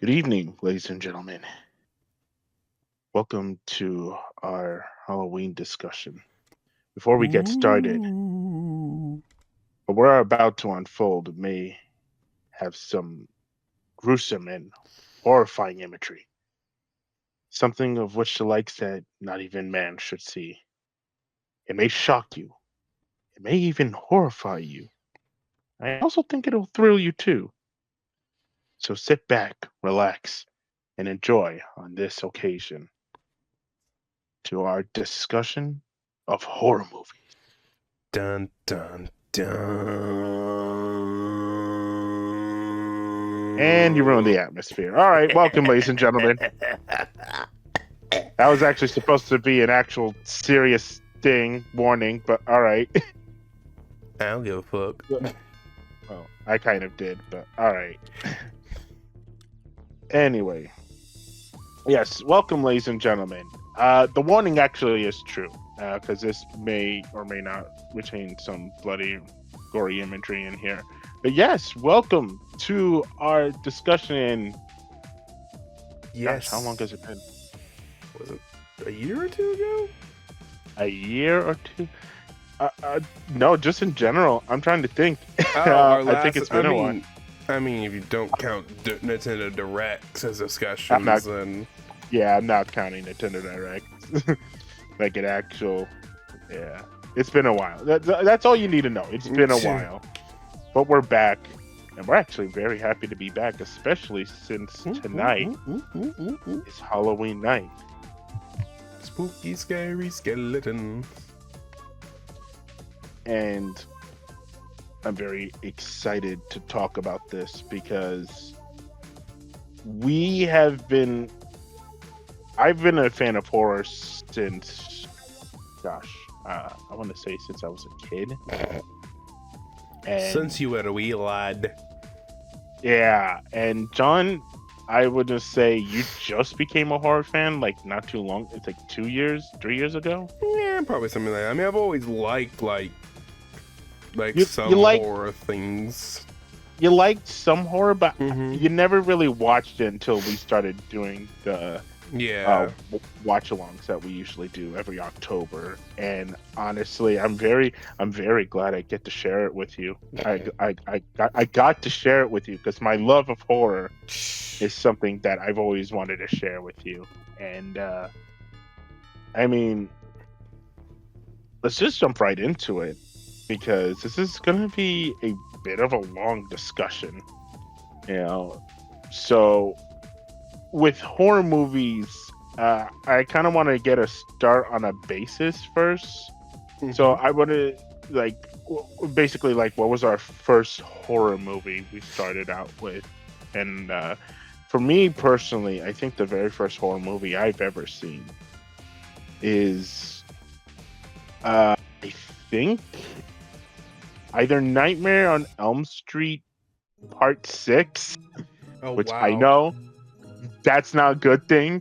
Good evening, ladies and gentlemen. Welcome to our Halloween discussion. Before we get started, Ooh. what we're about to unfold may have some gruesome and horrifying imagery, something of which the likes that not even man should see. It may shock you, it may even horrify you. I also think it'll thrill you too. So sit back, relax, and enjoy on this occasion to our discussion of horror movies. Dun dun And you ruined dun. the atmosphere. All right, welcome, ladies and gentlemen. That was actually supposed to be an actual serious thing, warning, but all right. I don't give a fuck. Well, I kind of did, but all right. Anyway, yes, welcome, ladies and gentlemen. The warning actually is true, because this may or may not retain some bloody, gory imagery in here. But yes, welcome to our discussion. Yes. Gosh, how long has it been? Was it a year or two ago? A year or two? No, just in general. I'm trying to think. Our I think last. it's been a while. I mean, if you don't count Nintendo Directs as I'm not. discussions, then Yeah, I'm not counting Nintendo Direct. Like an actual. Yeah, it's been a while. That's all you need to know. It's been a while, but we're back, and we're actually very happy to be back, especially since tonight is Halloween night. Spooky, scary skeleton. And I'm very excited to talk about this because we have been I've been a fan of horror since gosh, I want to say since I was a kid. And Since you were a wee lad. yeah, and John, I would just say you just became a horror fan like not too long. It's like 2 years, 3 years ago. Yeah, probably something like that. I mean, I've always liked You some you like horror things. you liked some horror, but Mm-hmm. you never really watched it until we started doing the Yeah. watch-alongs that we usually do every October. And honestly, I'm very glad I get to share it with you. I got to share it with you because my love of horror is something that I've always wanted to share with you. And I mean, let's just jump right into it because this is going to be a bit of a long discussion, you know. So with horror movies, I kind of want to get a start on a basis first. So I want to basically like what was our first horror movie we started out with, and for me personally, I think the very first horror movie I've ever seen is I think either Nightmare on Elm Street Part 6, Oh which I wow. know that's not a good thing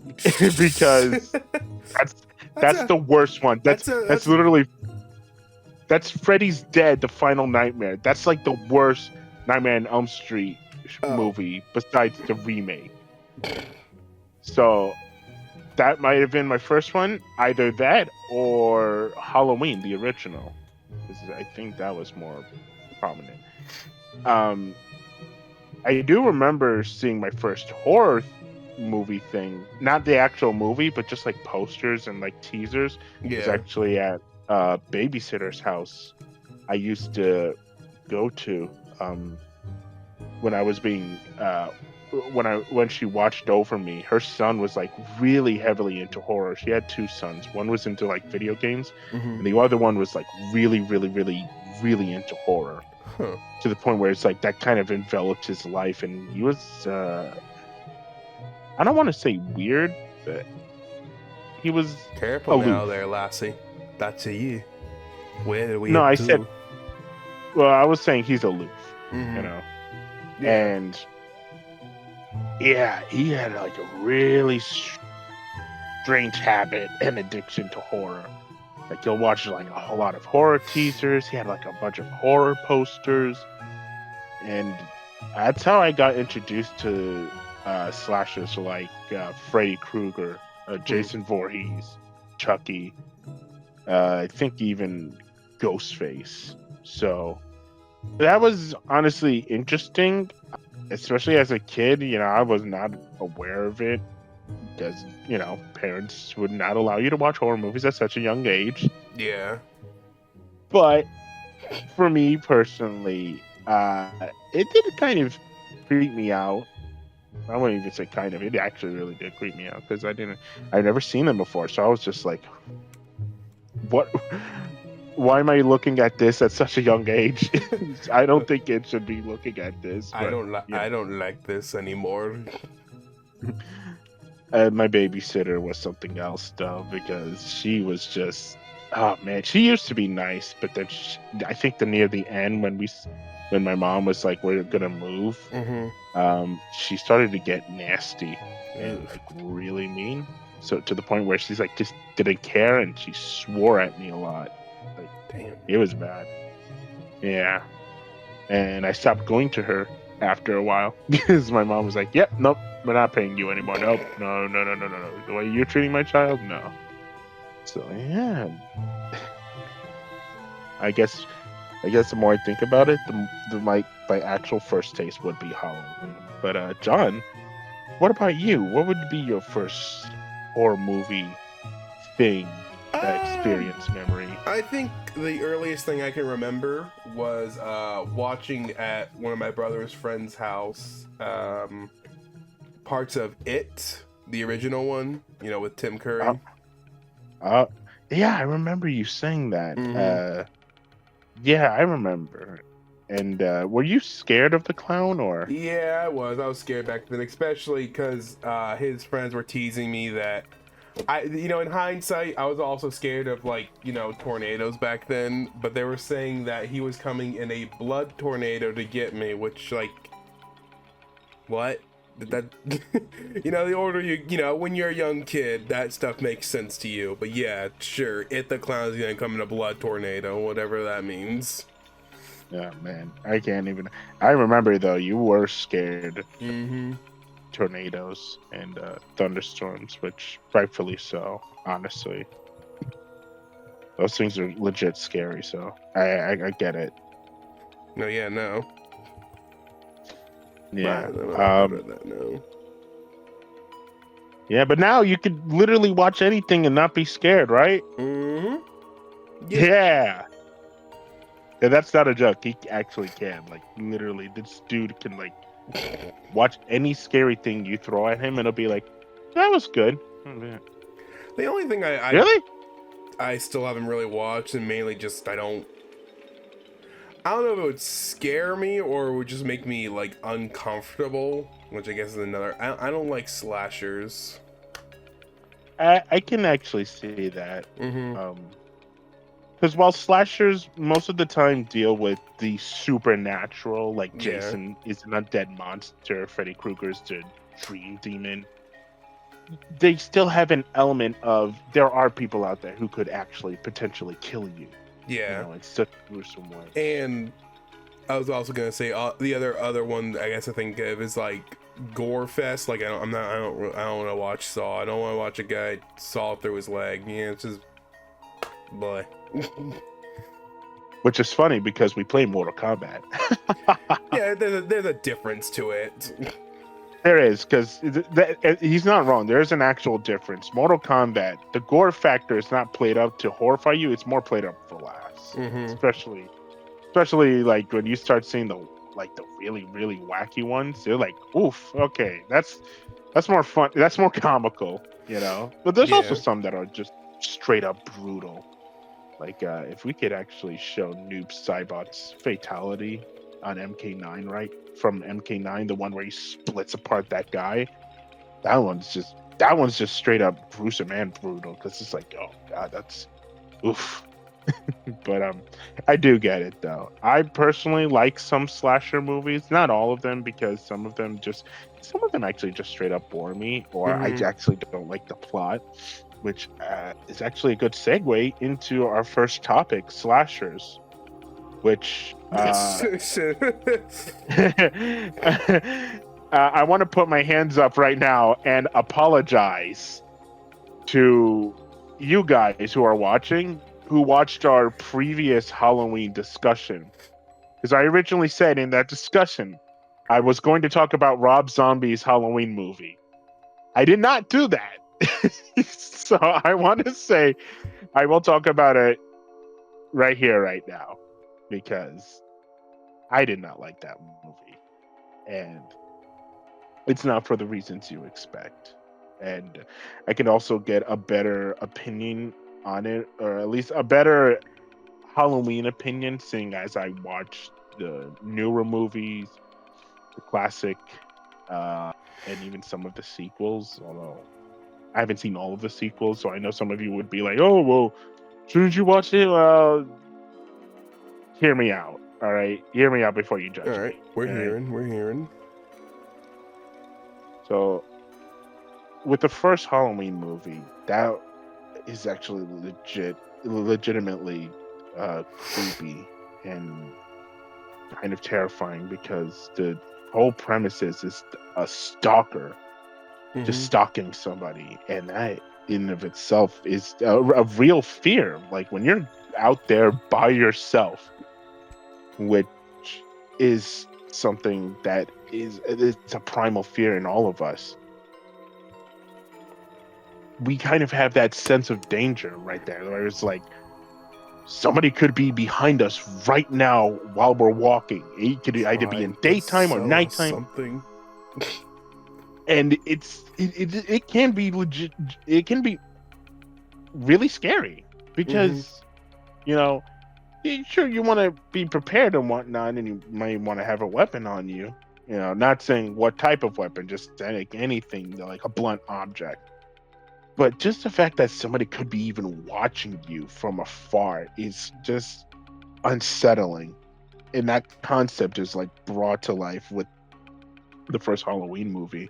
because that's that's that's a the worst one. That's literally that's Freddy's Dead, the final nightmare. That's like the worst Nightmare on Elm Street oh movie besides the remake. So that might have been my first one, either that or Halloween, the original, because I think that was more prominent. Um, I do remember seeing my first horror movie thing, not the actual movie, but just like posters and like teasers. Was yeah. actually at a babysitter's house I used to go to when I was being when she watched over me. Her son was like really heavily into horror. She had two sons. One was into like video games, Mm-hmm. and the other one was like really, really, really, really into horror Huh. to the point where it's like that kind of enveloped his life. And he was I don't want to say weird, but he was Careful now, aloof. there, lassie. That's a you. Where did we No, up I said, to? well, I was saying he's aloof, you Mm-hmm. know. Yeah. And yeah, he had like a really strange habit and addiction to horror. Like he'll watch like a whole lot of horror teasers. He had like a bunch of horror posters, and that's how I got introduced to slashers like Freddy Krueger, Jason Voorhees, Chucky, I think even Ghostface. So that was honestly interesting, especially as a kid. I was not aware of it because parents would not allow you to watch horror movies at such a young age. Yeah. But for me personally, it did kind of creep me out. I wouldn't even say kind of. It actually really did creep me out because I'd never seen them before. So I was just like, what? Why am I looking at this at such a young age? I don't think it should be looking at this. But, I don't like this anymore. My babysitter was something else though, because she was just, oh man, she used to be nice, but then I think near the end when my mom was like, we're gonna move, she started to get nasty and like really mean. So to the point where she's like just didn't care, and she swore at me a lot. Like, damn, it was bad. Yeah, and I stopped going to her after a while because my mom was like, "Yep, nope, we're not paying you anymore. Nope, no. The way you're treating my child, no." So yeah, I guess the more I think about it, my actual first taste would be Halloween. But John, what about you? What would be your first horror movie thing, experience, memory? I think the earliest thing I can remember was watching at one of my brother's friend's house parts of It, the original one, with Tim Curry. Yeah, I remember you saying that. Yeah, I remember. And were you scared of the clown, or? Yeah, I was scared back then, especially because his friends were teasing me that in hindsight, I was also scared of tornadoes back then, but they were saying that he was coming in a blood tornado to get me, which what? That the older when you're a young kid, that stuff makes sense to you. But yeah, sure, It the Clown's gonna come in a blood tornado, whatever that means. Yeah, man, I can't even. I remember though, you were scared. Tornadoes and thunderstorms, which rightfully so. Honestly, those things are legit scary. So I get it. No, yeah, no. Yeah. No. Yeah, but now you could literally watch anything and not be scared, right? Yeah. Yeah, that's not a joke. He actually can. Like, literally, this dude can watch any scary thing you throw at him, and it'll be like, that was good. The only thing I still haven't really watched, and mainly just I don't know if it would scare me or it would just make me uncomfortable, which I guess is another. I don't like slashers. I can actually see that. Because while slashers most of the time deal with the supernatural, like Jason is an undead monster, Freddy Krueger's the dream demon, they still have an element of there are people out there who could actually potentially kill you. Yeah, in such a gruesome way. And I was also gonna say the other one I guess I think of is Gore Fest. I don't want to watch Saw. I don't want to watch a guy saw through his leg. Yeah, it's just boy. Which is funny because we play Mortal Kombat. Yeah, there's a difference to it. There is, because he's not wrong. There is an actual difference. Mortal Kombat, the gore factor is not played up to horrify you. It's more played up for laughs. Especially when you start seeing the really, really wacky ones. They're like, oof, okay, that's more fun. That's more comical, But there's also some that are just straight up brutal. If we could actually show Noob Saibot's fatality on MK9, right? From MK9, the one where he splits apart that guy. That one's just straight up gruesome and brutal, because it's like, oh god, that's oof. But I do get it though. I personally like some slasher movies, not all of them, because some of them actually just straight up bore me, or I actually don't like the plot. Which is actually a good segue into our first topic, slashers. Which I want to put my hands up right now and apologize to you guys who are watching, who watched our previous Halloween discussion. Because I originally said in that discussion, I was going to talk about Rob Zombie's Halloween movie. I did not do that. So I want to say I will talk about it right here, right now, because I did not like that movie. And it's not for the reasons you expect. And I can also get a better opinion on it, or at least a better Halloween opinion, seeing as I watched the newer movies, the classic, and even some of the sequels. Although I haven't seen all of the sequels, so I know some of you would be like, "Oh, well, shouldn't you watch it?" Well, hear me out. All right, hear me out before you judge All right, me. we're All hearing, right? we're hearing. So with the first Halloween movie, that is actually legitimately creepy and kind of terrifying, because the whole premise is a stalker just stalking somebody, and that in of itself is a real fear. Like when you're out there by yourself, which is something that it's a primal fear in all of us. We kind of have that sense of danger right there, where it's like somebody could be behind us right now while we're walking. It could either be in Trying to daytime or sell us nighttime, something. and it can be legit. It can be really scary because you know, sure you want to be prepared and whatnot, and you might want to have a weapon on you. You know, not saying what type of weapon, just anything like a blunt object. But just the fact that somebody could be even watching you from afar is just unsettling. And that concept is like brought to life with the first Halloween movie,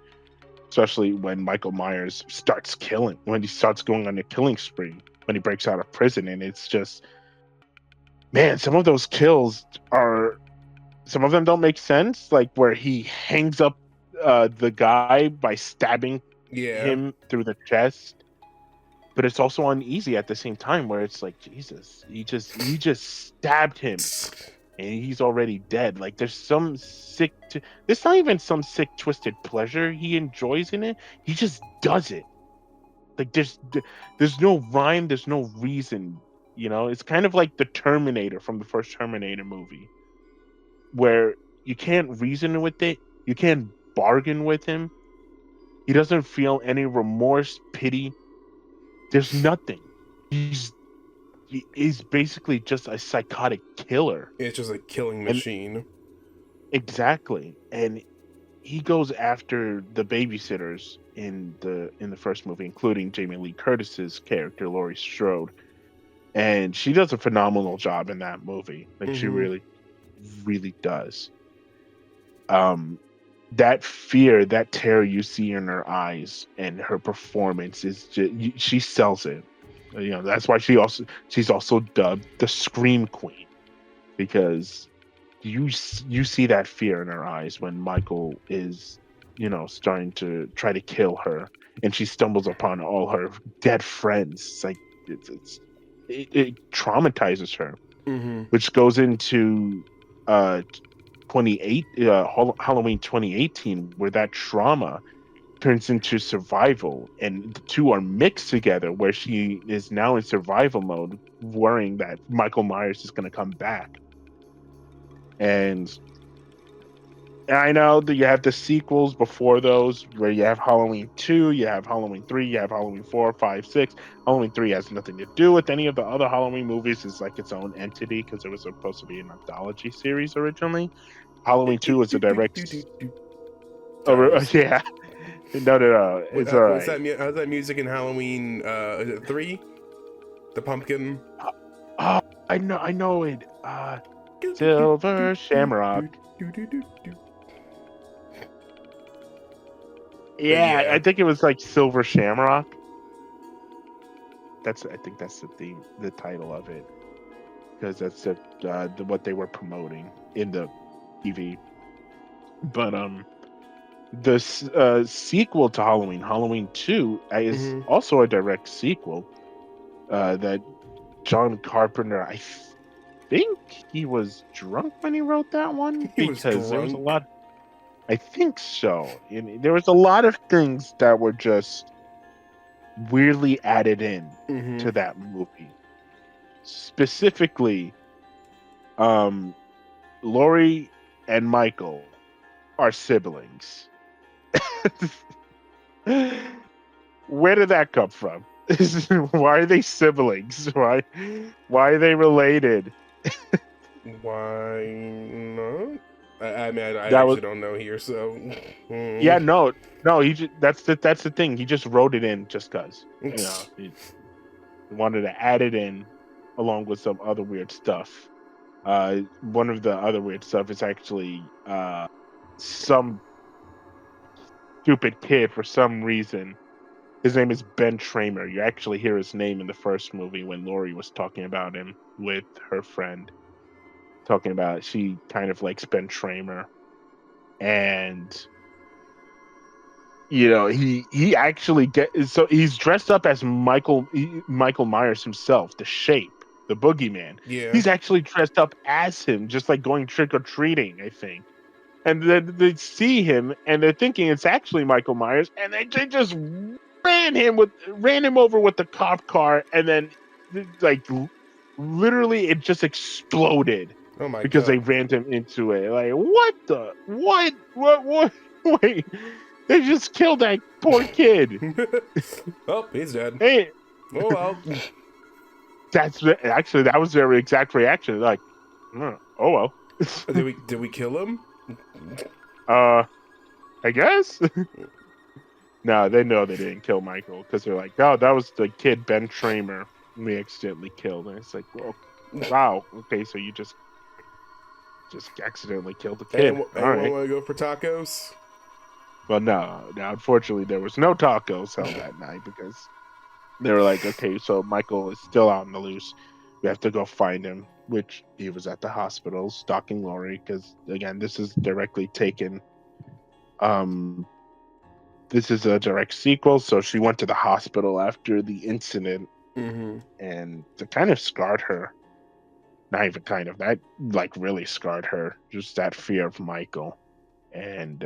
especially when Michael Myers starts killing, when he starts going on a killing spree, when he breaks out of prison. And it's just, man, some of those kills are, some of them don't make sense. Like where he hangs up the guy by stabbing Yeah. him through the chest. But it's also uneasy at the same time, where it's like, Jesus, he just stabbed him and he's already dead. Like there's some there's not even some sick twisted pleasure he enjoys in it. He just does it. Like there's no rhyme, there's no reason. It's kind of like the Terminator from the first Terminator movie, where you can't reason with it, you can't bargain with him. He doesn't feel any remorse, pity. There's nothing. He is basically just a psychotic killer. It's just a killing And machine. exactly. And he goes after the babysitters in the first movie, including Jamie Lee Curtis's character, Laurie Strode. And she does a phenomenal job in that movie. Like she really, really does. That fear, that terror you see in her eyes and her performance is just, she sells it. That's why she's also dubbed the Scream Queen, because you see that fear in her eyes when Michael is starting to try to kill her, and she stumbles upon all her dead friends. It's like it traumatizes her, which goes into uh Halloween 2018, where that trauma turns into survival, and the two are mixed together, where she is now in survival mode, worrying that Michael Myers is going to come back. And I know that you have the sequels before those, where you have Halloween 2, you have Halloween 3, you have Halloween 4, 5, 6. Halloween 3 has nothing to do with any of the other Halloween movies. It's like its own entity, because it was supposed to be an anthology series originally. Halloween 2 is a direct. Sorry, Yeah. No. It's all how's right. that music in Halloween? Is it 3? The pumpkin. Oh, I know it. Silver Shamrock. Yeah, Yeah. I think it was like Silver Shamrock. I think that's the title of it, because that's what they were promoting in the TV. But The sequel to Halloween, Halloween 2, is Mm-hmm. also a direct sequel. That John Carpenter, I think he was drunk when he wrote that one He was because there was a drunk. lot. I think so. And there was a lot of things that were just weirdly added in Mm-hmm. to that movie. Specifically, um, Laurie and Michael are siblings. Where did that come from? Why are they siblings? Why are they related? Why not? I mean, I That was actually don't know here, so. Yeah, Mm. no. That's the thing. He just wrote it in just cause he wanted to add it in along with some other weird stuff. One of the other weird stuff is actually some stupid kid for some reason. His name is Ben Tramer. You actually hear his name in the first movie when Laurie was talking about him with her friend, talking about she kind of likes Ben Tramer, and he actually so he's dressed up as Michael Myers himself, the Shape, the Boogeyman. Yeah. He's actually dressed up as him, just like going trick or treating, I think. And then they see him and they're thinking it's actually Michael Myers, and they just ran him over with the cop car, and then like literally it just exploded Oh my because they god. ran him into it. Like what wait, they just killed that poor kid. Oh, he's dead. Hey, Oh well. actually that was their exact reaction. Like, oh well. Did we kill him? uh I guess. No, they know they didn't kill Michael because they're like, oh, that was the kid Ben Tramer we accidentally killed. And it's like, well, wow, okay, so you just accidentally killed the kid. All Anyone right. want to go for tacos? Well, no, unfortunately, there was no tacos held that night because they were like, okay, so Michael is still out on the loose. We have to go find him, which he was at the hospital stalking Laurie because, again, this is directly taken. Um, this is a direct sequel, so she went to the hospital after the incident, Mm-hmm. and it kind of scarred her. Not even kind of, that like really scarred her. Just that fear of Michael, and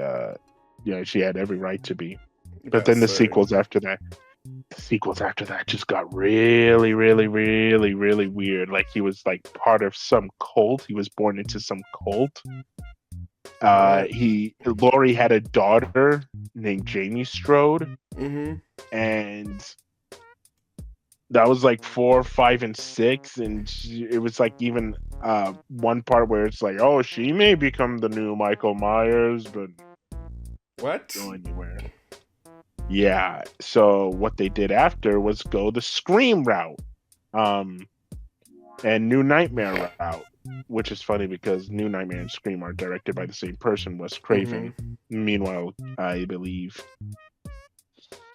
she had every right to be. But About then say. the sequels after that just got really, really, really, really weird. Like he was like part of some cult. He was born into some cult. What? Laurie had a daughter named Jamie Strode, Mm-hmm. and that was like 4, 5, and 6, and it was like even one part where it's like, oh, she may become the new Michael Myers, but What? go anywhere. Yeah. So what they did after was go the Scream route, um, and New Nightmare route, which is funny because New Nightmare and Scream are directed by the same person, Wes Mm-hmm. Craven. Meanwhile, I believe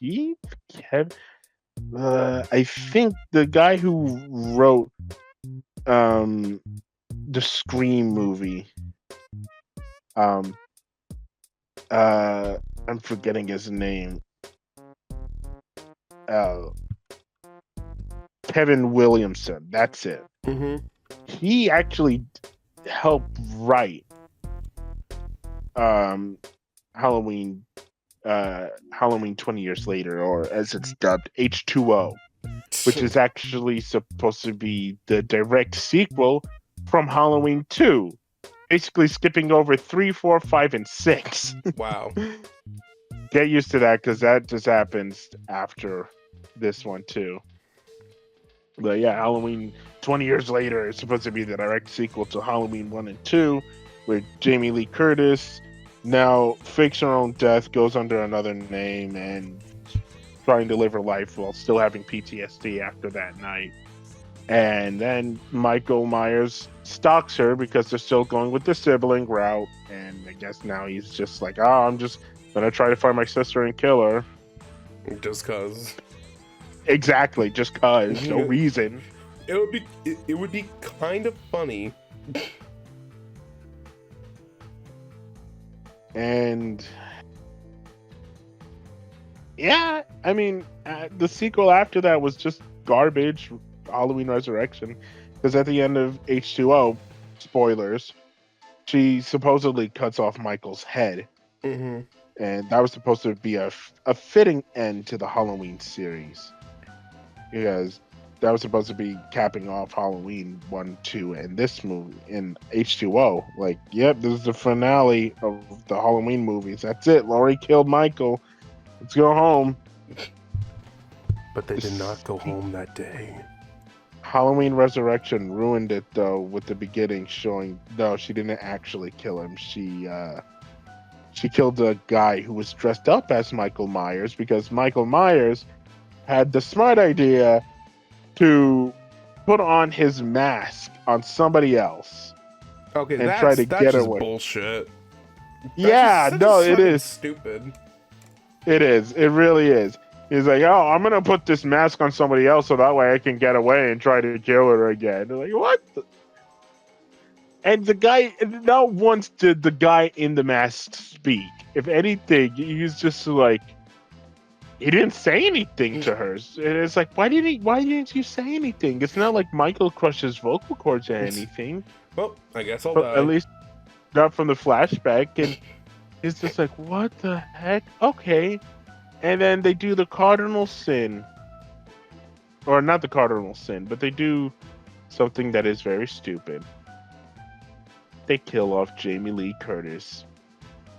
Keith Kev. I think the guy who wrote um the Scream movie. Um, I'm forgetting his name. Uh, Kevin Williamson. That's it. Mm-hmm. He actually helped write um Halloween. Halloween 20 years later, or as it's dubbed, H2O, which is actually supposed to be the direct sequel from Halloween 2. Basically skipping over 3, 4, 5, and 6. Wow. Get used to that because that just happens after this one too. But yeah, Halloween 20 years later is supposed to be the direct sequel to Halloween 1 and 2, where Jamie Lee Curtis now fakes her own death, goes under another name, and trying to live her life while still having PTSD after that night. And then Michael Myers stalks her because they're still going with the sibling route. And I guess now he's just like, oh, I'm just gonna try to find my sister and kill her. Just cause. Exactly, just cause, no reason. It would be kind of funny. And Yeah, I mean, the sequel after that was just garbage. Halloween Resurrection, because at the end of H2O, spoilers, she supposedly cuts off Michael's head, Mm-hmm. and that was supposed to be a fitting end to the Halloween series, because that was supposed to be capping off Halloween 1, 2, and this movie in H2O. Like, yep, this is the finale of the Halloween movies. That's it. Laurie killed Michael. Let's go home. But they did This not go home that day. Halloween Resurrection ruined it though, with the beginning showing no, she didn't actually kill him. She killed a guy who was dressed up as Michael Myers, because Michael Myers had the smart idea to put on his mask on somebody else Okay, and try to that's get just away. bullshit. Yeah, no, it fucking is. stupid. It is. It really is. He's like, oh, I'm gonna put this mask on somebody else so that way I can get away and try to kill her again. They're like, what? And the guy, not once did the guy in the mask speak. If anything, he's just like, he didn't say anything to her. And it's like, why didn't you say anything? It's not like Michael crushes vocal cords or anything. Well, I guess I'll But die. at least not from the flashback. And it's just like, what the heck? Okay. And then they do the cardinal sin. Or not the cardinal sin, but they do something that is very stupid. They kill off Jamie Lee Curtis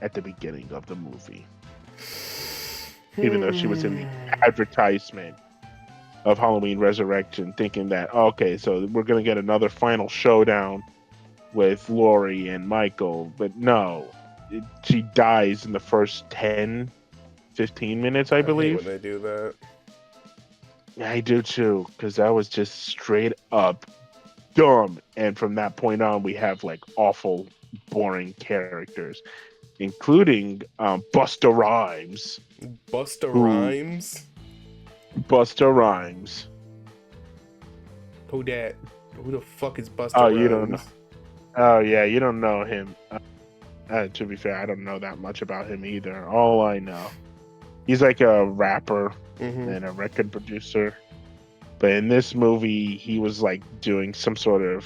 at the beginning of the movie. Even though she was in the advertisement of Halloween Resurrection, thinking that, okay, so we're going to get another final showdown with Laurie and Michael. But no, she dies in the first 10, 15 minutes, I believe. I hate when they do that. I do too, because that was just straight up dumb. And from that point on, we have like awful, boring characters, including Busta Rhymes. Busta Rhymes? Busta Rhymes. Who that? Who the fuck is Busta Oh, Rhymes? you don't know. Oh, yeah, you don't know him. To be fair, I don't know that much about him either. All I know, he's like a rapper and a record producer. But in this movie, he was like doing some sort of,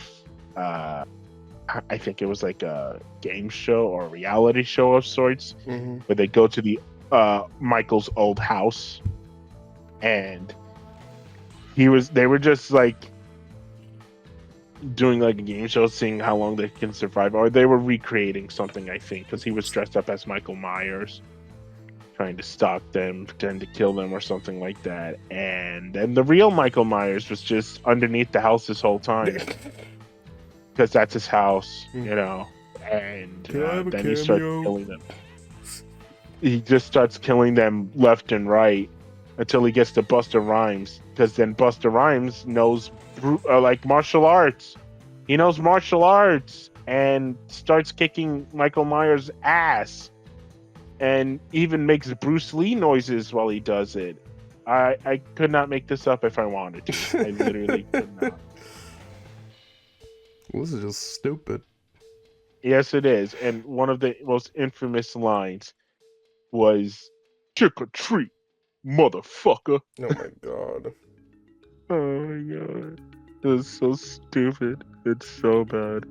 I think it was like a game show or a reality show of sorts, where they go to the Michael's old house, and they were just like doing like a game show, seeing how long they can survive, or they were recreating something, I think, because he was dressed up as Michael Myers, trying to stalk them, pretend to kill them or something like that. And then the real Michael Myers was just underneath the house this whole time, because that's his house, you know. And then he starts killing them. He just starts killing them left and right until he gets to Busta Rhymes, because then Busta Rhymes knows like martial arts. He knows martial arts and starts kicking Michael Myers' ass, and even makes Bruce Lee noises while he does it. I could not make this up if I wanted to. I literally could not. This is just stupid. Yes, it is. And one of the most infamous lines was "Trick or treat, motherfucker." Oh my god. Oh my god. It's so stupid. It's so bad.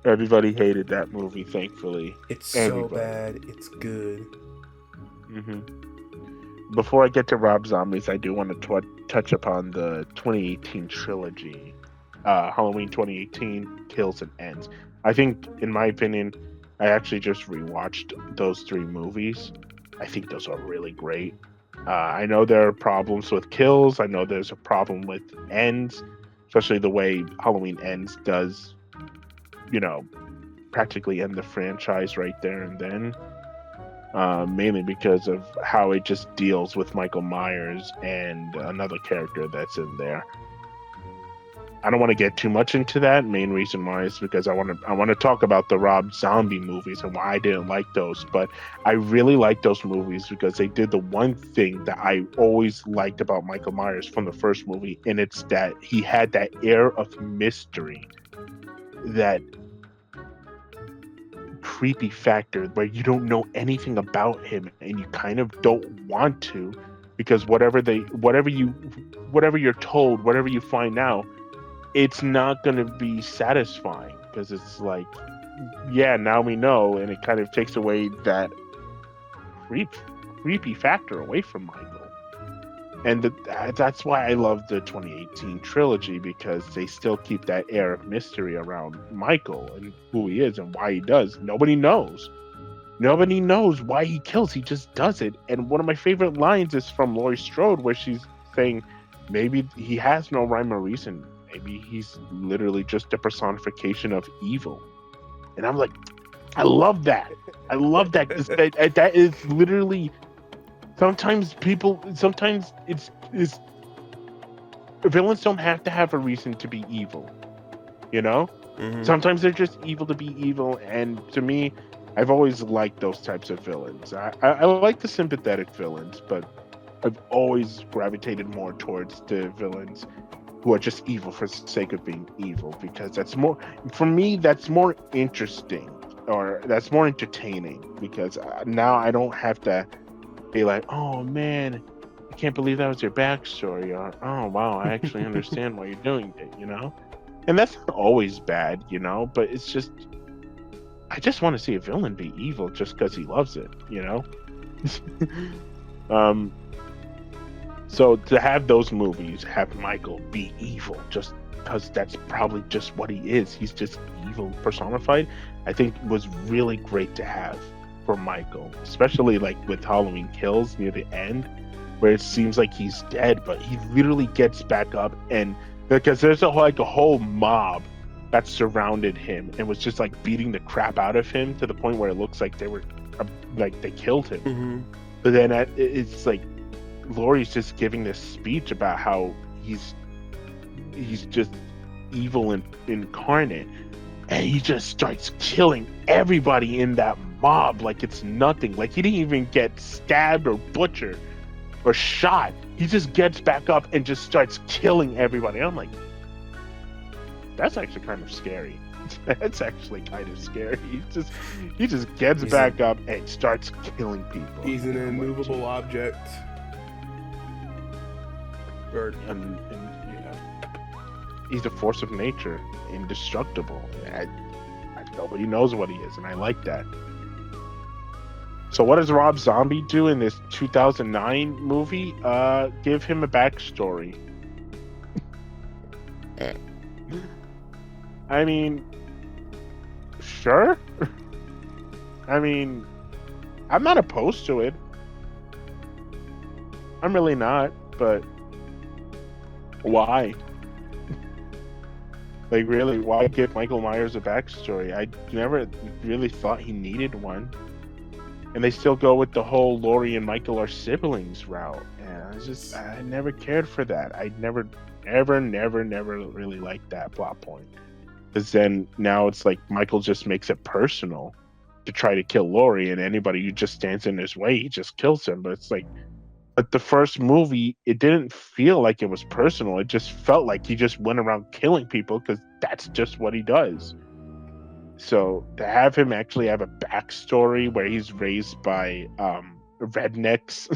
Everybody hated that movie, thankfully. It's Everybody. so bad, it's good. Before I get to Rob Zombies, I do want to touch upon the 2018 trilogy. Halloween 2018, Kills and Ends. I think, in my opinion, I actually just rewatched those 3 movies. I think those are really great. I know there are problems with Kills. I know there's a problem with Ends, especially the way Halloween Ends does, practically end the franchise right there and then. Mainly because of how it just deals with Michael Myers and another character that's in there. I don't want to get too much into that. Main reason why is because I want to talk about the Rob Zombie movies and why I didn't like those. But I really like those movies because they did the one thing that I always liked about Michael Myers from the first movie, and it's that he had that air of mystery that creepy factor where you don't know anything about him and you kind of don't want to, because whatever you're told, whatever you find out, it's not going to be satisfying, because it's like, yeah, now we know, and it kind of takes away that creepy factor away from Michael. And that's why I love the 2018 trilogy, because they still keep that air of mystery around Michael and who he is and why he does. Nobody knows. Nobody knows why he kills. He just does it. And one of my favorite lines is from Laurie Strode, where she's saying, maybe he has no rhyme or reason. Maybe he's literally just a personification of evil. And I'm like, I love that. I love that. That is literally... Sometimes it's villains don't have to have a reason to be evil, you know? Mm-hmm. Sometimes they're just evil to be evil, and to me, I've always liked those types of villains. I like the sympathetic villains, but I've always gravitated more towards the villains who are just evil for the sake of being evil, because that's more, for me, that's more interesting, or that's more entertaining, because now I don't have to be like, oh man, I can't believe that was your backstory, or oh wow, I actually understand why you're doing it, you know? And that's not always bad, you know, but it's just, I just want to see a villain be evil just because he loves it, you know? So to have those movies, have Michael be evil just because that's probably just what he is, he's just evil personified, I think was really great to have for Michael, especially like with Halloween Kills near the end, where it seems like he's dead, but he literally gets back up, and because there's a whole mob that surrounded him and was just like beating the crap out of him to the point where it looks like they killed him. Mm-hmm. But then it's like Laurie's just giving this speech about how he's just evil and incarnate, and he just starts killing everybody in that mob like it's nothing. Like he didn't even get stabbed or butchered or shot. He just gets back up and just starts killing everybody. I'm like, that's actually kind of scary. That's actually kind of scary. He just gets back up and starts killing people. He's an immovable object. And you know, he's a force of nature, indestructible. Nobody knows what he is, and I like that. So what does Rob Zombie do in this 2009 movie? Give him a backstory. I mean, sure. I mean, I'm not opposed to it. I'm really not, but why? Like, really, why give Michael Myers a backstory? I never really thought he needed one. And they still go with the whole Laurie and Michael are siblings route. And I never cared for that. I never really liked that plot point. Because then now it's like Michael just makes it personal to try to kill Laurie, and anybody who just stands in his way, he just kills him. But it's like, but the first movie, it didn't feel like it was personal. It just felt like he just went around killing people because that's just what he does. So to have him actually have a backstory where he's raised by rednecks,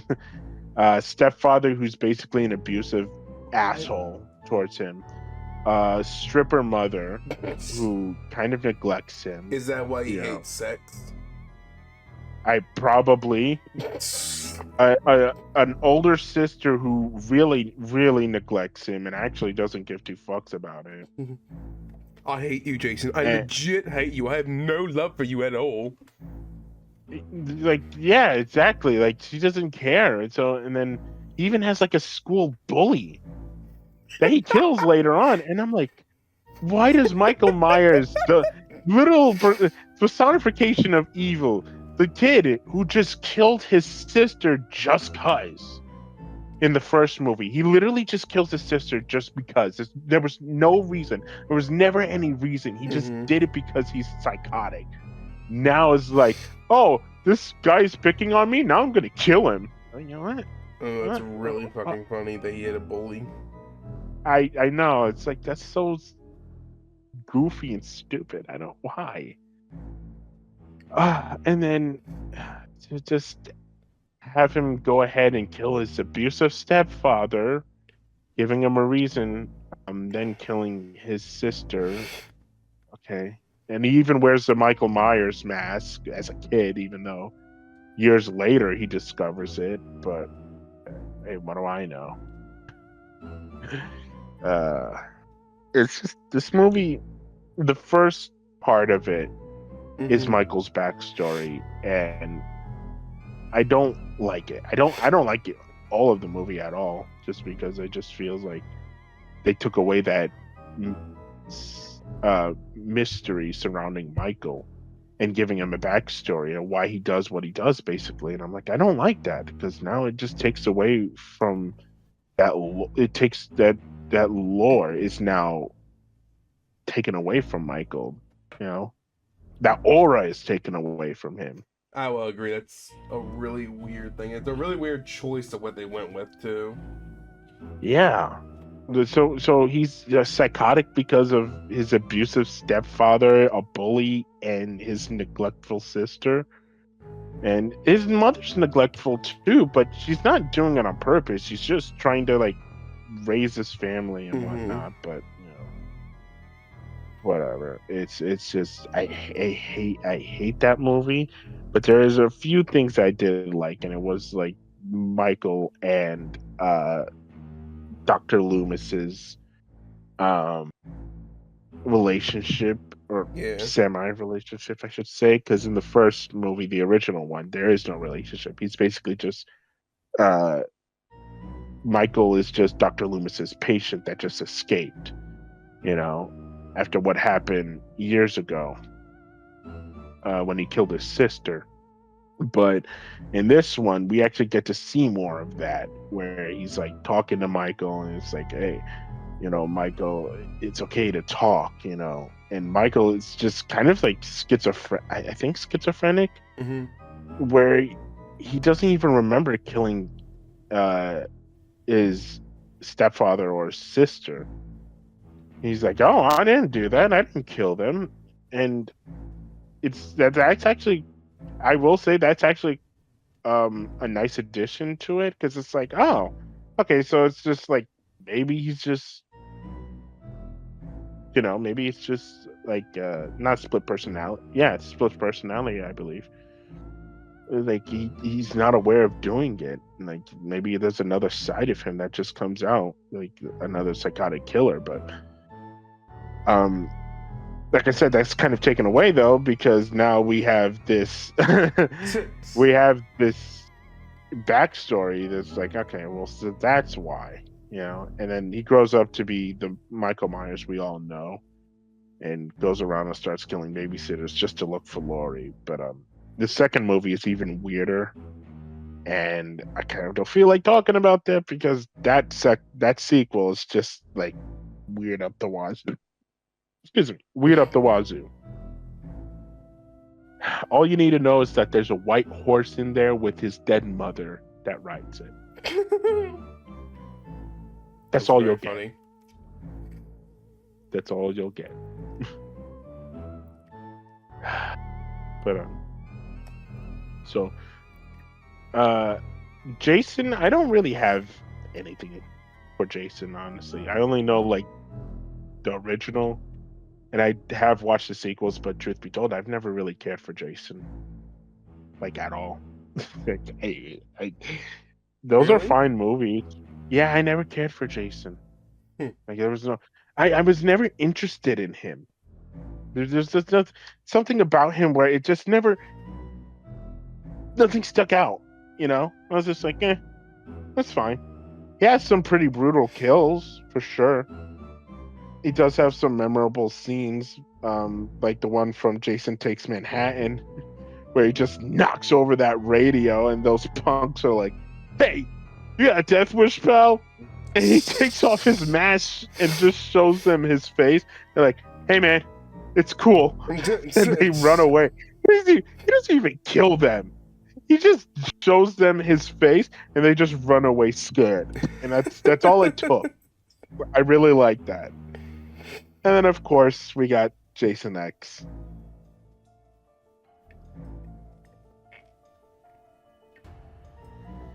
stepfather who's basically an abusive asshole towards him, stripper mother who kind of neglects him. Is that why he hates sex? I probably an older sister who really neglects him and actually doesn't give two fucks about it. I hate you, Jason. I legit hate you. I have no love for you at all. Like, yeah, exactly. Like, she doesn't care. And then he even has like a school bully that he kills later on. And I'm like, why does Michael Myers, the literal personification of evil, the kid who just killed his sister just cause in the first movie, he literally just kills his sister just because. There was no reason. There was never any reason. He just did it because he's psychotic. Now it's like, oh, this guy's picking on me. Now I'm gonna kill him. You know what? Oh, that's really fucking funny that he had a bully. I know. It's like, that's so goofy and stupid. I don't why. And then to just have him go ahead and kill his abusive stepfather, giving him a reason, then killing his sister. Okay. And he even wears the Michael Myers mask as a kid, even though years later he discovers it. But hey, what do I know? Uh, it's just this movie. The first part of it is Michael's backstory, and I don't like it. I don't like it all of the movie at all, just because it just feels like they took away that mystery surrounding Michael and giving him a backstory of why he does what he does, basically. And I'm like, I don't like that, because now it just takes away from that. It takes that lore is now taken away from Michael. You know, that aura is taken away from him. I will agree. That's a really weird thing. It's a really weird choice of what they went with too. Yeah. So he's psychotic because of his abusive stepfather, a bully, and his neglectful sister. And his mother's neglectful too, but she's not doing it on purpose. She's just trying to like raise his family and whatnot. But whatever. It's just I hate that movie. But there is a few things I did like, and it was like Michael and Dr. Loomis's relationship, or semi relationship, I should say, because in the first movie, the original one, there is no relationship. He's basically just Michael is just Dr. Loomis's patient that just escaped, after what happened years ago when he killed his sister. But in this one, we actually get to see more of that, where he's like talking to Michael, and it's like, hey, Michael, it's okay to talk, and Michael is just kind of like schizophrenic. I think schizophrenic, where he doesn't even remember killing his stepfather or sister. He's like, oh, I didn't do that. I didn't kill them. And that's actually, I will say that's actually a nice addition to it, because it's like, oh, okay, so it's just like maybe he's just maybe it's just like not split personality. Yeah, it's split personality, I believe. Like he's not aware of doing it. Like maybe there's another side of him that just comes out, like another psychotic killer. But like I said, that's kind of taken away though, because now we have this backstory that's like, okay, well, so that's why, and then he grows up to be the Michael Myers we all know, and goes around and starts killing babysitters just to look for Laurie. But the second movie is even weirder, and I kind of don't feel like talking about that, because that sequel is just like weird up the wazoo. Excuse me, weird up the wazoo. All you need to know is that there's a white horse in there with his dead mother that rides it. That's all you'll get. That's all you'll get. But so Jason, I don't really have anything for Jason, honestly. I only know like the original, and I have watched the sequels, but truth be told, I've never really cared for Jason, like at all. Like, those are fine movies. Yeah, I never cared for Jason. Like there was no, I was never interested in him. There's just something about him where it just never, nothing stuck out. I was just like, that's fine. He has some pretty brutal kills for sure. He does have some memorable scenes, like the one from Jason Takes Manhattan, where he just knocks over that radio, and those punks are like, "Hey, you got a death wish, pal?" And he takes off his mask and just shows them his face. They're like, "Hey, man, it's cool." And they run away. He doesn't even kill them. He just shows them his face, and they just run away scared. And that's all it took. I really like that. And then, of course, we got Jason X.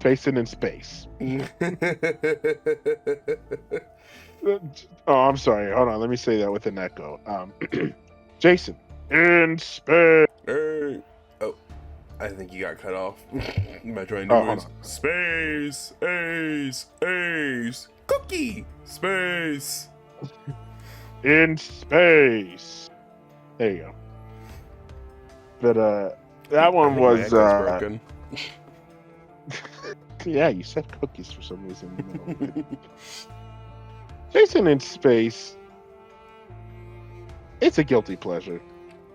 Jason in space. Oh, I'm sorry. Hold on. Let me say that with an echo. Jason in space. Hey. Oh, I think you got cut off. My trying Oh, to hold is on. space, ace, ace, cookie, space. In space. There you go. But that one I think my was echo's broken. yeah, you said cookies for some reason in the middle of it. Jason in space. It's a guilty pleasure.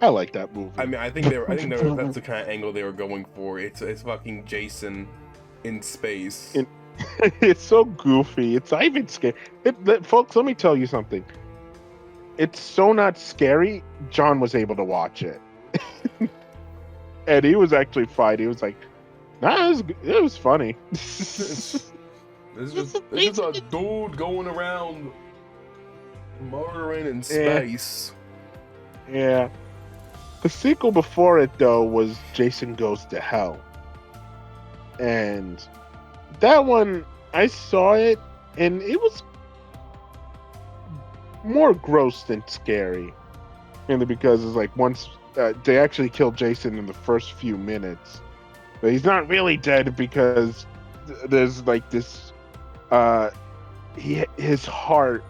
I like that movie. I mean, I think that's the kind of angle they were going for. It's fucking Jason in space. It's so goofy. It's not even scary. Folks, let me tell you something. It's so not scary. John was able to watch it, and he was actually fine. He was like, "Nah, it was funny." It's just a dude going around murdering in space. Yeah. The sequel before it, though, was Jason Goes to Hell. And that one, I saw it, and it was more gross than scary. Mainly because it's like once they actually killed Jason in the first few minutes. But he's not really dead because there's like this... his heart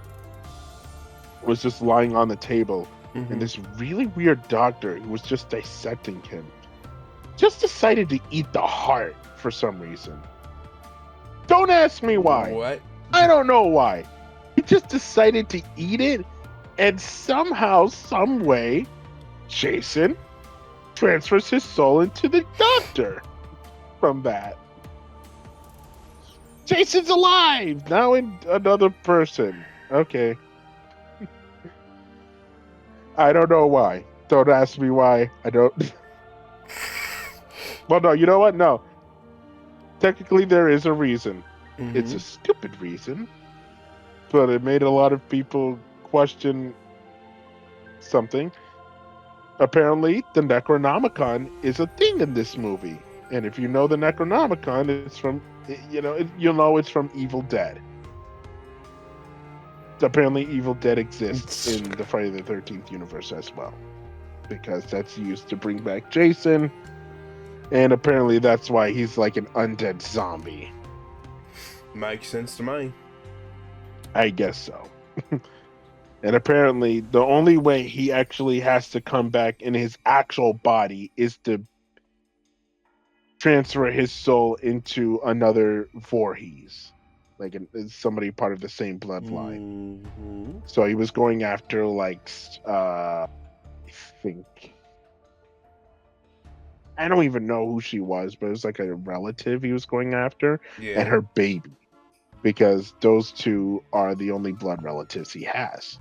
was just lying on the table. And this really weird doctor who was just dissecting him just decided to eat the heart for some reason. Don't ask me why. What? I don't know why. He just decided to eat it, and somehow, some way, Jason transfers his soul into the doctor from that. Jason's alive! Now in another person. Okay. I don't know why. Don't ask me why. I don't. Well, no, you know what? No. Technically, there is a reason. It's a stupid reason, but it made a lot of people question something. Apparently, the Necronomicon is a thing in this movie. And if you know the Necronomicon, it's from, you'll know it's from Evil Dead. Apparently, Evil Dead exists in the Friday the 13th universe as well, because that's used to bring back Jason, and apparently that's why he's like an undead zombie. Makes sense to me. I guess so. And apparently, the only way he actually has to come back in his actual body is to transfer his soul into another Voorhees. Like somebody part of the same bloodline. So he was going after I think, I don't even know who she was, but it was like a relative he was going after, and her baby, because those two are the only blood relatives he has.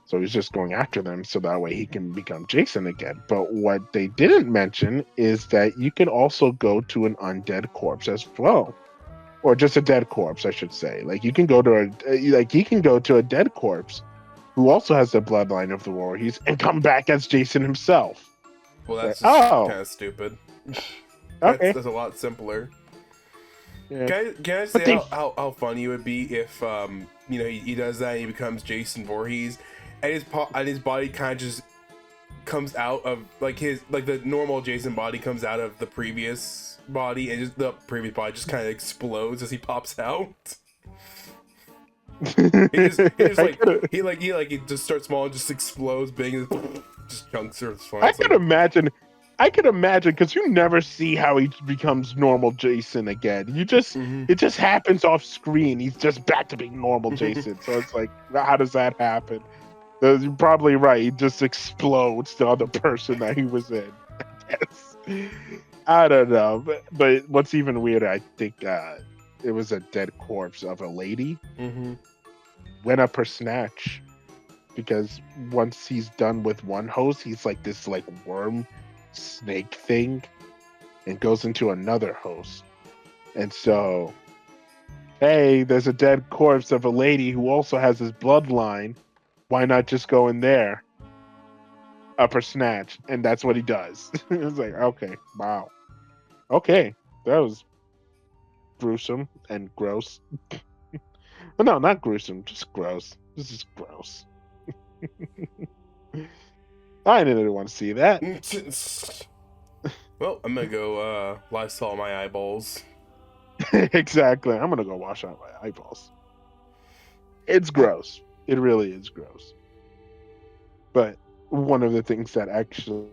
So he's just going after them so that way he can become Jason again. But what they didn't mention is that you can also go to an undead corpse as well. Or just a dead corpse, I should say. Like he can go to a dead corpse who also has the bloodline of the Voorhees and come back as Jason himself. Well, that's kind of stupid. Okay. That's a lot simpler. Yeah. Can I say how funny it would be if he does that and he becomes Jason Voorhees, and his body kind of just comes out of the normal Jason body comes out of the previous body, and just the previous body just kind of explodes as he pops out. He just starts small and just explodes big and just chunks are fun. I could imagine because you never see how he becomes normal Jason again. It just happens off screen. He's just back to being normal Jason. So it's like, how does that happen? You're probably right. He just explodes the other person that he was in. I don't know, but what's even weirder, I think it was a dead corpse of a lady. Went up her snatch, because once he's done with one host, he's like this worm snake thing and goes into another host. And so, hey, there's a dead corpse of a lady who also has his bloodline. Why not just go in there? Upper snatch. And that's what he does. It's like, okay, wow. Okay, that was gruesome and gross. But no, not gruesome, just gross. This is gross. I didn't want to see that. Well, I'm gonna go Lysol my eyeballs. Exactly. I'm gonna go wash out my eyeballs. It's gross. It really is gross. But one of the things that actually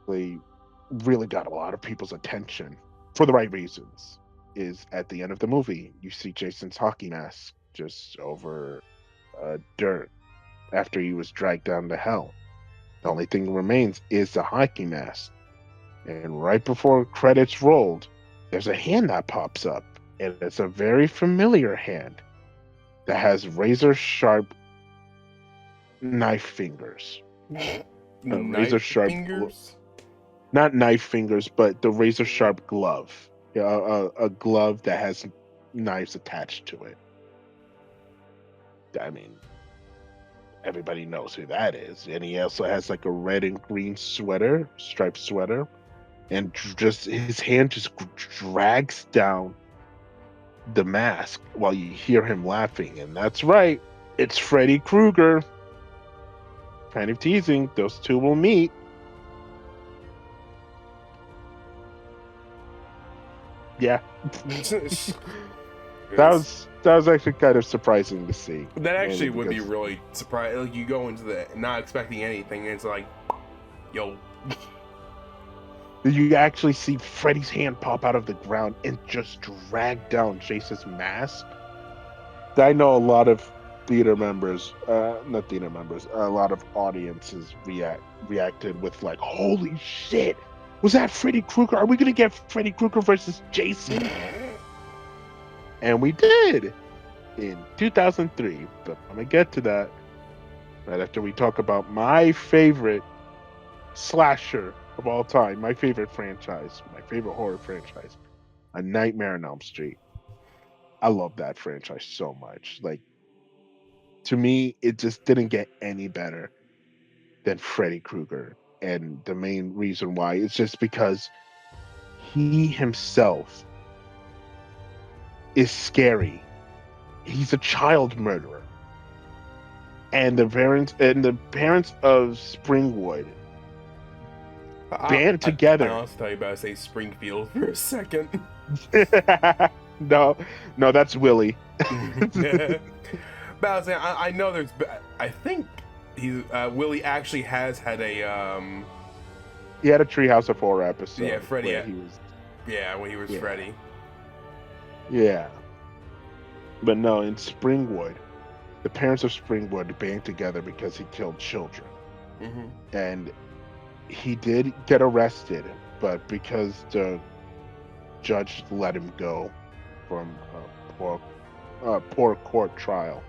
really got a lot of people's attention for the right reasons is at the end of the movie, you see Jason's hockey mask just over dirt after he was dragged down to hell. The only thing that remains is the hockey mask. And right before credits rolled, there's a hand that pops up, and it's a very familiar hand that has razor sharp knife fingers. Razor sharp fingers? Not knife fingers, but the razor sharp glove. A glove that has knives attached to it. I mean, everybody knows who that is. And he also has like a red and green sweater, striped sweater. And just his hand just drags down the mask while you hear him laughing. And that's right, it's Freddy Krueger. Kind of teasing, those two will meet. Yeah. That was actually kind of surprising to see. That actually would be really surprising. Like, you go into the not expecting anything, and it's like, yo. You actually see Freddy's hand pop out of the ground and just drag down Jason's mask. I know a lot of theater members, not theater members, a lot of audiences reacted with like, "Holy shit! Was that Freddy Krueger? Are we gonna get Freddy Krueger versus Jason?" And we did in 2003. But I'm gonna get to that right after we talk about my favorite slasher of all time, my favorite franchise, my favorite horror franchise, A Nightmare on Elm Street. I love that franchise so much. Like, to me, it just didn't get any better than Freddy Krueger. And the main reason why is just because he himself is scary. He's a child murderer. And the parents of Springwood band together. I also thought you were about to say Springfield for a second. No, that's Willie. But I know there's. I think Willie actually has had a. He had a Treehouse of Horror episode. Yeah, Freddy. When he was Freddy. Yeah, but no, in Springwood, the parents of Springwood band together because he killed children, and he did get arrested, but because the judge let him go from a poor court trial,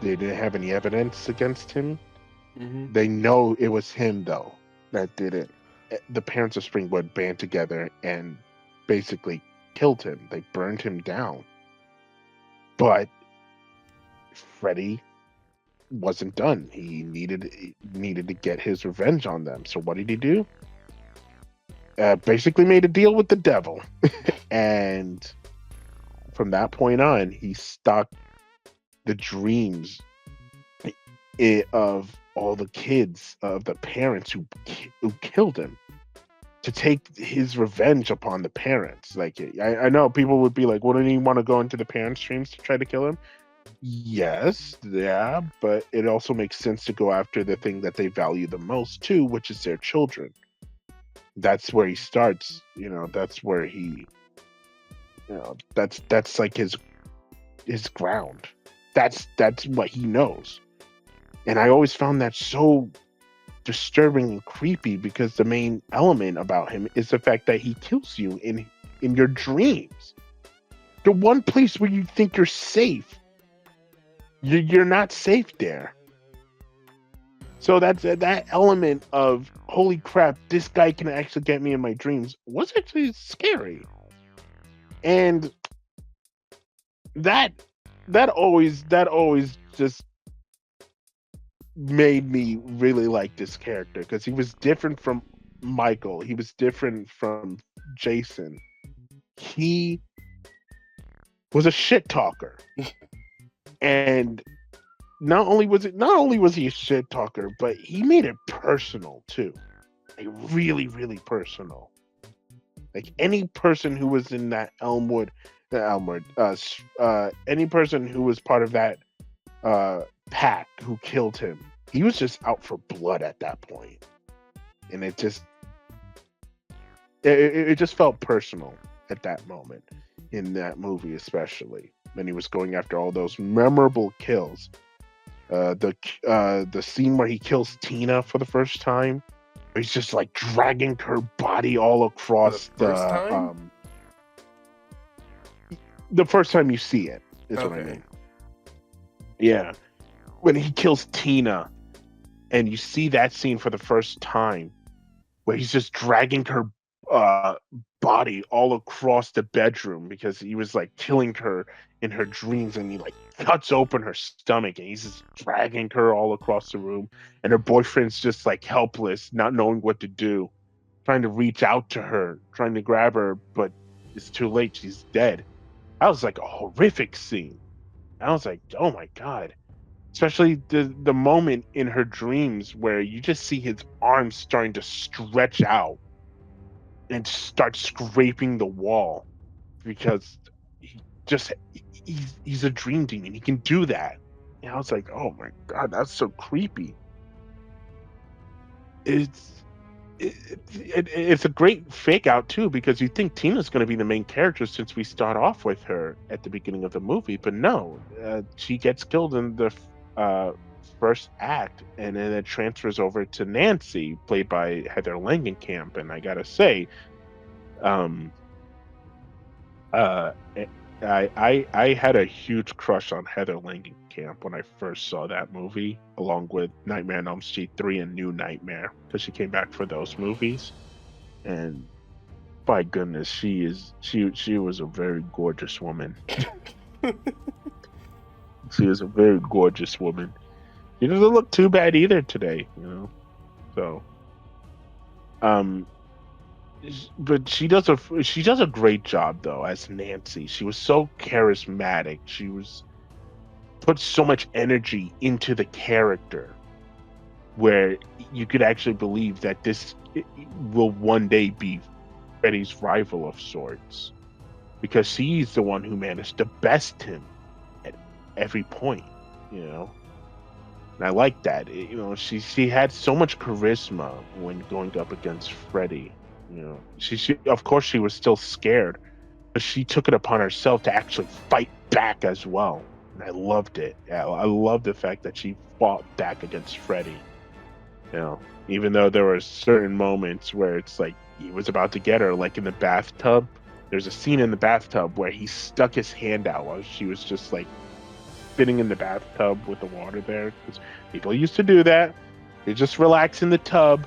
they didn't have any evidence against him. They know it was him though that did it. The parents of Springwood band together and basically killed him. They burned him down. But Freddy wasn't done. He needed to get his revenge on them. So what did he do? Basically made a deal with the devil. And from that point on, he stalked the dreams of all the kids, of the parents who killed him, to take his revenge upon the parents. Like, I know people would be like, wouldn't he want to go into the parents' dreams to try to kill him? Yes, yeah, but it also makes sense to go after the thing that they value the most too, which is their children. That's where he starts, that's where he, that's like his ground. That's what he knows. And I always found that so disturbing and creepy, because the main element about him is the fact that he kills you in your dreams. The one place where you think you're safe, you're not safe there. So that's that element of, holy crap, this guy can actually get me in my dreams, was actually scary. And that always just made me really like this character, because he was different from Michael. He was different from Jason. He was a shit talker, and not only was he a shit talker, but he made it personal too, like really, really personal. Like any person who was in that any person who was part of that pack who killed him, he was just out for blood at that point, and it just felt personal at that moment in that movie, especially when he was going after all those memorable kills. The scene where he kills Tina for the first time, where he's just like dragging her body all across the first time you see it is what I mean. Yeah, when he kills Tina, and you see that scene for the first time, where he's just dragging her body all across the bedroom because he was like killing her in her dreams, and he like cuts open her stomach and he's just dragging her all across the room, and her boyfriend's just like helpless, not knowing what to do, trying to reach out to her, trying to grab her, but it's too late, she's dead. That was like a horrific scene. I was like, oh my god. Especially the moment in her dreams where you just see his arms starting to stretch out and start scraping the wall, because he just he's a dream demon. He can do that. And I was like, oh my god, that's so creepy. It's a great fake out too, because you think Tina's going to be the main character since we start off with her at the beginning of the movie, but no, she gets killed in the first act, and then it transfers over to Nancy, played by Heather Langenkamp. And I gotta say, I had a huge crush on Heather Langenkamp when I first saw that movie, along with Nightmare on Elm Street 3 and New Nightmare, because she came back for those movies. And by goodness, she was a very gorgeous woman. She was a very gorgeous woman. She doesn't look too bad either today, you know. So, but she does a great job though as Nancy. She was so charismatic. She was put so much energy into the character, where you could actually believe that this will one day be Freddy's rival of sorts, because she's the one who managed to best him at every point, you know. And I like that. You know, she had so much charisma when going up against Freddy. You know, she of course she was still scared, but she took it upon herself to actually fight back as well. And I loved it. Yeah, I love the fact that she fought back against Freddy. You know, even though there were certain moments where it's like he was about to get her, like in the bathtub. There's a scene in the bathtub where he stuck his hand out while she was just like spinning in the bathtub with the water there. Because people used to do that. They just relax in the tub.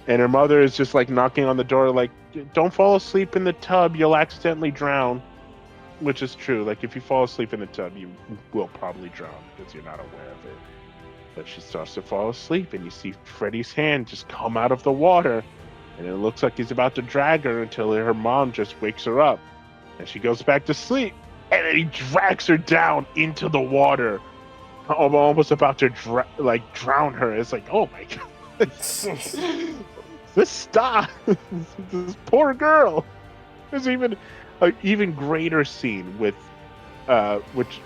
And her mother is just like knocking on the door, like, don't fall asleep in the tub, you'll accidentally drown. Which is true. Like, if you fall asleep in the tub, you will probably drown because you're not aware of it. But she starts to fall asleep, and you see Freddy's hand just come out of the water, and it looks like he's about to drag her until her mom just wakes her up. And she goes back to sleep, and then he drags her down into the water. I'm almost about to drown her. It's like, oh my god. This stop. This poor girl. There's even an even greater scene with which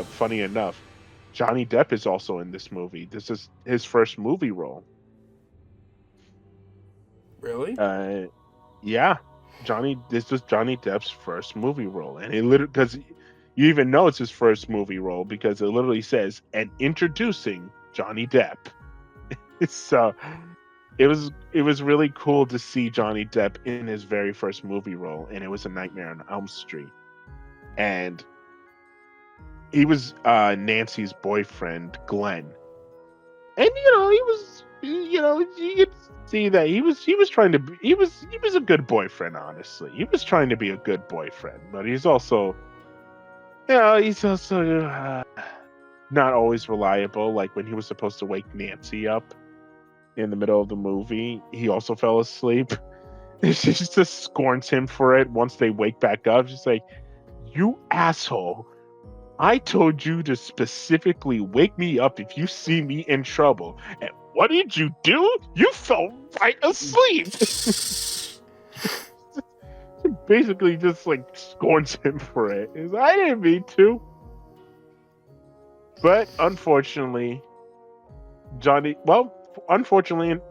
funny enough, Johnny Depp is also in this movie. This is his first movie role. Really? Yeah. This was Johnny Depp's first movie role, and it literally, because you even know it's his first movie role because it literally says, "And introducing Johnny Depp." So it was really cool to see Johnny Depp in his very first movie role, and it was A Nightmare on Elm Street, and he was Nancy's boyfriend, Glenn, and you could see that he was trying to be, he was a good boyfriend. Honestly, he was trying to be a good boyfriend, but he's also not always reliable. Like when he was supposed to wake Nancy up, in the middle of the movie. He also fell asleep. She just scorns him for it once they wake back up. She's like, "You asshole. I told you to specifically wake me up if you see me in trouble. And what did you do? You fell right asleep." Basically just like scorns him for it. He's like, "I didn't mean to." But unfortunately,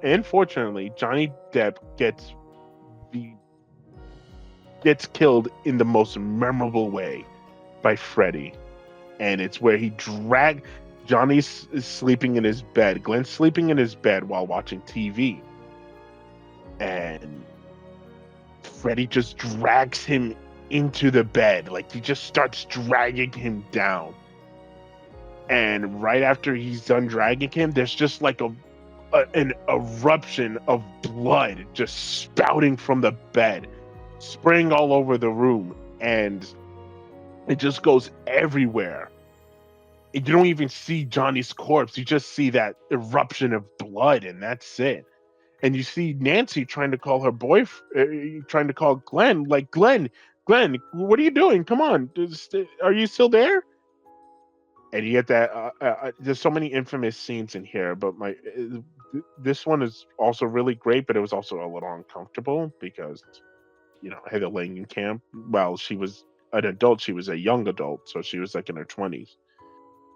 and fortunately, Johnny Depp gets killed in the most memorable way by Freddy. And it's where he dragged Johnny's is sleeping in his bed. Glenn's sleeping in his bed while watching TV. And Freddy just drags him into the bed. Like, he just starts dragging him down. And right after he's done dragging him, there's just like an eruption of blood just spouting from the bed, spraying all over the room. And it just goes everywhere. You don't even see Johnny's corpse. You just see that eruption of blood, and that's it. And you see Nancy trying to call her boyfriend, trying to call Glenn, like, Glenn, what are you doing? Come on. Are you still there? And you get that. There's so many infamous scenes in here, but this one is also really great, but it was also a little uncomfortable because, Heather Langenkamp, while she was an adult, she was a young adult, so she was like in her 20s.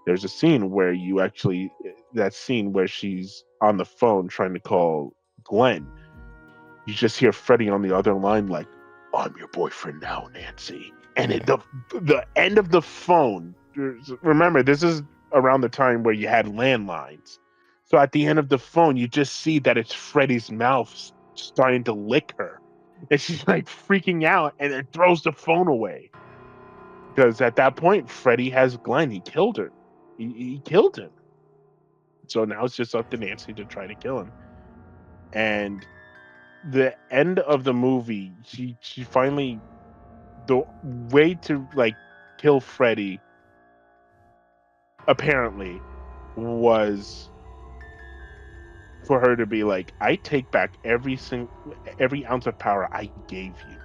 There's a scene where that scene where she's on the phone trying to call Glenn. You just hear Freddy on the other line like, "I'm your boyfriend now, Nancy." And the end of the phone, remember, this is around the time where you had landlines. So at the end of the phone, you just see that it's Freddy's mouth starting to lick her. And she's like freaking out and it throws the phone away. Because at that point, Freddy has Glenn. He killed her. He killed him. So now it's just up to Nancy to try to kill him. And the end of the movie, she finally, the way to like kill Freddy apparently was for her to be like, "I take back every ounce of power I gave you."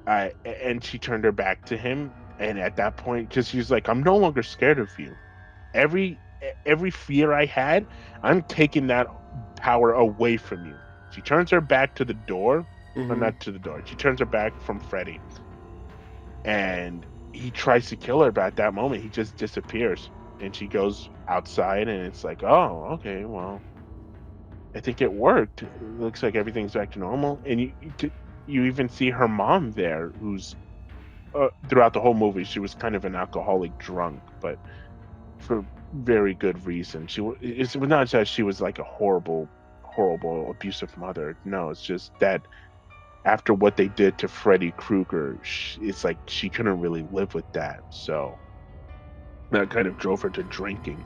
And she turned her back to him, and at that point, just she's like, "I'm no longer scared of you. Every fear I had, I'm taking that power away from you." She turns her back to the door, or not to the door. She turns her back from Freddy, and he tries to kill her, but at that moment, he just disappears. And she goes outside, and it's like, "Oh, okay, well, I think it worked. It looks like everything's back to normal." And you even see her mom there, who's throughout the whole movie, she was kind of an alcoholic drunk, but for very good reason. It was not just she was like a horrible abusive mother. No, it's just that after what they did to Freddy Krueger, it's like she couldn't really live with that. So that kind of drove her to drinking.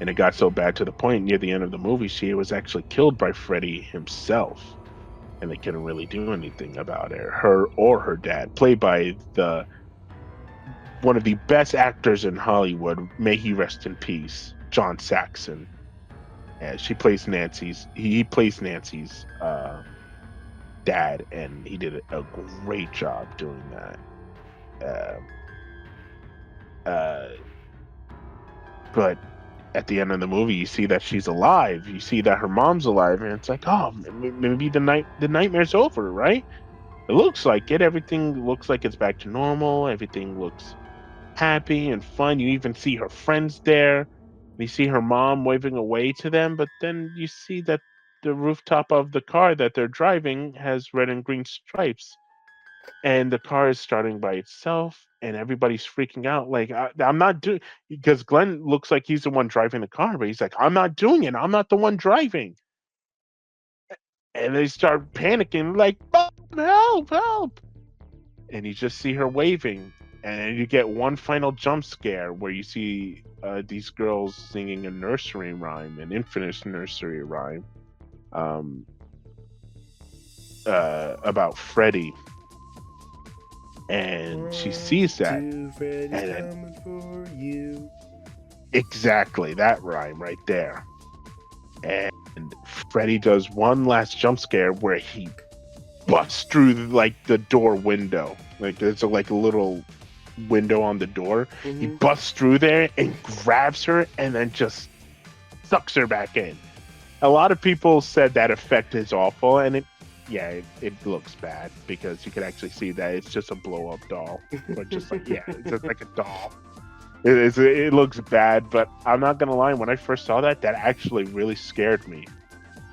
And it got so bad to the point near the end of the movie, she was actually killed by Freddy himself. And they couldn't really do anything about it. Her or her dad, played by one of the best actors in Hollywood, may he rest in peace, John Saxon. And he plays Nancy's dad, and he did a great job doing that. But at the end of the movie, you see that she's alive. You see that her mom's alive, and it's like, oh, maybe the nightmare's over, right? It looks like it. Everything looks like it's back to normal. Everything looks happy and fun. You even see her friends there. You see her mom waving away to them, but then you see that the rooftop of the car that they're driving has red and green stripes. And the car is starting by itself, and everybody's freaking out. Like, I'm not doing, because Glenn looks like he's the one driving the car, but he's like, "I'm not doing it. I'm not the one driving." And they start panicking, like, "Help, help." And you just see her waving. And then you get one final jump scare where you see these girls singing a nursery rhyme, an infamous nursery rhyme, about Freddy. And she sees that. Freddy's coming for you. Exactly, that rhyme right there. And and Freddy does one last jump scare where he busts through like the door window. Like there's like a little window on the door. Mm-hmm. He busts through there and grabs her and then just sucks her back in. A lot of people said that effect is awful, and it looks bad because you can actually see that it's just a blow up doll, or just like it's just like a doll. It looks bad, but I'm not gonna lie. When I first saw that actually really scared me.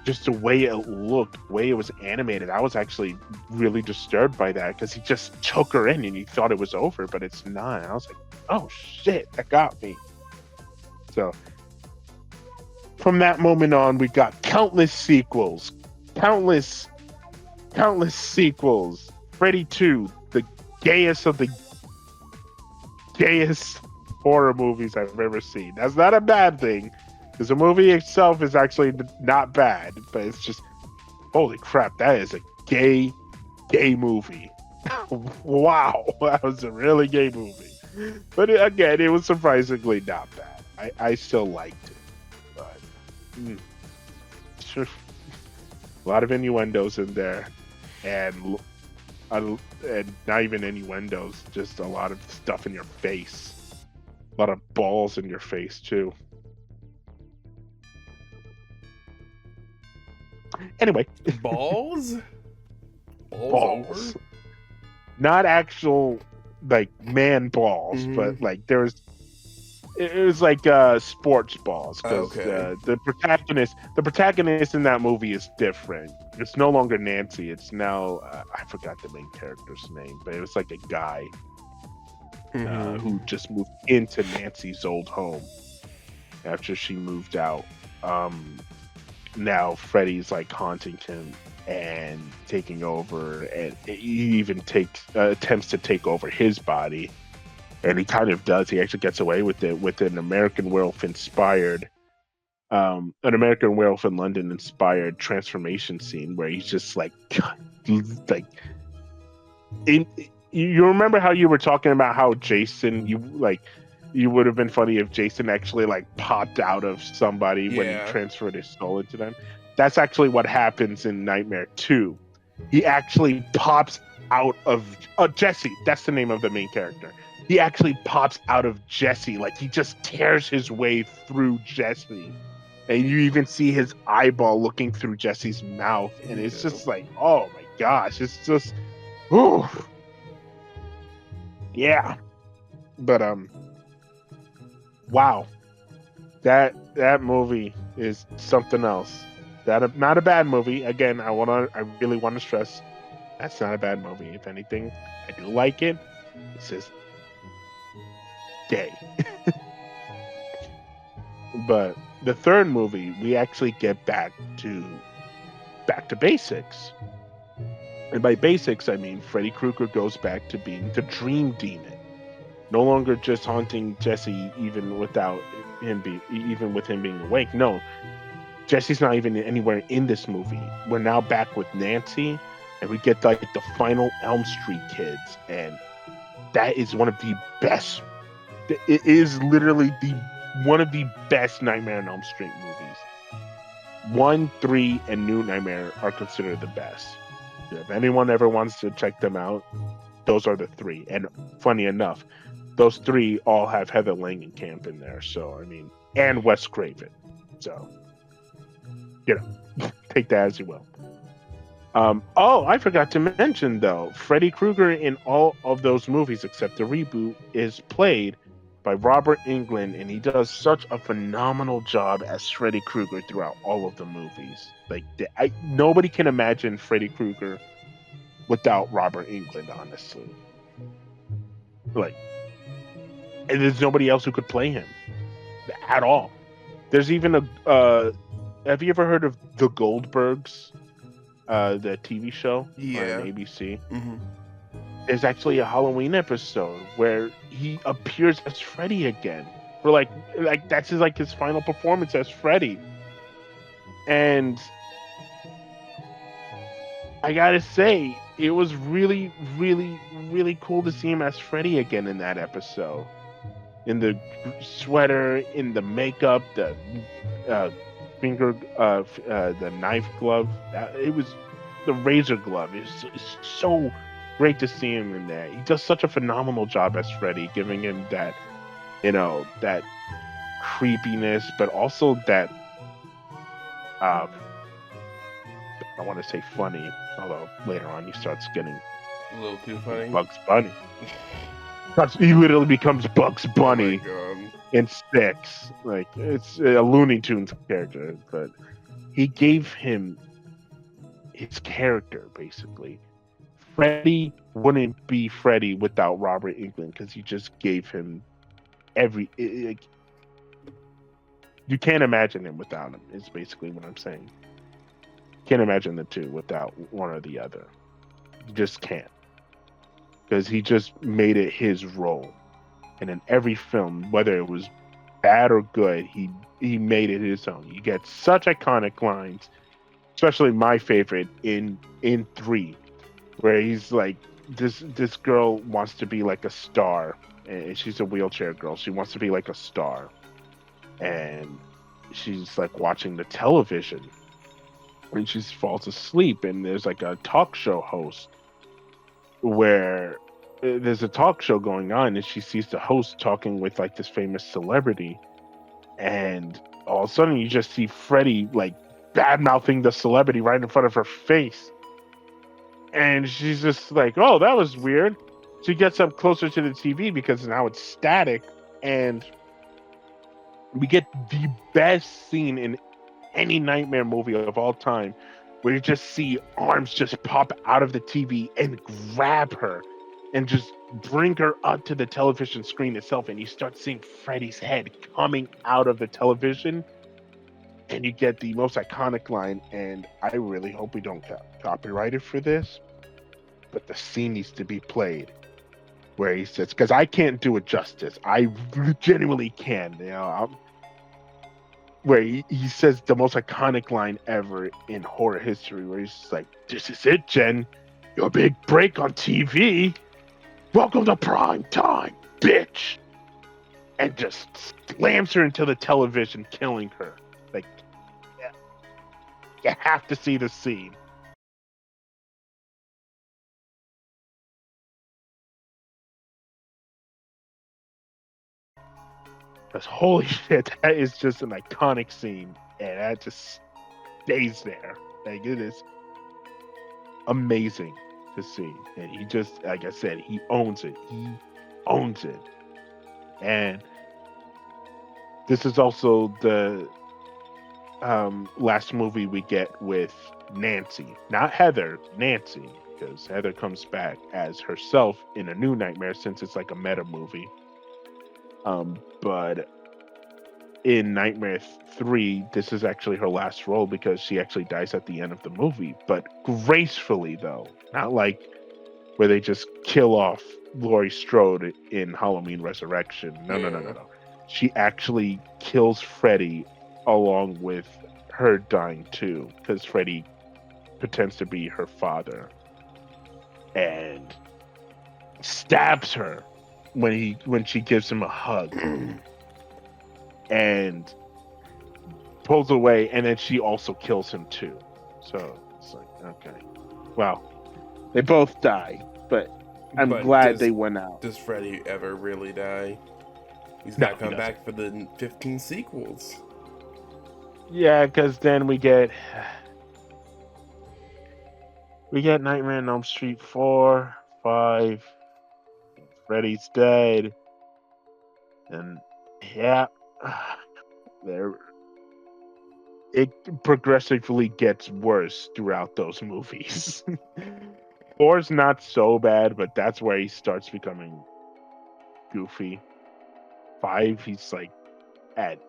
Just the way it looked, the way it was animated, I was actually really disturbed by that because he just took her in and you thought it was over, but it's not. And I was like, oh shit, that got me. So from that moment on, we got countless sequels. Countless sequels. Freddy 2, the gayest of the gayest horror movies I've ever seen. That's not a bad thing. Because the movie itself is actually not bad, but it's just, holy crap, that is a gay movie. Wow, that was a really gay movie. But again, it was surprisingly not bad. I still liked it. But, sure, a lot of innuendos in there. And not even innuendos, just a lot of stuff in your face. A lot of balls in your face, too. Anyway, balls over? Not actual like man balls, but like it was like sports balls because the protagonist in that movie is different. It's no longer Nancy. It's now I forgot the main character's name, but it was like a guy who just moved into Nancy's old home after she moved out. Now Freddy's like haunting him and taking over, and he even attempts to take over his body, and he kind of does. He actually gets away with it with an American Werewolf inspired, an American Werewolf in London inspired transformation scene where he's just like you remember how you were talking about how Jason, you would have been funny if Jason actually like popped out of somebody when he transferred his soul into them. That's actually what happens in Nightmare 2. He actually pops out of Jesse. That's the name of the main character. He actually pops out of Jesse. Like he just tears his way through Jesse. And you even see his eyeball looking through Jesse's mouth. And it's just like, oh my gosh. It's just, whew. Yeah. But, wow, that movie is something else. That not a bad movie. Again, I really want to stress that's not a bad movie. If anything, I do like it. It's just gay. But the third movie, we actually get back to basics. And by basics, I mean Freddy Krueger goes back to being the dream demon. No longer just haunting Jesse, even with him being awake. No, Jesse's not even anywhere in this movie. We're now back with Nancy, and we get like the final Elm Street kids, and that is one of the best. It is literally one of the best Nightmare on Elm Street movies. 1, 3, and New Nightmare are considered the best. If anyone ever wants to check them out, those are the 3. And funny enough, those 3 all have Heather Langenkamp in there. So, I mean, and Wes Craven. So, take that as you will. I forgot to mention, though, Freddy Krueger in all of those movies, except the reboot, is played by Robert Englund, and he does such a phenomenal job as Freddy Krueger throughout all of the movies. Like, nobody can imagine Freddy Krueger without Robert Englund, honestly. Like, and there's nobody else who could play him at all. There's even have you ever heard of The Goldbergs, the TV show on ABC? Mm-hmm. There's actually a Halloween episode where he appears as Freddy again. For like that's his final performance as Freddy. And I gotta say, it was really, really, really cool to see him as Freddy again in that episode. In the sweater, in the makeup, the the knife glove. It was the razor glove. It's so great to see him in that. He does such a phenomenal job as Freddy, giving him that, that creepiness, but also that I want to say funny, although later on he starts getting a little too funny. Bugs Bunny. He literally becomes Bugs Bunny in 6. Like, it's a Looney Tunes character, but he gave him his character, basically. Freddy wouldn't be Freddy without Robert Englund, because he just gave him you can't imagine him without him, is basically what I'm saying. Can't imagine the two without one or the other. You just can't. Because he just made it his role. And in every film, whether it was bad or good, he made it his own. You get such iconic lines, especially my favorite in 3, where he's like, this girl wants to be like a star, and she's a wheelchair girl. She wants to be like a star, and she's like watching the television, and she falls asleep, and there's like a talk show host where there's a talk show going on, and she sees the host talking with like this famous celebrity, and all of a sudden you just see Freddy like bad mouthing the celebrity right in front of her face, and she's just like, "Oh, that was weird." She gets up closer to the TV because now it's static, and we get the best scene in any Nightmare movie of all time, where you just see arms just pop out of the TV and grab her and just bring her up to the television screen itself, and you start seeing Freddy's head coming out of the television, and you get the most iconic line, and I really hope we don't get copyrighted for this, but the scene needs to be played, where he says, because I can't do it justice, I genuinely can, where he says the most iconic line ever in horror history, where he's just like, "This is it, Jen. Your big break on TV. Welcome to prime time, bitch." And just slams her into the television, killing her. Like, yeah, you have to see the scene. Because holy shit, that is just an iconic scene, and that just stays there. Like, it is amazing to see, and he just, like I said, he owns it. He owns it. And this is also the last movie we get with Nancy, not Heather, Nancy, because Heather comes back as herself in a new Nightmare, since it's like a meta movie. But in Nightmare 3, this is actually her last role, because she actually dies at the end of the movie, but gracefully, though. Not like where they just kill off Laurie Strode in Halloween Resurrection. No. She actually kills Freddy along with her dying too, because Freddy pretends to be her father and stabs her when she gives him a hug and pulls away, and then she also kills him too. So it's like, okay, well, they both die, but I'm glad they went out. Does Freddy ever really die? He's got to come back for the 15 sequels. Yeah, because then we get Nightmare on Elm Street 4, 5, Freddy's dead, and yeah, it progressively gets worse throughout those movies. 4's not so bad, but that's where he starts becoming goofy. 5, he's like at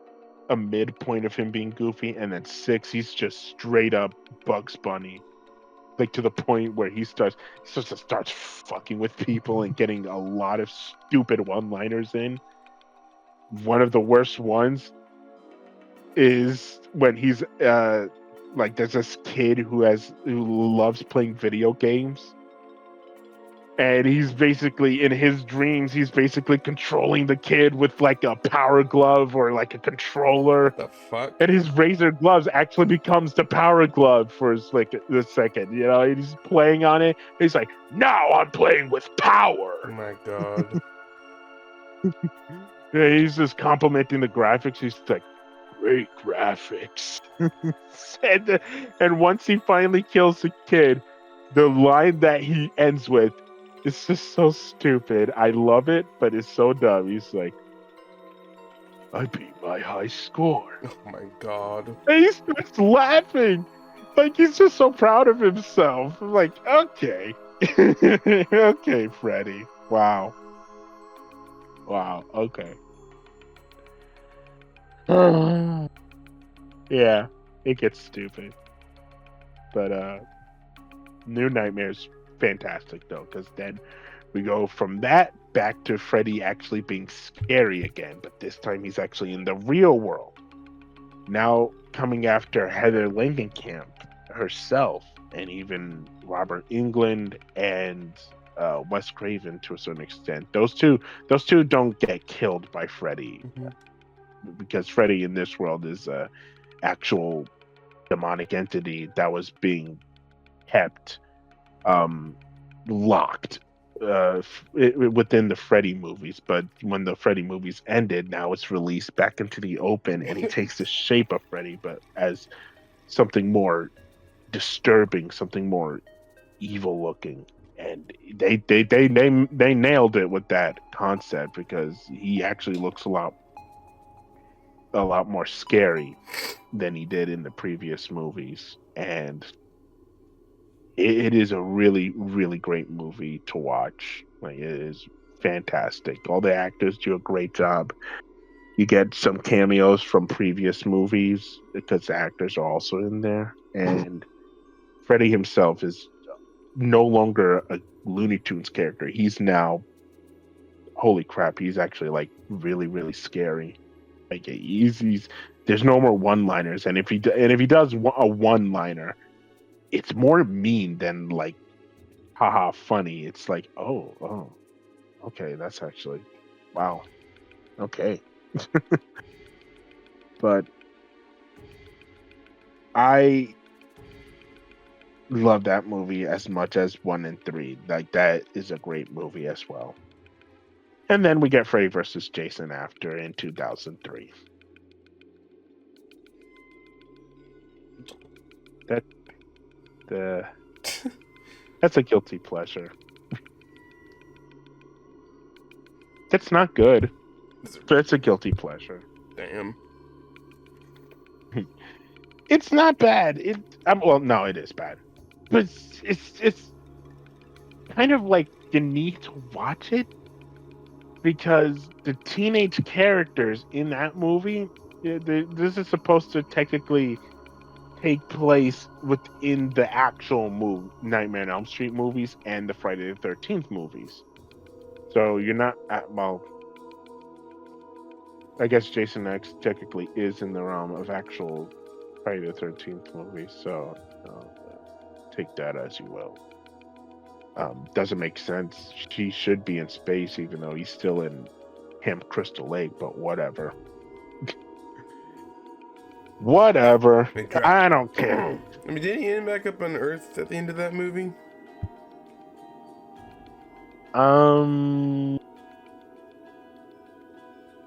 a midpoint of him being goofy, and then 6, he's just straight up Bugs Bunny, like to the point where he starts fucking with people and getting a lot of stupid one-liners in. One of the worst ones is when he's like, there's this kid who loves playing video games, and he's basically in his dreams. He's basically controlling the kid with like a power glove or like a controller. What the fuck? And his razor gloves actually becomes the power glove for like the second. You know, he's playing on it. He's like, "Now I'm playing with power." Oh my god. Yeah, he's just complimenting the graphics. He's like, "Great graphics." and once he finally kills the kid, the line that he ends with is just so stupid. I love it, but it's so dumb. He's like, "I beat my high score." Oh my god. And he starts laughing. Like he's just so proud of himself. I'm like, okay. Okay, Freddy. Wow. Wow. Okay. Yeah, it gets stupid. But New Nightmare's fantastic though, because then we go from that back to Freddy actually being scary again, but this time he's actually in the real world. Now coming after Heather Langenkamp herself, and even Robert Englund and Wes Craven to a certain extent. Those two don't get killed by Freddy, Mhm. because Freddy in this world is a actual demonic entity that was being kept locked within the Freddy movies. But when the Freddy movies ended, now it's released back into the open, and he takes the shape of Freddy, but as something more disturbing, something more evil looking. And they nailed it with that concept, because he actually looks a lot more scary than he did in the previous movies. And it is a really, really great movie to watch. Like, it is fantastic. All the actors do a great job. You get some cameos from previous movies because the actors are also in there. And Freddy himself is no longer a Looney Tunes character. He's now, holy crap, he's actually like really, really scary. Like he's there's no more one-liners, and if he does a one-liner, it's more mean than like haha funny. It's like, oh, okay, that's actually, wow, okay. But I love that movie as much as 1 and 3. Like, that is a great movie as well. And then we get Freddy versus Jason after in 2003. That the That's a guilty pleasure. It's not good, but it's a guilty pleasure. Damn. It's not bad. Well, no, it is bad, but it's kind of like you need to watch it, because the teenage characters in that movie, this is supposed to technically take place within the actual Nightmare on Elm Street movies and the Friday the 13th movies. So you're not at, well, I guess Jason X technically is in the realm of actual Friday the 13th movies. So take that as you will. Doesn't make sense. She should be in space, even though he's still in Camp Crystal Lake, but whatever. Whatever. I don't care. I mean, didn't he end back up on Earth at the end of that movie?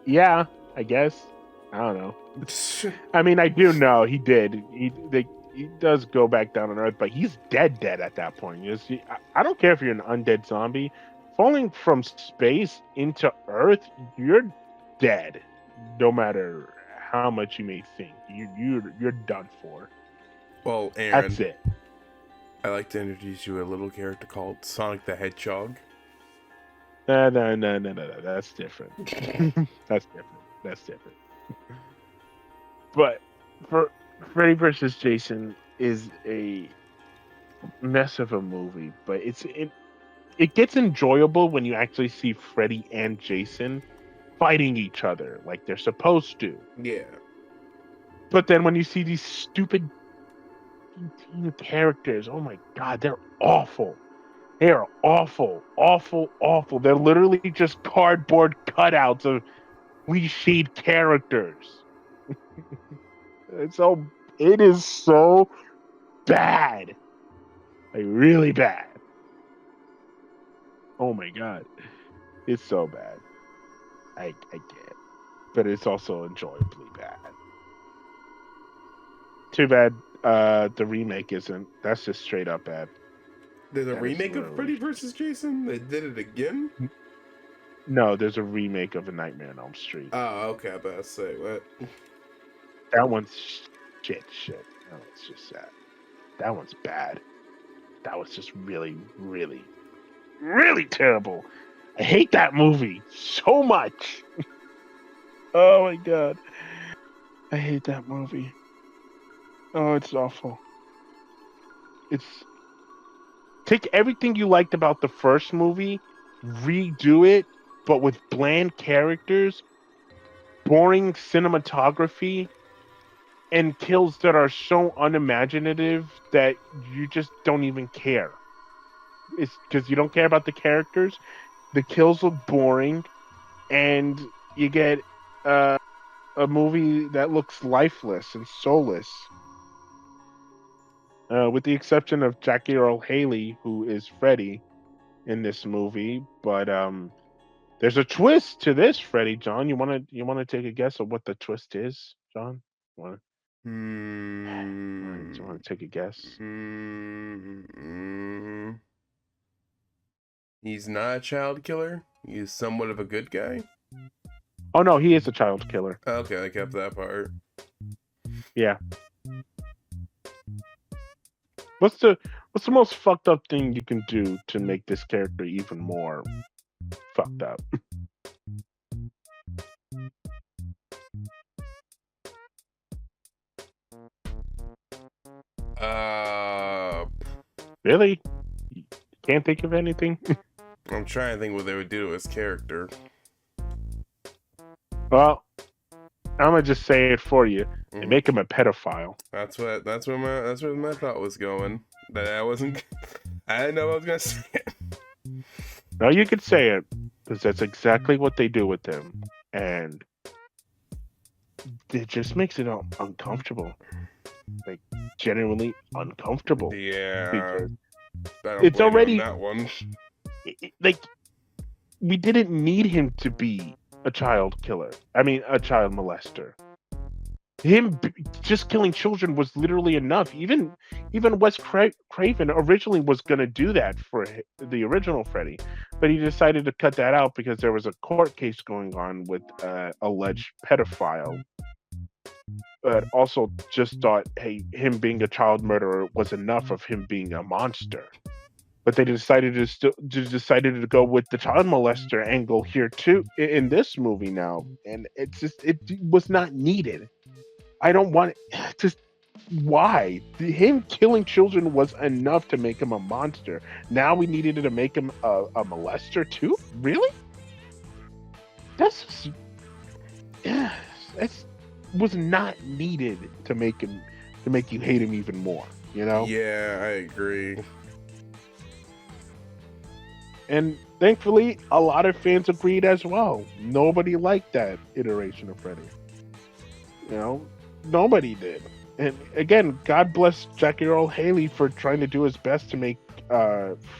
Yeah, I guess. I don't know. I mean, I do know he did. He does go back down on Earth, but he's dead at that point. I don't care if you're an undead zombie. Falling from space into Earth, you're dead. No matter how much you may think, you're done for. Well, Aaron, that's it. I'd like to introduce you a little character called Sonic the Hedgehog. No. That's different. That's different. But for Freddy vs. Jason is a mess of a movie, but it gets enjoyable when you actually see Freddy and Jason fighting each other like they're supposed to. Yeah. But then when you see these stupid teen characters, oh my god, they're awful. They are awful, awful, awful. They're literally just cardboard cutouts of cliched characters. It's so it is so bad, like really bad. Oh my god, it's so bad. I get, but it's also enjoyably bad. Too bad the remake isn't. That's just straight up bad. There's a That is remake of literally Freddy vs. Jason? They did it again? no. There's a remake of A Nightmare on Elm Street. Oh, okay, I about to say, what? That one's shit. That one's just sad. That one's bad. That was just really, really, really terrible. I hate that movie so much. Oh my god. I hate that movie. Oh, it's awful. It's take everything you liked about the first movie, redo it, but with bland characters, boring cinematography, and kills that are so unimaginative that you just don't even care. It's because you don't care about the characters. The kills look boring, and you get uh, a movie that looks lifeless and soulless. With the exception of Jackie Earl Haley, who is Freddy in this movie, but there's a twist to this, Freddy. John, you wanna take a guess of what the twist is, John? Want Hmm. want to take a guess? Hmm. He's not a child killer. He's somewhat of a good guy. Oh no, he is a child killer. Okay, I kept that part. Yeah. What's the most fucked up thing you can do to make this character even more fucked up? Uh, Really? You can't think of anything? I'm trying to think what they would do to his character. Well, I'm gonna just say it for you. They Mhm. make him a pedophile. That's where my thought was going. That I wasn't. I didn't know I was gonna say it. Now you could say it because that's exactly what they do with him, and it just makes it uncomfortable, like genuinely uncomfortable. Yeah, Because I don't it's blame you on already that one. like we didn't need him to be a child killer. I mean, a child molester. Just killing children was literally enough. Even Wes Craven originally was going to do that for the original Freddy, but he decided to cut that out because there was a court case going on with alleged pedophile. But also just thought, hey, him being a child murderer was enough of him being a monster. But they decided to go with the child molester angle here too in this movie now, and it was not needed. I don't want just why him killing children was enough to make him a monster. Now we needed to make him a molester too. Really? That's just, yeah. That's was not needed to make him to make you hate him even more. You know. Yeah, I agree. And thankfully, a lot of fans agreed as well. Nobody liked that iteration of Freddy. You know, nobody did. And again, God bless Jackie Earl Haley for trying to do his best to make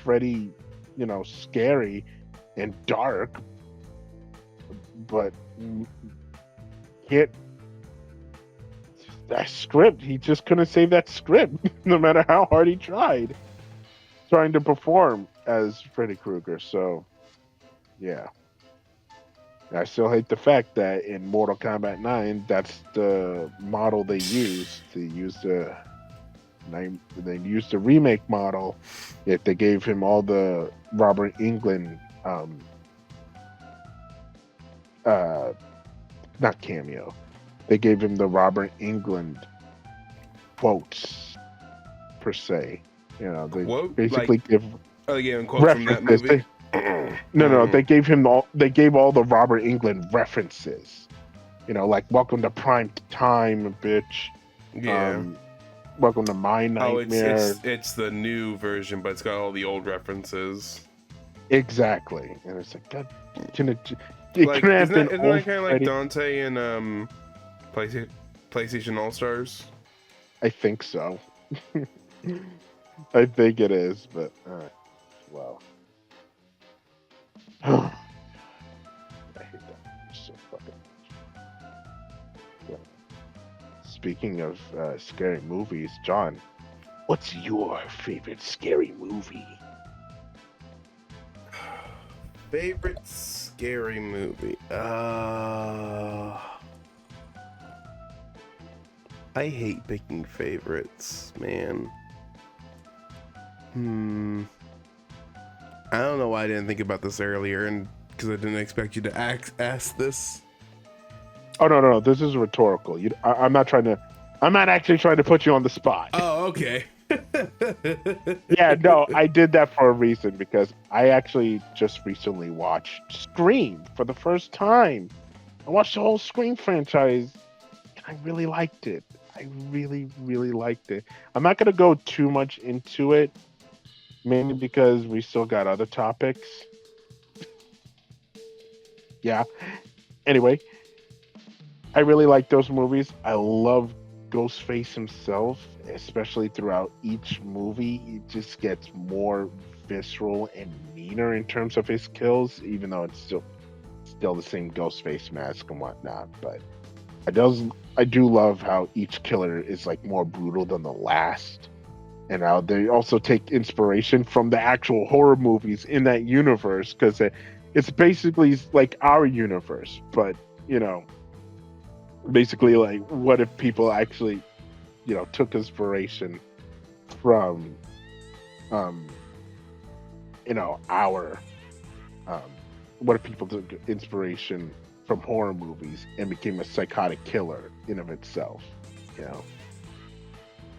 Freddy, scary and dark. But can't that script? He just couldn't save that script, no matter how hard he tried trying to perform as Freddy Krueger. So, yeah. I still hate the fact that in Mortal Kombat 9, that's the model they used. They used the remake model. Yet they gave him all the Robert Englund, not cameo. They gave him the Robert Englund quotes per se. They Quote? basically give they gave him quotes from that references. movie. No, they gave him all. They gave all the Robert Englund references. Like "Welcome to Prime Time," bitch. Yeah. Welcome to My Oh, Nightmare. it's the new version, but it's got all the old references. Exactly, and it's like, God, it Like, could have isn't been that old kind of like Freddy. Dante and PlayStation All Stars? I think so. I think it is, but well. I hate that so fucking much. Yeah. Speaking of scary movies, John, what's your favorite scary movie? Favorite scary movie? I hate picking favorites, man. I don't know why I didn't think about this earlier, and because I didn't expect you to ask this. Oh no, this is rhetorical. I'm not actually trying to put you on the spot. Oh, okay. Yeah, no, I did that for a reason because I actually just recently watched Scream for the first time. I watched the whole Scream franchise and I really liked it. I really, really liked it. I'm not going to go too much into it, mainly because we still got other topics. Yeah. Anyway, I really like those movies. I love Ghostface himself, especially throughout each movie. It just gets more visceral and meaner in terms of his kills, even though it's still the same Ghostface mask and whatnot. But I do love how each killer is like more brutal than the last, and how they also take inspiration from the actual horror movies in that universe because it's basically like our universe, but you know, basically like what if people actually, you know, took inspiration from, you know, our, what if people took inspiration from horror movies and became a psychotic killer in of itself, you know,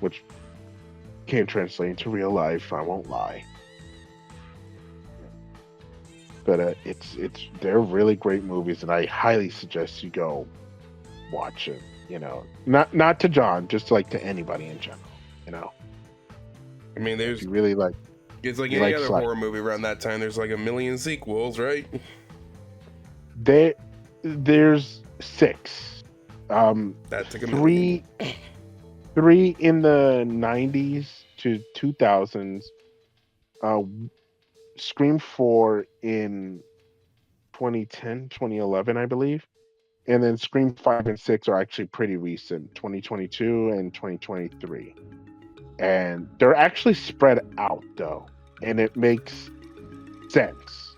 which can't translate into real life. I won't lie, but they're really great movies, and I highly suggest you go watch it. You know, not to John, just like to anybody in general. You know, I mean, if you really like, it's like any other horror movie around that time. There's like a million sequels, right? There's 6. That took a million. Three in the 90s to 2000s. Scream 4 in 2010, 2011, I believe. And then Scream 5 and 6 are actually pretty recent, 2022 and 2023. And they're actually spread out though, and it makes sense.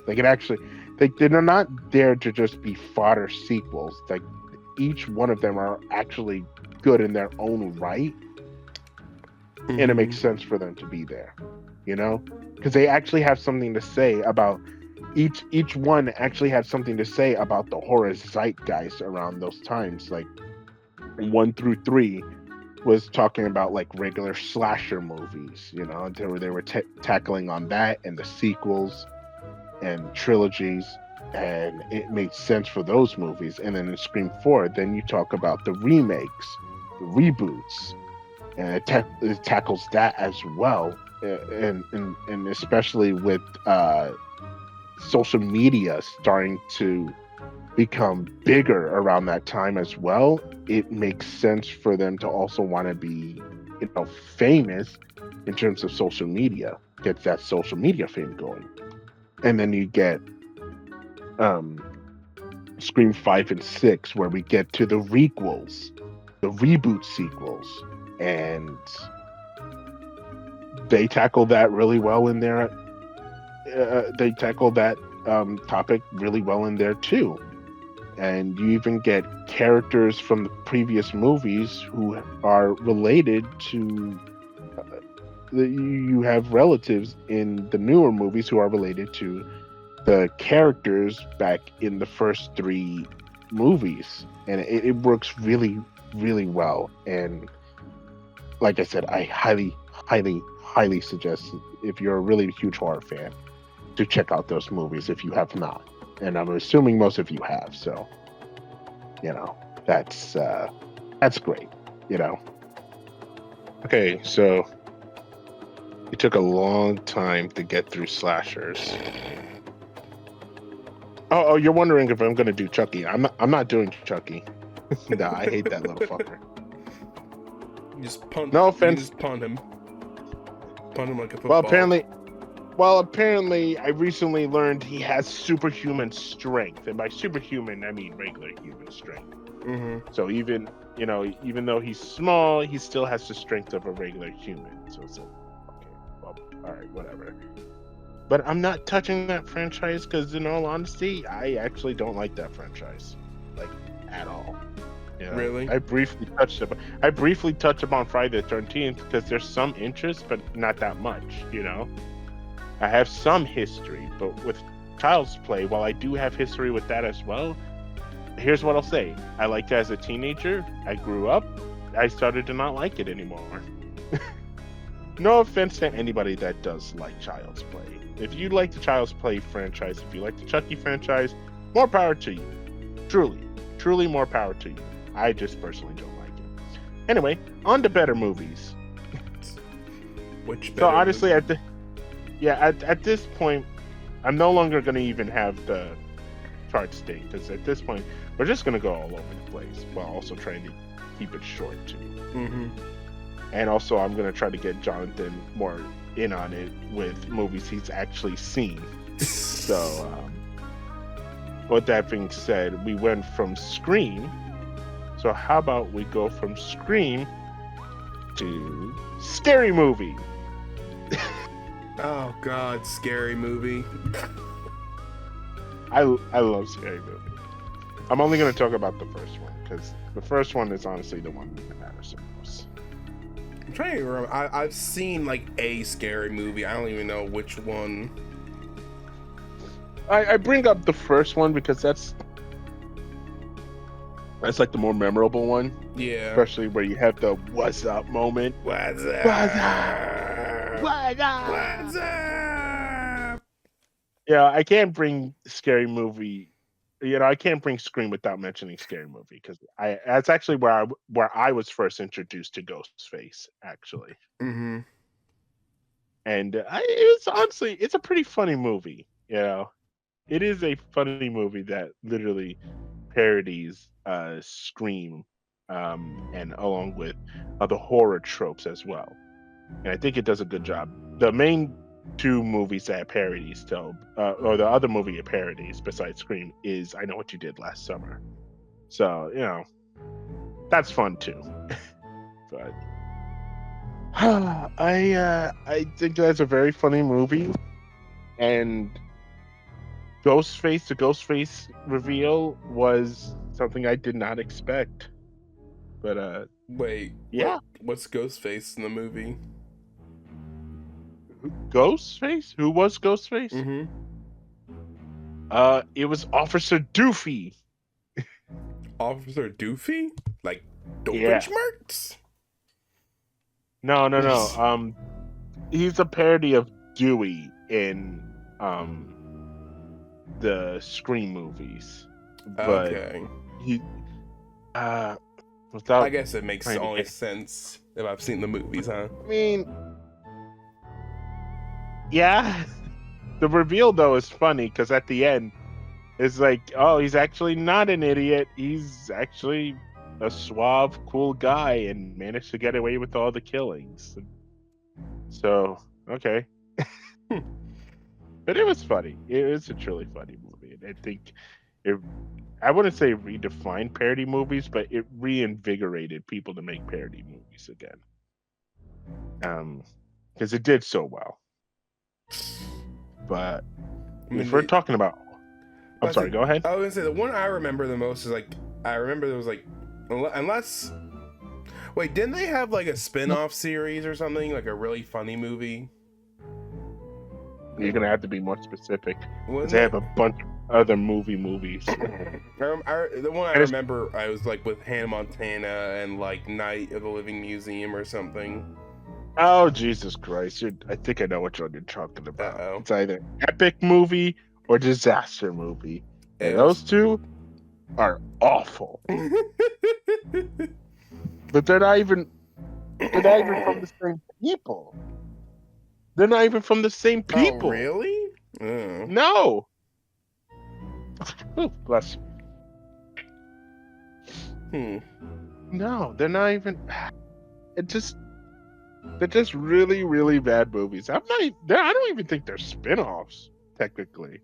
Like it actually, they're not there to just be fodder sequels. Like each one of them are actually good in their own right, and it makes sense for them to be there. You know, because they actually have something to say about each one. Actually had something to say about the horror zeitgeist around those times. Like 1 through 3 was talking about like regular slasher movies, you know, they were tackling on that and the sequels and trilogies, and it made sense for those movies. And then in Scream 4, then you talk about the remakes, the reboots, and it tackles that as well, and especially with social media starting to become bigger around that time as well, it makes sense for them to also want to be, you know, famous in terms of social media, gets that social media fame going. And then you get Scream 5 and 6, where we get to the requels, the reboot sequels, and they tackle that really well in there. They tackle that topic really well in there too. And you even get characters from the previous movies who are related to you have relatives in the newer movies who are related to the characters back in the first 3 movies, and it works really, really well. And like I said, I highly suggest, if you're a really huge horror fan, to check out those movies if you have not. And I'm assuming most of you have, so you know that's great, you know. Okay, so it took a long time to get through slashers. Oh, you're wondering if I'm gonna do Chucky. I'm not doing Chucky. No, I hate that little fucker. You just punt. No You offense. just punt him. Punt him like a football. Well, apparently, I recently learned he has superhuman strength, and by superhuman, I mean regular human strength. Mm-hmm. So even though he's small, he still has the strength of a regular human. So it's like, okay, well, all right, whatever. But I'm not touching that franchise because, in all honesty, I actually don't like that franchise, like at all. You know, Really? I briefly touched upon Friday the 13th because there's some interest, but not that much. You know, I have some history, but with Child's Play, while I do have history with that as well, here's what I'll say: I liked it as a teenager. I grew up. I started to not like it anymore. No offense to anybody that does like Child's Play. If you like the Child's Play franchise, if you like the Chucky franchise, more power to you. Truly more power to you. I just personally don't like it. Anyway, on to better movies. Which better So honestly, movie? at this point, I'm no longer going to even have the chart state, because at this point, we're just going to go all over the place while also trying to keep it short too. Mm-hmm. And also, I'm going to try to get Jonathan more in on it with movies he's actually seen. So, with that being said, we went from Scream. So how about we go from Scream to Scary Movie? Oh God, Scary Movie. I love Scary Movie. I'm only going to talk about the first one because the first one is honestly the one that matters the most. I'm trying to remember. I've seen like a Scary Movie. I don't even know which one. I bring up the first one because that's like the more memorable one. Yeah. Especially where you have the "What's up" moment. What's up? What's up? What's up? What's up? Yeah, I can't bring Scary Movie. You know, I can't bring Scream without mentioning Scary Movie because that's actually where I was first introduced to Ghostface, actually. Mm-hmm. And it was honestly, it's a pretty funny movie. You know, it is a funny movie that literally parodies Scream, and along with other horror tropes as well. And I think it does a good job. The main two movies that it parodies, or the other movie it parodies besides Scream, is I Know What You Did Last Summer. So, you know, that's fun too. But I think that's a very funny movie, and the Ghostface reveal was something I did not expect. But Wait. yeah. What's Ghostface in the movie? Ghostface? Who was Ghostface? Mm-hmm. It was Officer Doofy. Officer Doofy? Like Yeah. Doofenshmirtz? No. He's a parody of Dewey in the Scream movies. But Okay. he without I guess it makes only sense if I've seen the movies, huh? I mean, yeah. The reveal though is funny because at the end it's like, oh, he's actually not an idiot. He's actually a suave, cool guy and managed to get away with all the killings. So, okay. But it was funny. It was a truly funny movie. And I think I wouldn't say redefined parody movies, but it reinvigorated people to make parody movies again. Because it did so well. But if we're talking about, I'm sorry, go ahead. I was gonna say the one I remember the most is like, I remember there was like, unless, wait, didn't they have like a spin-off series or something, like a really funny movie? You're gonna have to be more specific. They have a bunch of other movies. The one I remember, I was like with Hannah Montana and like Night of the Living Museum or something. Oh, Jesus Christ. I think I know which one you're talking about. Uh-oh. It's either epic movie or disaster movie. And those two are awful. But they're not even They're not even from the same people. They're not even from the same Oh, people. really? Oh. No. Ooh, bless you. No, they're not even. It just they're just really, really bad movies. I'm not. I don't even think they're spin-offs technically.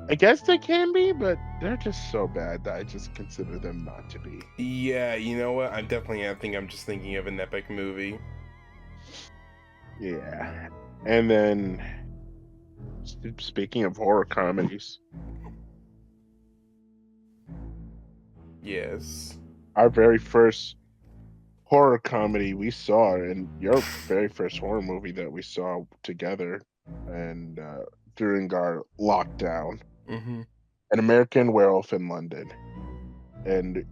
I guess they can be, but they're just so bad that I just consider them not to be. Yeah, you know what? I think I'm just thinking of an epic movie. Yeah. And then, speaking of horror comedies, Yes. our very first horror comedy we saw, and your very first horror movie that we saw together, and during our lockdown, Mm-hmm. An American Werewolf in London. And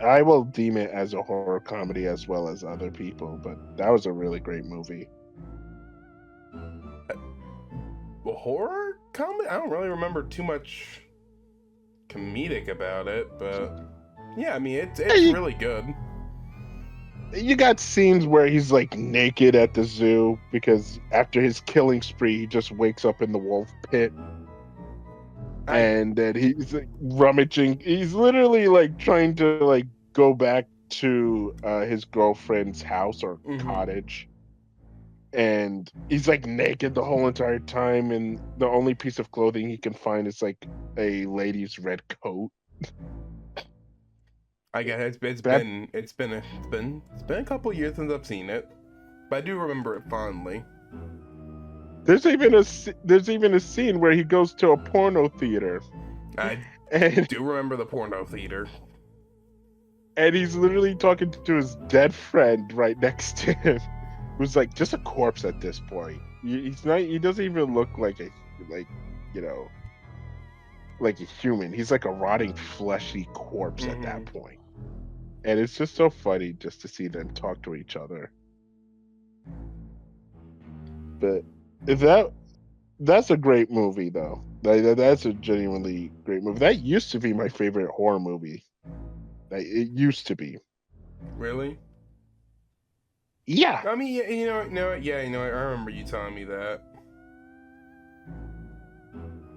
I will deem it as a horror comedy as well as other people, but that was a really great movie. Horror comedy? I don't really remember too much comedic about it, but yeah, I mean it's really good. You got scenes where he's like naked at the zoo because after his killing spree, he just wakes up in the wolf pit. And then he's like, rummaging. He's literally like trying to like go back to his girlfriend's house or cottage. And he's like naked the whole entire time, and the only piece of clothing he can find is like a lady's red coat. I guess it's been a couple years since I've seen it, but I do remember it fondly. There's even a scene where he goes to a porno theater. I do remember the porno theater. And he's literally talking to his dead friend right next to him, who's like just a corpse at this point. He's not. He doesn't even look like a human. He's like a rotting, fleshy corpse at that point. And it's just so funny just to see them talk to each other. But that's a great movie, though. That's a genuinely great movie. That used to be my favorite horror movie. It used to be. Really? Yeah. I mean, I remember you telling me that.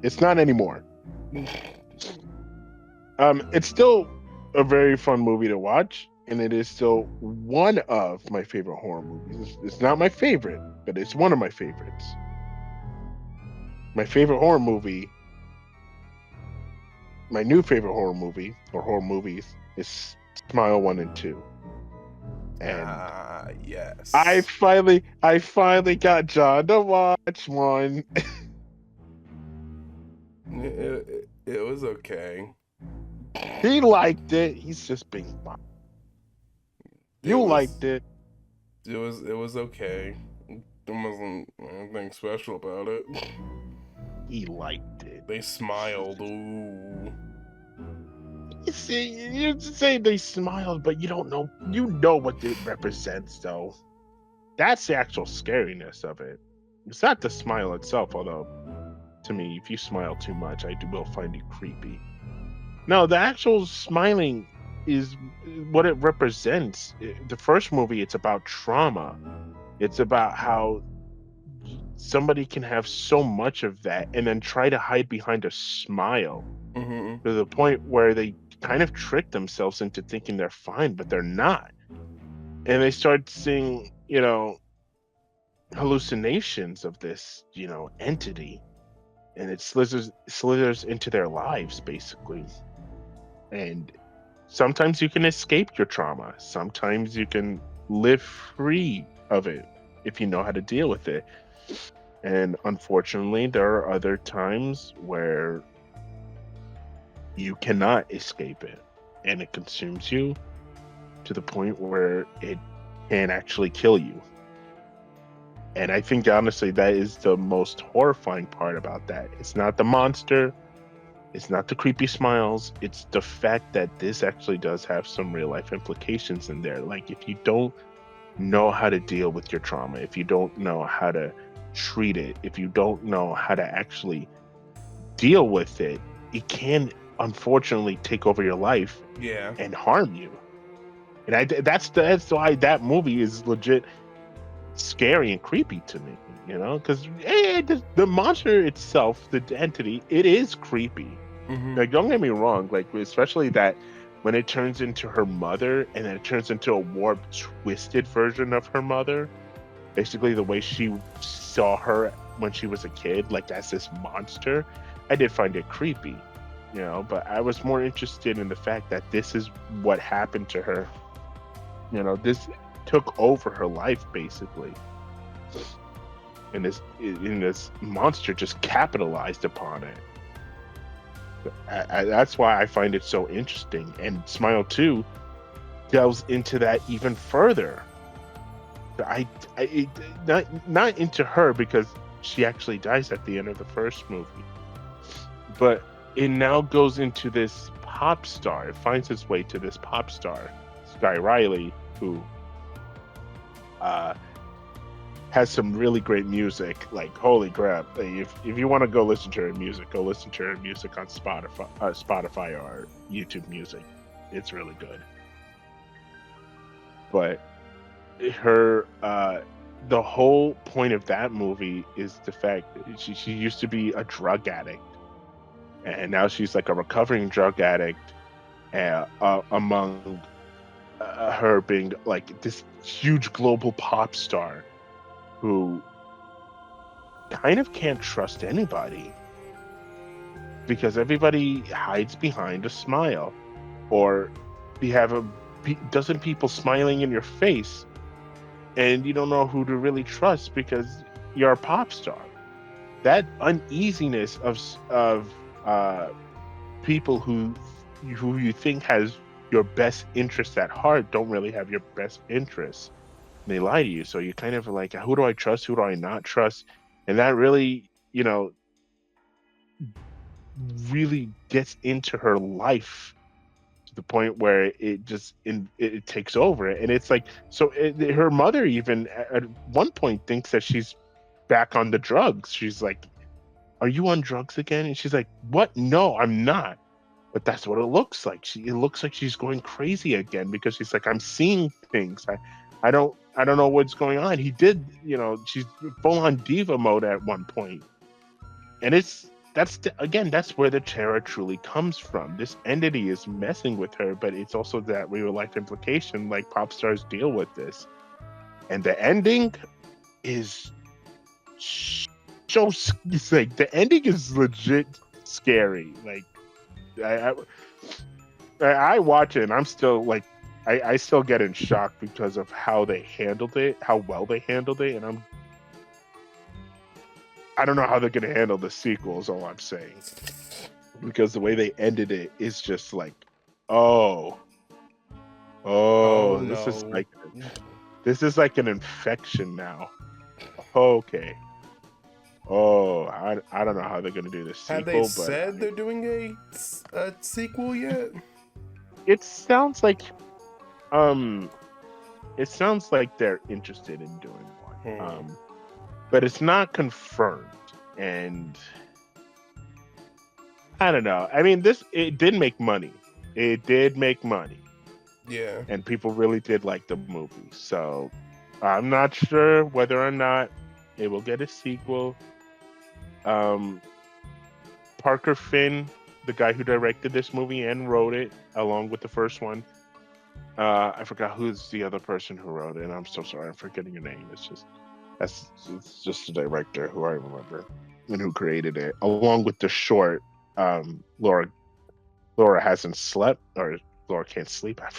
It's not anymore. It's still a very fun movie to watch, and it is still one of my favorite horror movies. It's not my favorite, but it's one of my favorites. My favorite horror movie, my new favorite horror movie or horror movies, is Smile 1 and 2. And yes, I finally got John to watch one. It was okay. He liked it. He's just being fun. You liked it. It was okay. There wasn't anything special about it. He liked it. They smiled. Ooh. You see, you say they smiled, but you don't know. You know what it represents, though. That's the actual scariness of it. It's not the smile itself, although, to me, if you smile too much, I will find you creepy. No, the actual smiling is what it represents. The first movie, it's about trauma. It's about how somebody can have so much of that and then try to hide behind a smile to the point where they kind of trick themselves into thinking they're fine, but they're not. And they start seeing, hallucinations of this, entity. And it slithers into their lives, basically. And sometimes you can escape your trauma. Sometimes you can live free of it if you know how to deal with it. And unfortunately, there are other times where you cannot escape it, and it consumes you to the point where it can actually kill you. And I think, honestly, that is the most horrifying part about that. It's not the monster. It's not the creepy smiles. It's the fact that this actually does have some real life implications in there. Like, if you don't know how to deal with your trauma, if you don't know how to treat it, if you don't know how to actually deal with it, it can unfortunately take over your life and harm you. And that's why that movie is legit scary and creepy to me, because the monster itself, the entity, it is creepy. Like, don't get me wrong, like, especially that when it turns into her mother and then it turns into a warped, twisted version of her mother, basically the way she saw her when she was a kid, like as this monster, I did find it creepy, but I was more interested in the fact that this is what happened to her. This took over her life basically, and this monster just capitalized upon it. That's why I find it so interesting. And Smile 2 delves into that even further. Not into her, because she actually dies at the end of the first movie, but it now goes into this pop star. It finds its way to this pop star, Sky Riley, who has some really great music. Like, holy crap! If you want to go listen to her music, go listen to her music on Spotify or YouTube Music. It's really good. But her, the whole point of that movie is the fact that she used to be a drug addict, and now she's like a recovering drug addict. Among her being like this huge global pop star who kind of can't trust anybody because everybody hides behind a smile, or you have a dozen people smiling in your face and you don't know who to really trust because you're a pop star. That uneasiness of people who you think has your best interests at heart don't really have your best interests. They lie to you, so you kind of like, who do I trust? Who do I not trust? And that really, really gets into her life to the point where it takes over. And it's like, so her mother even at one point thinks that she's back on the drugs. She's like, "Are you on drugs again?" And she's like, "What? No, I'm not." But that's what it looks like. It looks like she's going crazy again because she's like, "I'm seeing things. I don't know what's going on." He did, she's full on diva mode at one point, and that's where the terror truly comes from. This entity is messing with her, but it's also that real life implication. Like, pop stars deal with this, and the ending is so, it's like, the ending is legit scary. Like, I watch it and I'm still like, I still get in shock because of how they handled it, how well they handled it, and I don't know how they're gonna handle the sequel is all I'm saying. Because the way they ended it is just like, oh, No. this is like an infection now. Okay. Oh, I don't know how they're gonna do this sequel. Have they said they're doing a sequel yet? It sounds like they're interested in doing one. But it's not confirmed, and I don't know. I mean, it did make money. It did make money. Yeah. And people really did like the movie. So I'm not sure whether or not it will get a sequel. Parker Finn, the guy who directed this movie and wrote it along with the first one. I forgot who's the other person who wrote it, and I'm so sorry. I'm forgetting your name. It's just the director who I remember and who created it, along with the short. Laura hasn't slept, or Laura can't sleep. I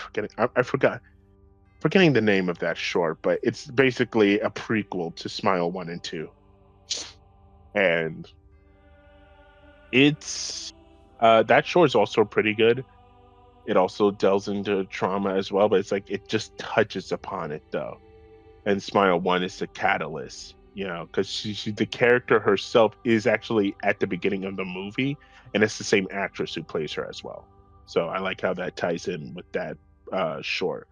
forgetting the name of that short, but it's basically a prequel to Smile 1 and 2, and it's that short is also pretty good. It also delves into trauma as well, but it's like it just touches upon it though. And Smile 1 is the catalyst, because she the character herself is actually at the beginning of the movie, and it's the same actress who plays her as well. So I like how that ties in with that short.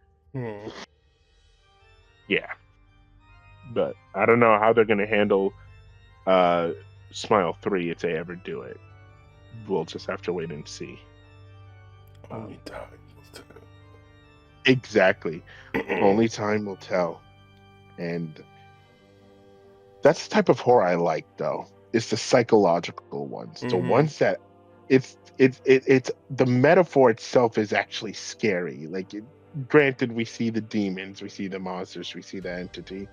Yeah. But I don't know how they're going to handle Smile 3 if they ever do it. We'll just have to wait and see. Only time will Exactly. Only time will tell. And that's the type of horror I like, though. It's the psychological ones, the ones that it's the metaphor itself is actually scary. Like, granted, we see the demons, we see the monsters, we see the entity,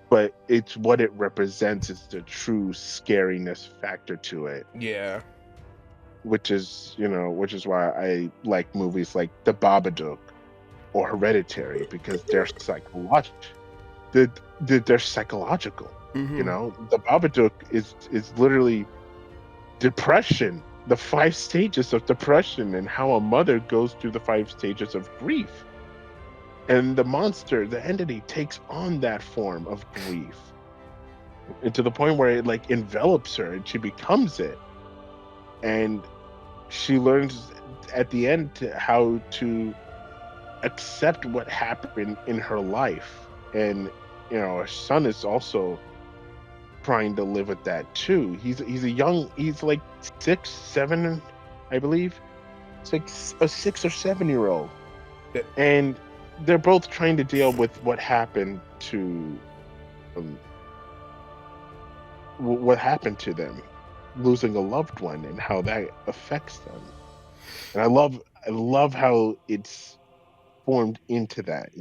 but it's what it represents is the true scariness factor to it. Yeah. Which is, which is why I like movies like The Babadook or Hereditary, because they're psychological. They're psychological. The Babadook is literally depression, the 5 stages of depression, and how a mother goes through the 5 stages of grief. And the monster, the entity, takes on that form of grief, and to the point where it like envelops her, and she becomes it. And she learns at the end how to accept what happened in her life. And her son is also trying to live with that too. He's like 6, 7, I believe. It's like a 6 or 7-year-old, and they're both trying to deal with what happened to them, losing a loved one, and how that affects them. And I love how it's formed into that,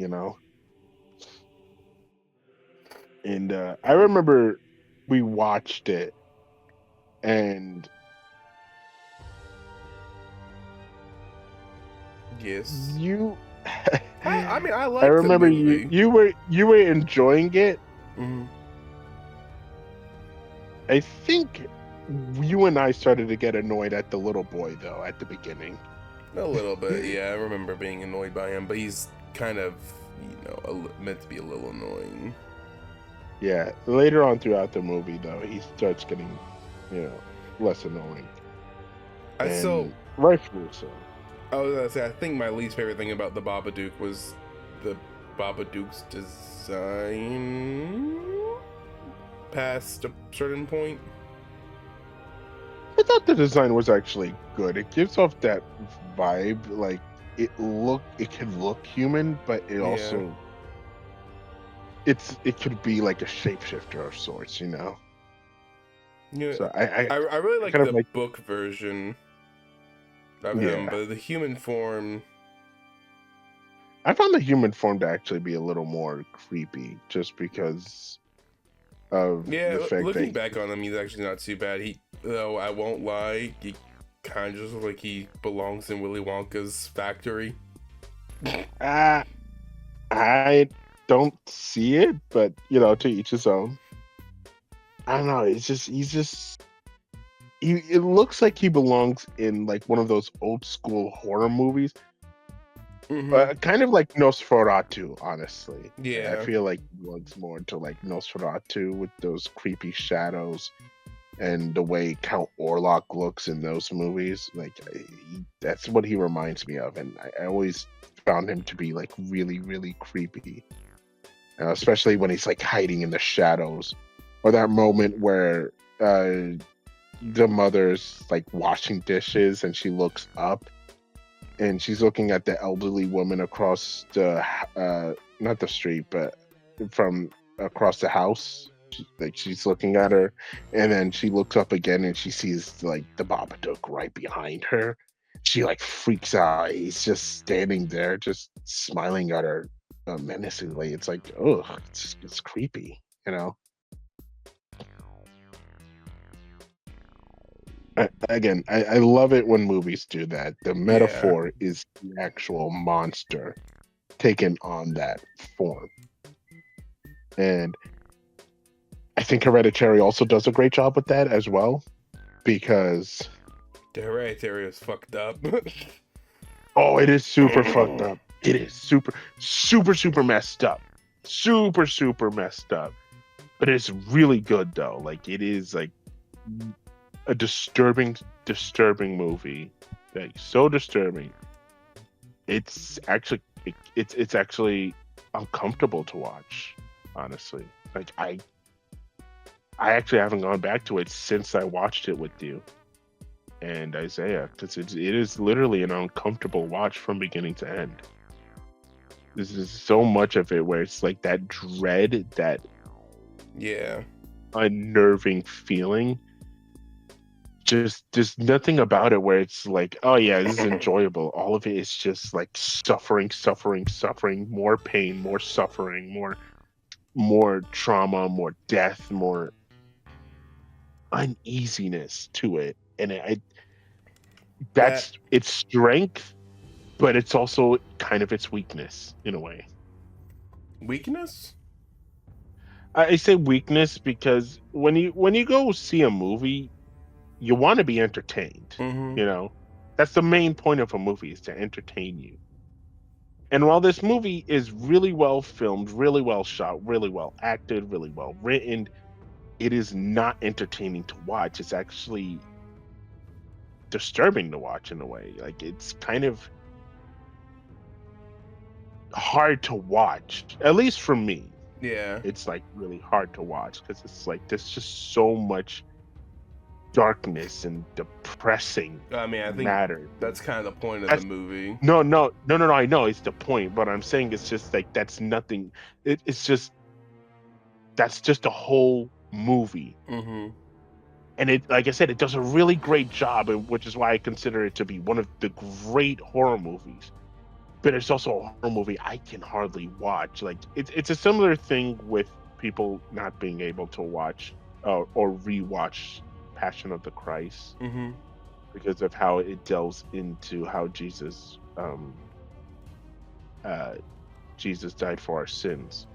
And I remember we watched it, and yes, you. I mean, I like. I remember the movie. you were enjoying it. Mm-hmm. I think you and I started to get annoyed at the little boy, though, at the beginning. A little bit, yeah. I remember being annoyed by him, but he's kind of, meant to be a little annoying. Yeah, later on throughout the movie, though, he starts getting, less annoying. Rightfully so. I was gonna say, I think my least favorite thing about the Babadook was the Babadook's design past a certain point. I thought the design was actually good. It gives off that vibe, like it can look human, but it also it could be like a shapeshifter of sorts, Yeah. So I really like the book version of him, but the human form. I found the human form to actually be a little more creepy, just because of the fact looking back on him, he's actually not too bad. Though I won't lie, he kind of just looks like he belongs in Willy Wonka's factory. I don't see it, but to each his own. I don't know. It looks like he belongs in like one of those old school horror movies. Kind of like Nosferatu, honestly. Yeah. I feel like he belongs more to like Nosferatu, with those creepy shadows and the way Count Orlok looks in those movies. Like, that's what he reminds me of, and I always found him to be like really, really creepy. Especially when he's like hiding in the shadows, or that moment where the mother's like washing dishes and she looks up and she's looking at the elderly woman across the not the street, but from across the house. She's looking at her, and then she looks up again and she sees like the Babadook right behind her. She like freaks out. He's just standing there, just smiling at her menacingly. It's like, ugh, it's creepy, I love it when movies do that. The metaphor is the actual monster taken on that form. And I think Hereditary also does a great job with that as well, because the Hereditary is fucked up. Oh, it is super fucked up. It is super messed up. Super messed up. But it's really good, though. Like, it is like a disturbing movie. Like, so disturbing. It's actually it's actually uncomfortable to watch, honestly. Like, I actually haven't gone back to it since I watched it with you and Isaiah, because it is literally an uncomfortable watch from beginning to end. This is so much of it where it's like that dread, that Yeah. unnerving feeling. Just there's nothing about it where it's like, oh yeah, this is enjoyable. All of it is just like suffering, suffering, suffering, more pain, more suffering, more trauma, more death, more uneasiness to it. And That that's its strength, but it's also kind of its weakness in a way. weakness? I say weakness because when you go see a movie, you want to be entertained. Mm-hmm. You know, that's the main point of a movie, is to entertain you. And while this movie is really well filmed, really well shot, really well acted, really well written, it is not entertaining to watch. It's actually disturbing to watch in a way. Like, it's kind of hard to watch, at least for me. Yeah. It's like really hard to watch because it's like there's just so much darkness and depressing I mean, I think matter. that's kind of the point of That's, the movie. no. I know it's the point, but I'm saying it's just like that's nothing. It's just that's just a whole movie, Mm-hmm. and it, like I said, it does a really great job, and which is why I consider it to be one of the great horror movies. But it's also a horror movie I can hardly watch. Like it's a similar thing with people not being able to watch or rewatch Passion of the Christ Mm-hmm. because of how it delves into how uh, Jesus died for our sins.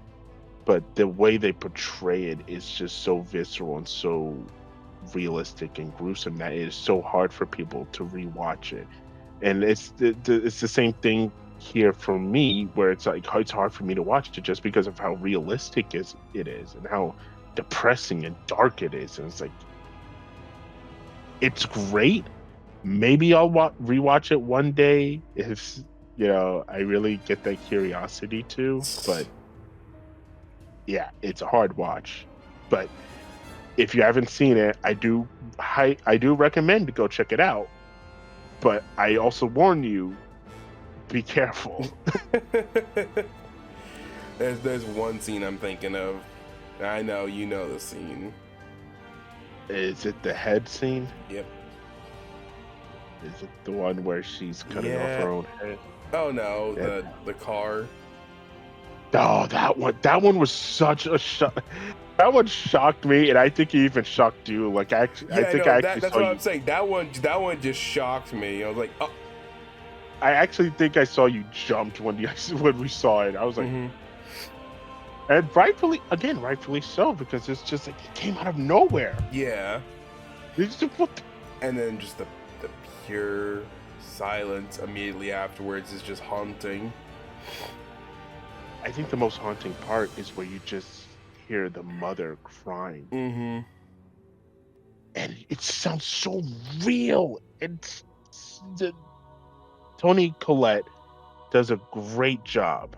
But the way they portray it is just so visceral and so realistic and gruesome that it is so hard for people to rewatch it. And it's the same thing here for me, where it's like it's hard for me to watch it just because of how realistic it is and how depressing and dark it is. And it's like it's great. Maybe I'll rewatch it one day if I really get that curiosity to. But yeah, it's a hard watch. But if you haven't seen it, I do recommend to go check it out. But I also warn you, be careful. There's one scene I'm thinking of. I know you know the scene. Is it the head scene? Yep. Is it the one where she's cutting off her own head? Oh no, the car. Oh, that one was such a shock. That one shocked me, and I think it even shocked you. Like, I think I actually that's saw what you. I'm saying. That one just shocked me. I was like, oh. I actually think I saw you jumped when we saw it. I was like, and rightfully so, because it's just like it came out of nowhere. Yeah. What and then just the pure silence immediately afterwards is just haunting. I think the most haunting part is where you just hear the mother crying. Mm-hmm. And it sounds so real. Toni Collette does a great job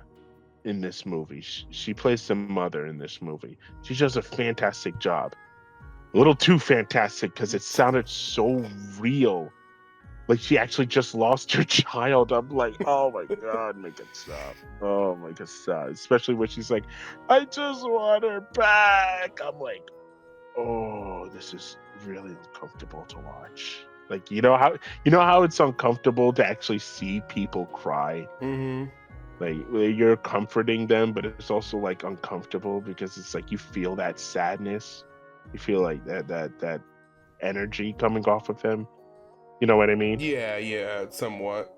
in this movie. She plays the mother in this movie. She does a fantastic job. A little too fantastic because it sounded so real. Like she actually just lost her child. I'm like, oh my God, make it stop. Oh my God, stop. Especially when she's like, I just want her back. I'm like, oh, this is really uncomfortable to watch. Like, you know how it's uncomfortable to actually see people cry? Mm-hmm. Like you're comforting them, but it's also like uncomfortable because it's like you feel that sadness. You feel like that energy coming off of them. You know what I mean? Yeah, somewhat.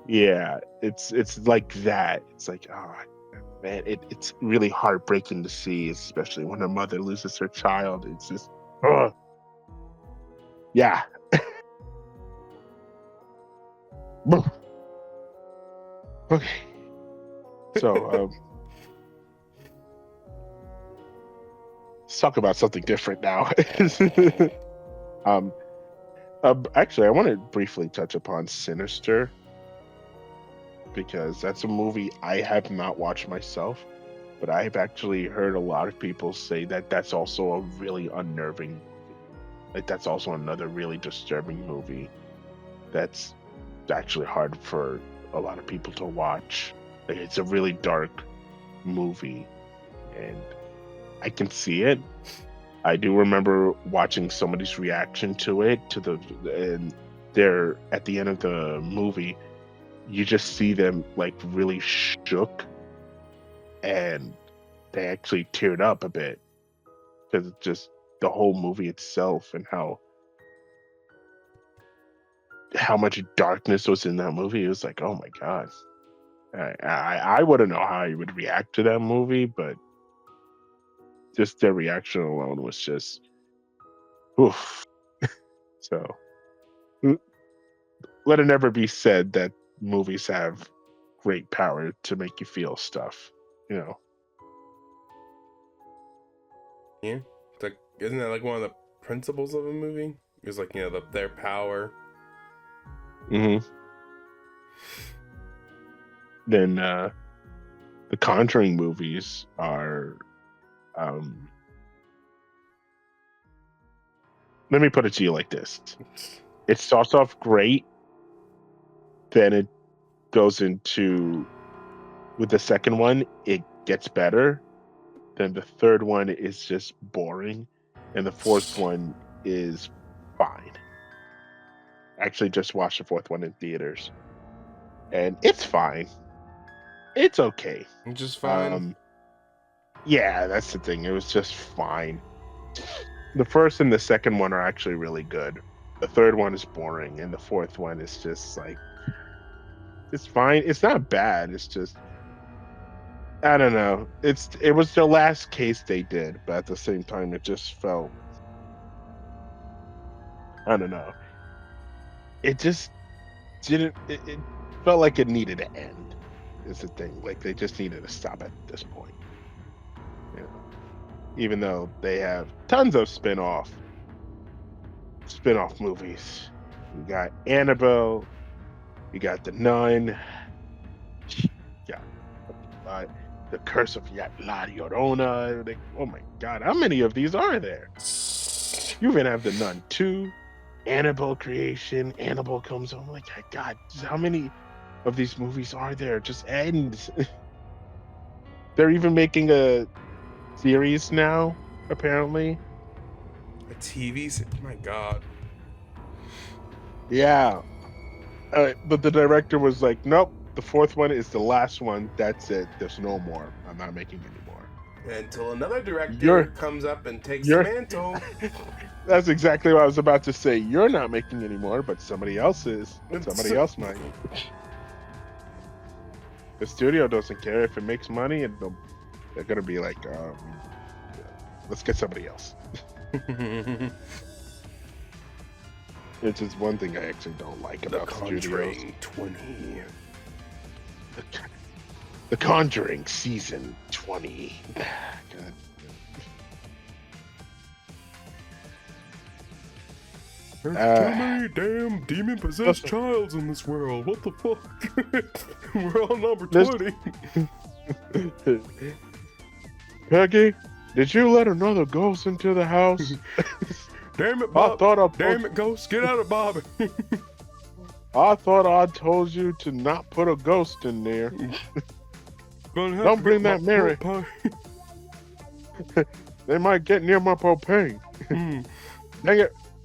Yeah, it's like that. It's like, oh man, it's really heartbreaking to see, especially when a mother loses her child. It's just, yeah. Okay. So, let's talk about something different now. Actually, I want to briefly touch upon Sinister because that's a movie I have not watched myself, but I've actually heard a lot of people say that that's also a really unnerving movie. Like that's also another really disturbing movie that's actually hard for a lot of people to watch. Like, it's a really dark movie, and I can see it. I do remember watching somebody's reaction to it, and they're at the end of the movie, you just see them like really shook, and they actually teared up a bit because it's just the whole movie itself and how much darkness was in that movie. It was like, oh my god, I wouldn't know how I would react to that movie, but just their reaction alone was just, oof. So let it never be said that movies have great power to make you feel stuff, you know. Yeah, it's like, isn't that like one of the principles of a movie? It's like, you know, their power. Mm-hmm. Then the Conjuring movies are, let me put it to you like this: it starts off great, then it goes into, with the second one, it gets better. Then the third one is just boring, and the fourth one is fine. Actually, just watched the fourth one in theaters, and it's fine. It's okay. It's just fine. Yeah, that's the thing. It was just fine. The first and the second one are actually really good. The third one is boring, and the fourth one is just like, it's fine. It's not bad. It's just, I don't know. It was the last case they did, but at the same time, it just felt, I don't know. It just didn't. It felt like it needed to end. Is the thing. Like, they just needed to stop at this point. You know, even though they have tons of spin-off movies. You got Annabelle. You got The Nun. You got The Curse of La Llorona. Like, oh my god, how many of these are there? You even have The Nun 2, Annabelle Creation, Annabelle Comes Home. Like, god, how many of these movies are there? Just end. They're even making a series now, apparently. A TV my god. Yeah. But the director was like, nope, the fourth one is the last one. That's it. There's no more. I'm not making any more. Until another director comes up and takes the mantle. That's exactly what I was about to say. You're not making any more, but somebody else is. Somebody else might. The studio doesn't care if it makes money, and they're gonna be like, let's get somebody else. It's just one thing I actually don't like about The Conjuring studios. 20. The Conjuring Season 20. God. There's too many damn demon-possessed childs in this world. What the fuck? We're on number 20. Peggy, did you let another ghost into the house? Damn it, Bob. Damn it, ghost. Get out of Bobby. I thought I told you to not put a ghost in there. Don't bring that Mary. They might get near my propane.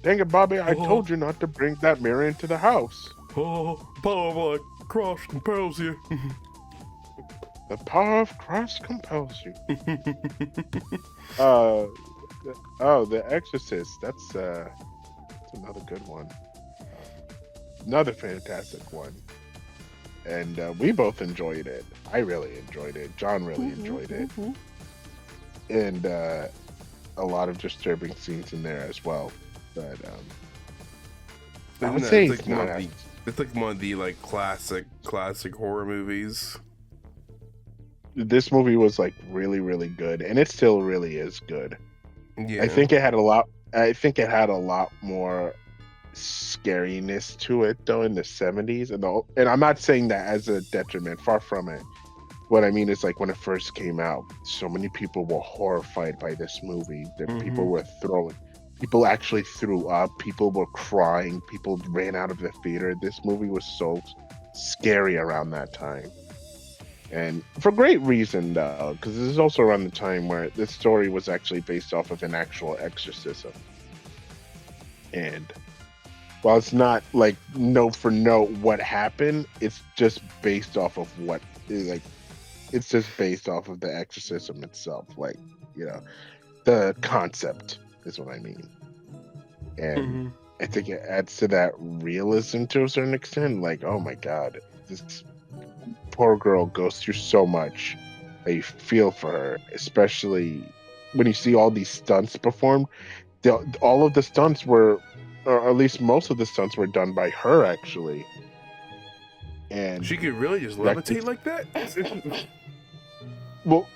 Dang it, Bobby. I told you not to bring that mirror into the house. Oh, power of like Christ compels you. The power of Christ compels you. The Exorcist. That's another good one. Another fantastic one. And we both enjoyed it. I really enjoyed it. John really enjoyed it. And a lot of disturbing scenes in there as well. But I would say it's like one of the like classic horror movies. This movie was like really, really good, and it still really is good. Yeah. I think it had a lot more scariness to it though in the 70s, and I'm not saying that as a detriment, far from it. What I mean is, like, when it first came out, so many people were horrified by this movie that people actually threw up, people were crying, people ran out of the theater. This movie was so scary around that time. And for great reason, though, because this is also around the time where this story was actually based off of an actual exorcism. And while it's not like note for note what happened, it's just based off of what, like, it's just based off of the exorcism itself. Like, you know, the concept is what I mean. And I think it adds to that realism to a certain extent. Like, oh my God, this poor girl goes through so much that you feel for her, especially when you see all these stunts performed. All of the stunts were, or at least most of the stunts were done by her, actually. And she could really just levitate like that? Well,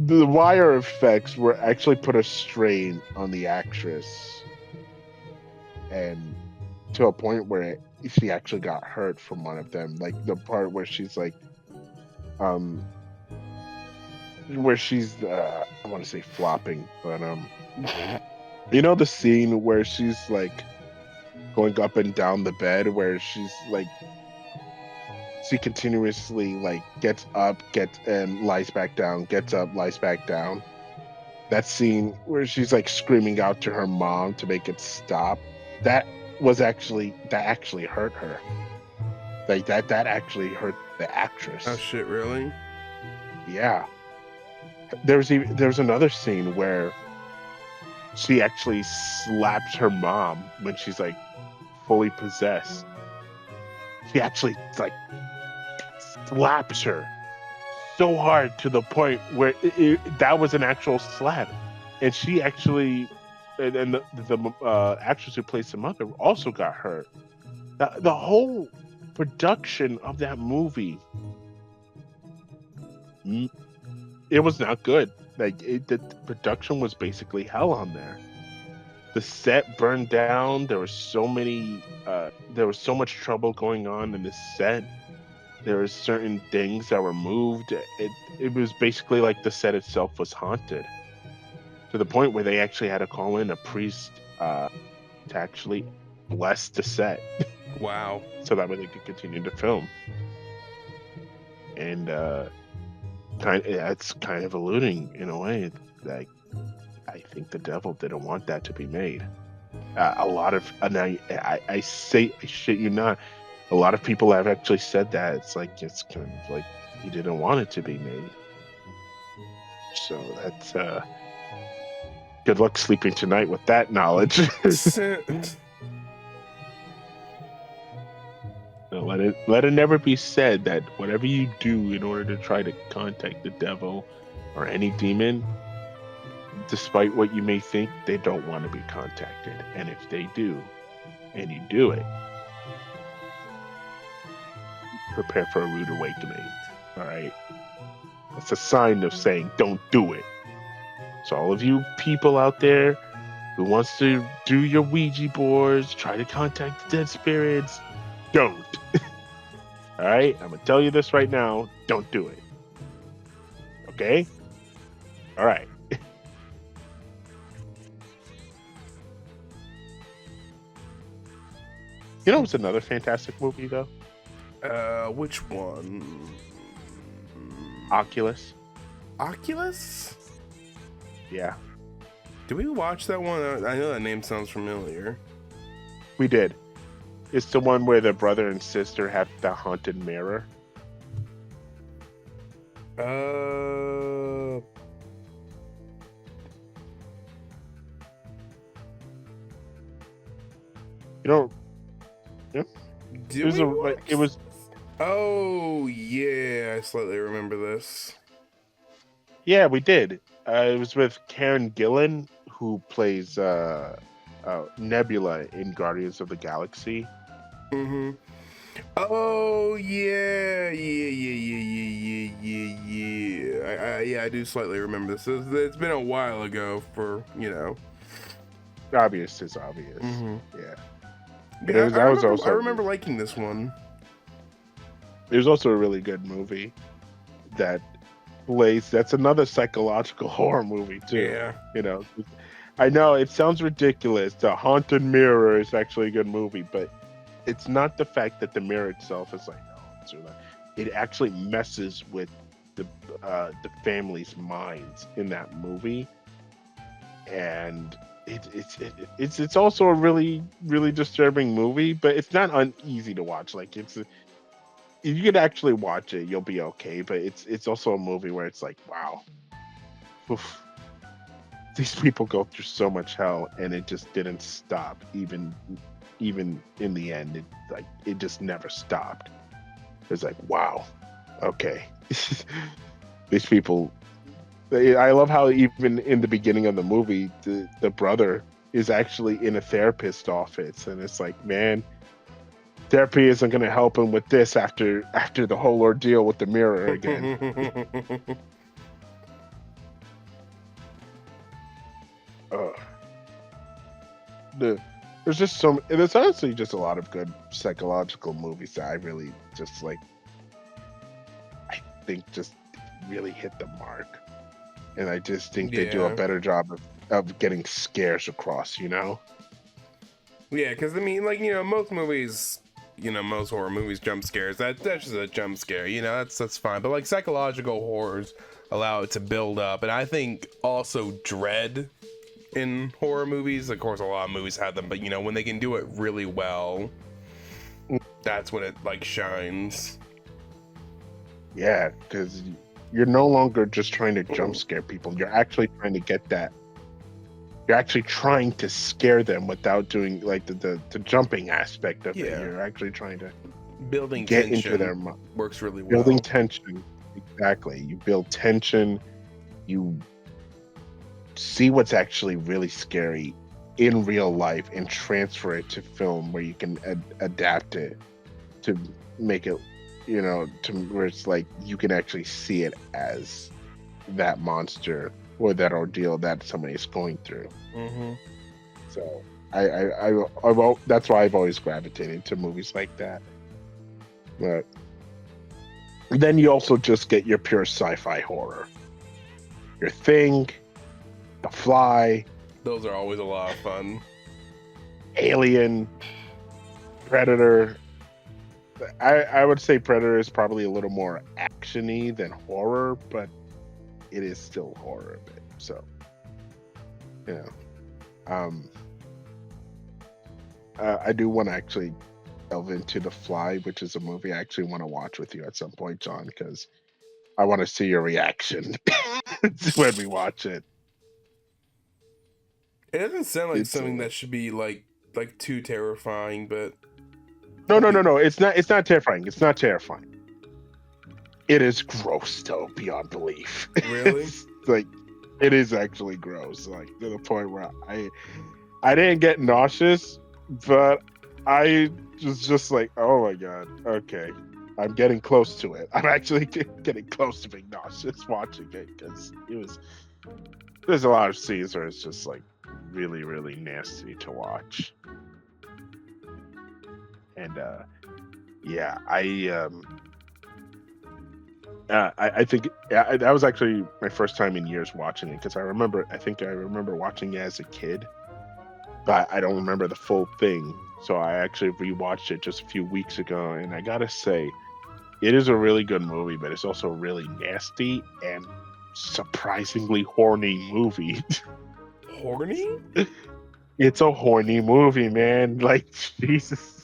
the wire effects were actually put a strain on the actress, and to a point where she actually got hurt from one of them. Like the part where she's like, where she's, I want to say flopping, but you know the scene where she's like going up and down the bed, where she's like, she continuously like gets up, gets and lies back down, gets up, lies back down. That scene where she's like screaming out to her mom to make it stop. That actually hurt her. Like that actually hurt the actress. Oh shit, really? Yeah. There's another scene where she actually slaps her mom when she's like fully possessed. She actually like slaps her so hard to the point where that was an actual slap, and she actually, and the actress who plays the mother also got hurt. The whole production of that movie, it was not good. Like the production was basically hell on there. The set burned down. There was so much trouble going on in the set. There were certain things that were moved. It was basically like the set itself was haunted, to the point where they actually had to call in a priest to actually bless the set. Wow. So that way they could continue to film. And it's kind of alluding in a way that I think the devil didn't want that to be made. A lot of, and I shit you not, a lot of people have actually said that. It's kind of like he didn't want it to be made. So that's good luck sleeping tonight with that knowledge. Let it never be said that whatever you do in order to try to contact the devil or any demon, despite what you may think, they don't want to be contacted. And if they do, and you do it, prepare for a rude awakening. All right? It's a sign of saying, don't do it. So all of you people out there who wants to do your Ouija boards, try to contact the dead spirits, don't. All right? I'm going to tell you this right now. Don't do it. Okay? All right. You know what's another fantastic movie, though? Which one? Oculus. Oculus? Yeah. Did we watch that one? I know that name sounds familiar. We did. It's the one where the brother and sister have the haunted mirror. You know, yeah. It was. Oh yeah, I slightly remember this. Yeah, we did. It was with Karen Gillan, who plays Nebula in Guardians of the Galaxy. Mm-hmm. Oh yeah. I do slightly remember this. It's been a while ago, for Obvious is obvious. Mm-hmm. Yeah. I remember liking this one. It was also a really good movie. That's another psychological horror movie too. Yeah. I know it sounds ridiculous. The Haunted Mirror is actually a good movie, but it's not the fact that the mirror itself is like, no, it's really, it actually messes with the family's minds in that movie, and it's also a really really disturbing movie, but it's not uneasy to watch. Like if you could actually watch it, you'll be okay. But it's also a movie where it's like, wow, oof, these people go through so much hell, and it just didn't stop. Even in the end, it just never stopped. It's like, wow, okay, these people. I love how even in the beginning of the movie, the brother is actually in a therapist's office, and it's like, man, therapy isn't going to help him with this after the whole ordeal with the mirror again. There's just there's honestly just a lot of good psychological movies that I really just like. I think just really hit the mark, and I just think they do a better job of getting scares across. Yeah, because I mean, like, most movies, most horror movies, jump scares. That's just a jump scare. That's fine. But like psychological horrors allow it to build up, and I think also dread in horror movies. Of course, a lot of movies have them, but when they can do it really well, that's when it like shines. Yeah, because you're no longer just trying to jump scare people. You're actually trying to get that. You're actually trying to scare them without doing like the jumping aspect of it. You're actually trying to building get tension into their mind. Works really well. Building tension, exactly. You build tension. You see what's actually really scary in real life and transfer it to film where you can adapt it to make it, to where it's like you can actually see it as that monster or that ordeal that somebody is going through. Mm-hmm. So I that's why I've always gravitated to movies like that. But then you also just get your pure sci-fi horror. Your Thing, The Fly. Those are always a lot of fun. Alien, Predator. I would say Predator is probably a little more action-y than horror, but it is still horror a bit. So, I do want to actually delve into The Fly, which is a movie I actually want to watch with you at some point, John, because I want to see your reaction when we watch it. It doesn't sound like something that should be like too terrifying, but no. It's not terrifying. It's not terrifying. It is gross though, beyond belief. Really? Like, it is actually gross. Like to the point where I didn't get nauseous, but I was just like, oh my god, okay. I'm getting close to it. I'm actually getting close to being nauseous watching it because there's a lot of scenes where it's just like really, really nasty to watch. And yeah, I think that was actually my first time in years watching it because I remember watching it as a kid, but I don't remember the full thing. So I actually rewatched it just a few weeks ago, and I gotta say, it is a really good movie, but it's also really nasty and surprisingly horny movie. Horny? It's a horny movie, man. Like, Jesus.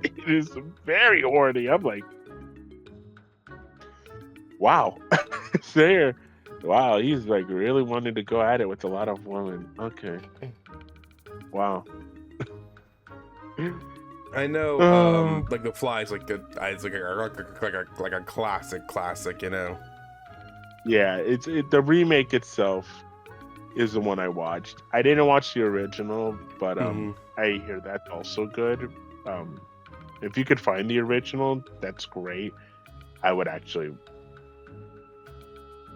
It is very horny. I'm like, wow. There. Wow, he's like really wanting to go at it with a lot of women. Okay. Wow. I know, like The Fly is like it's like a classic, Yeah, the remake itself is the one I watched. I didn't watch the original, but I hear that's also good. If you could find the original, that's great. I would actually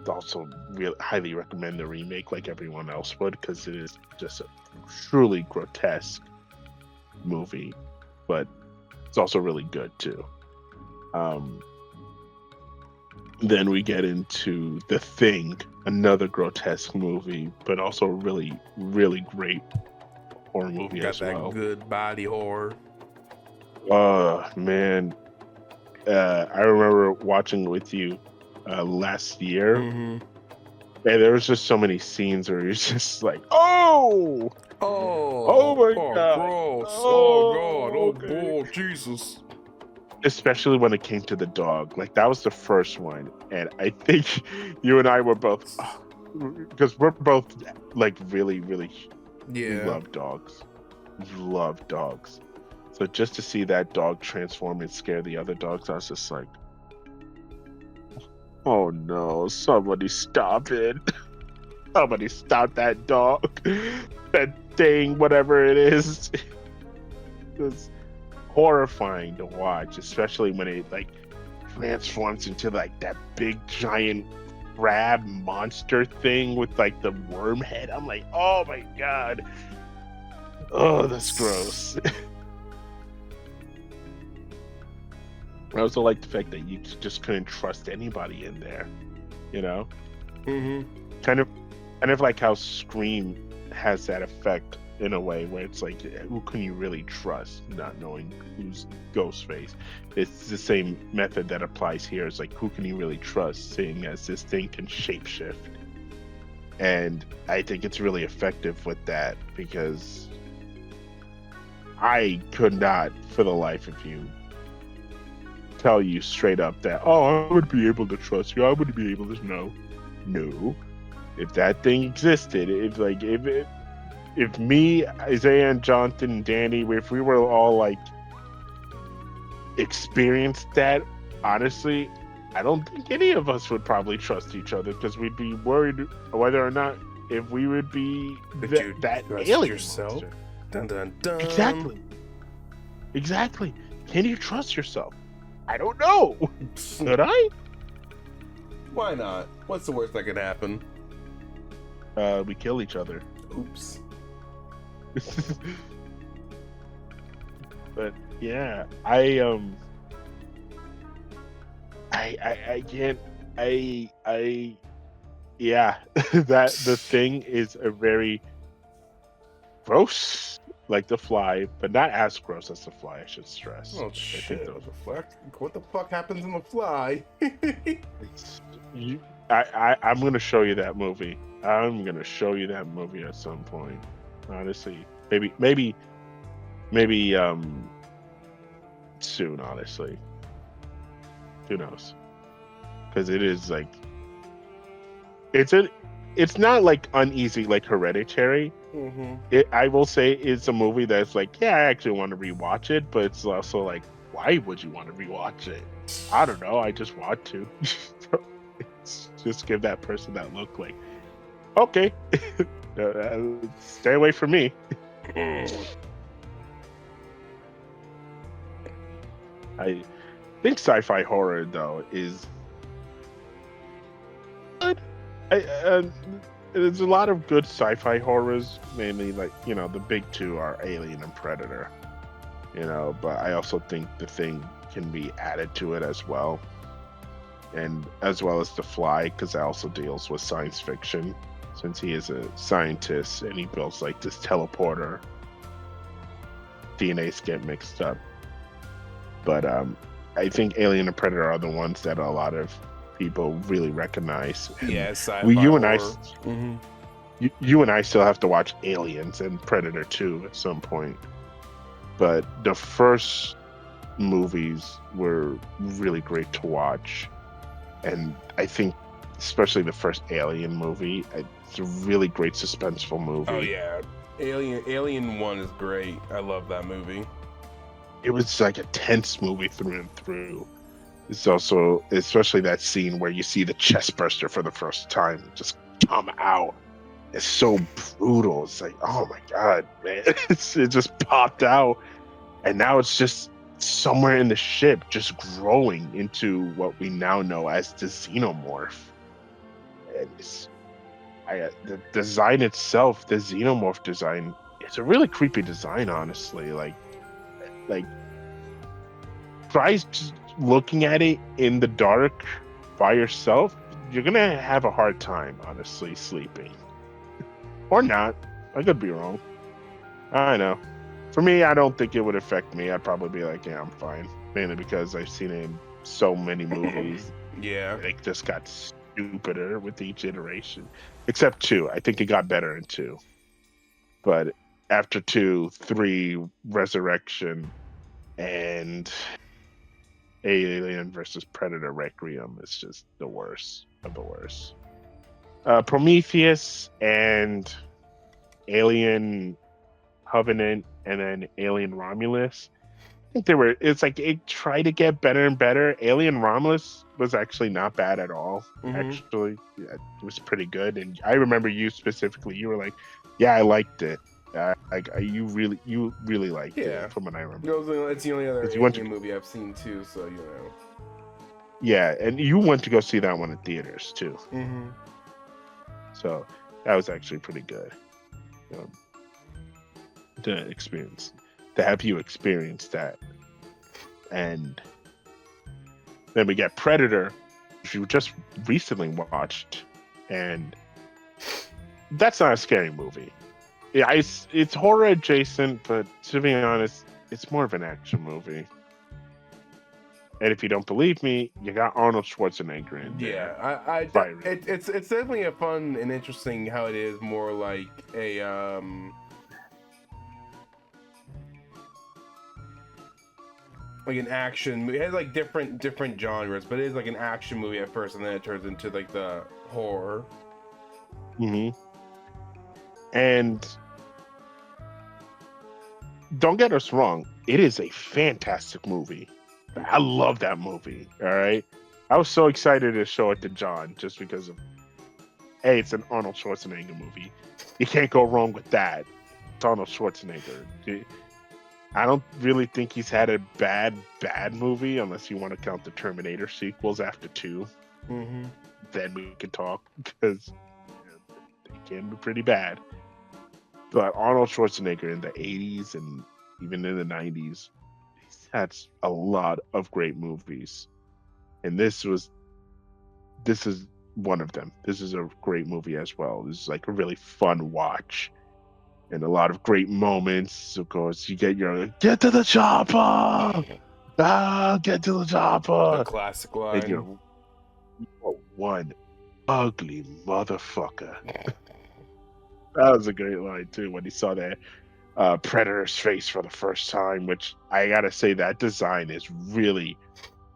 also highly recommend the remake, like everyone else would, because it is just a truly grotesque movie, but it's also really good too. Then we get into The Thing, another grotesque movie, but also really, really great horror movie as well. Got that good body horror. Man, I remember watching with you last year, Mm-hmm. and there was just so many scenes where it's just like, oh, oh Oh, my oh, god, gross. Oh, God. oh, Oh, okay. oh, Jesus. Especially when it came to the dog, like that was the first one, and I think you and I were both, because we're both like really, really, we Yeah. love dogs, love dogs. So just to see that dog transform and scare the other dogs, I was just like, oh no, somebody stop it. Somebody stop that dog. That thing, whatever it is. It was horrifying to watch, especially when it like transforms into like that big giant crab monster thing with like the worm head. I'm like, oh my god. Oh, that's gross. I also like the fact that you just couldn't trust anybody in there, you know? Mm-hmm. Kind of like how Scream has that effect in a way where it's like, who can you really trust, not knowing who's Ghostface? It's the same method that applies here. It's like, who can you really trust, seeing as this thing can shapeshift? And I think it's really effective with that, because I could not, for the life of you, tell you straight up that, oh, I would be able to trust you. I would be able to know. No. If that thing existed, if me, Isaiah, and Jonathan, and Danny, if we were all like experienced that, honestly, I don't think any of us would probably trust each other, because we'd be worried whether or not if we would be that alien yourself? monster. Dun dun dun. Exactly. Can you trust yourself? I don't know. Could I? Why not? What's the worst that could happen? We kill each other. Oops. But yeah, I can't. Yeah, that the thing is a very gross, like the fly, but not as gross as the fly, I should stress. Oh shit! What the fuck happens in the fly? I'm gonna show you that movie. I'm gonna show you that movie at some point. Honestly, maybe soon. Honestly, who knows? Because it is like it's not like uneasy like Hereditary. Mm-hmm. I will say it's a movie that's like, yeah, I actually want to rewatch it, but it's also like, why would you want to rewatch it? I don't know. I just want to. Just give that person that look like, okay, stay away from me. I think sci-fi horror though is good. There's a lot of good sci-fi horrors, mainly like, the big two are Alien and Predator, but I also think The Thing can be added to it as well, and as well as The Fly, because that also deals with science fiction, since he is a scientist and he builds like this teleporter. DNAs get mixed up, but I think Alien and Predator are the ones that a lot of people really recognize. Yeah, sci-fi you and horror. you and I still have to watch Aliens and Predator 2 at some point. But the first movies were really great to watch. And I think especially the first Alien movie, it's a really great suspenseful movie. Oh yeah. Alien 1 is great. I love that movie. It was like a tense movie through and through. It's also, especially that scene where you see the chest burster for the first time just come out. It's so brutal. It's like, oh my god, man. It just popped out. And now it's just somewhere in the ship, just growing into what we now know as the xenomorph. And the design itself, the xenomorph design, it's a really creepy design, honestly. Like try looking at it in the dark by yourself, you're gonna have a hard time, honestly, sleeping. Or not. I could be wrong. I know. For me, I don't think it would affect me. I'd probably be like, yeah, I'm fine. Mainly because I've seen it in so many movies. Yeah. It just got stupider with each iteration. Except 2. I think it got better in 2. But after 2, 3, Resurrection, and Alien versus Predator Requiem is just the worst of the worst. Prometheus and Alien Covenant and then Alien Romulus. I think it's like it tried to get better and better. Alien Romulus was actually not bad at all. Actually, yeah, it was pretty good. And I remember you specifically. You were like, "Yeah, I liked it." You really liked it, from what I remember. No, it's the only other Alien movie I've seen too. So you know. Yeah, and you went to go see that one in theaters too. Mm-hmm. So that was actually pretty good. To have you experience that. And then we get Predator, which you just recently watched, and that's not a scary movie. Yeah, it's horror adjacent, but to be honest, it's more of an action movie. And if you don't believe me, you got Arnold Schwarzenegger in there. Yeah, it's definitely a fun and interesting how it is more like a like an action movie. It has like different genres, but it is like an action movie at first, and then it turns into like the horror. Mm-hmm. And don't get us wrong, it is a fantastic movie. I love that movie. All right, I was so excited to show it to John just because of, hey, it's an Arnold Schwarzenegger movie. You can't go wrong with that. It's Arnold Schwarzenegger. I don't really think he's had a bad movie unless you want to count the Terminator sequels after 2. Mm-hmm. Then we can talk because they can be pretty bad. But Arnold Schwarzenegger in the 80s and even in the 90s, he's had a lot of great movies. And this is one of them. This is a great movie as well. This is like a really fun watch. And a lot of great moments. Of course, you get your get to the chopper. Get to the chopper. The classic line. And you're one ugly motherfucker. That was a great line too when he saw that Predator's face for the first time. Which I gotta say, that design is really,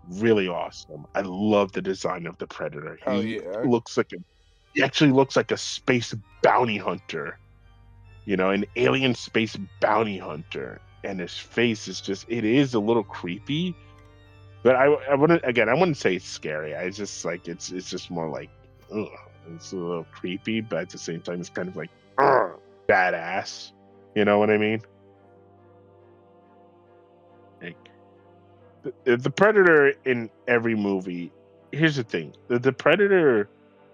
really awesome. I love the design of the Predator. He actually looks like a space bounty hunter. You know, an alien space bounty hunter, and his face is it is a little creepy, but I wouldn't say it's scary. I just like it's just more like, ugh, it's a little creepy, but at the same time it's kind of like, badass. You know what I mean? Like, the Predator in every movie. Here's the thing: the Predator,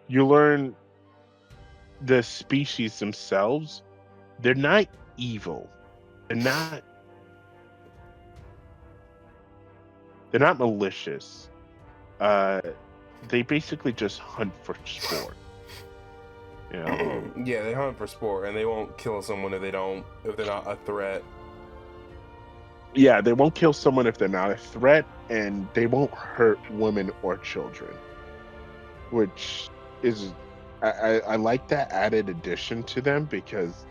you learn the species themselves. They're not evil. They're not malicious. They basically just hunt for sport. You know? Yeah, they hunt for sport, and they won't kill someone if they're not a threat. Yeah, they won't kill someone if they're not a threat, and they won't hurt women or children. Which is, I like that added addition to them because,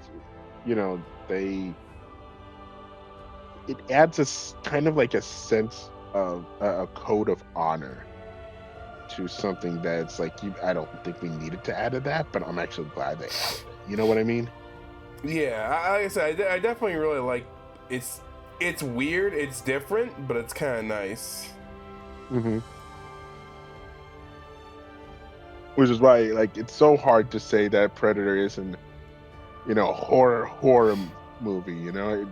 you know, it adds a kind of like a sense of a code of honor to something that's like, I don't think we needed to add to that, but I'm actually glad they added it. You know what I mean? Yeah, like I said, I definitely really like it's weird, it's different, but it's kind of nice. Mm-hmm. Which is why, like, it's so hard to say that Predator isn't, you know, horror movie. You know,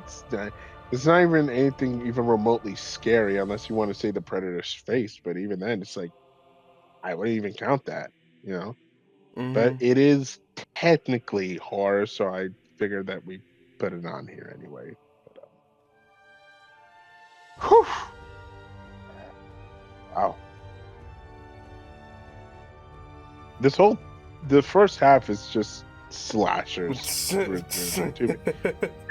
it's not even anything even remotely scary unless you want to say the Predator's face. But even then, it's like, I wouldn't even count that. You know, but it is technically horror, so I figured that we put it on here anyway. But, whew. Wow. The first half is just slashers. To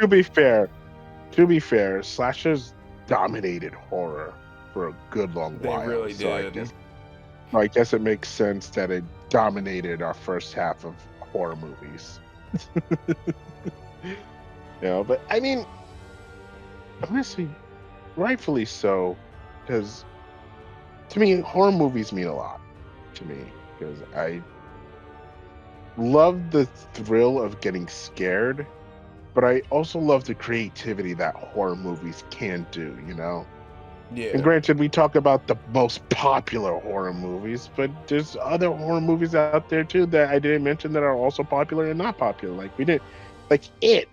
be fair, slashers dominated horror for a good long They while. really So did. I guess it makes sense that it dominated our first half of horror movies. But I mean, honestly, rightfully so, because to me, horror movies mean a lot to me because I love the thrill of getting scared, but I also love the creativity that horror movies can do, And Yeah. granted, we talk about the most popular horror movies, but there's other horror movies out there too that I didn't mention that are also popular and not popular. Like we didn't, like it.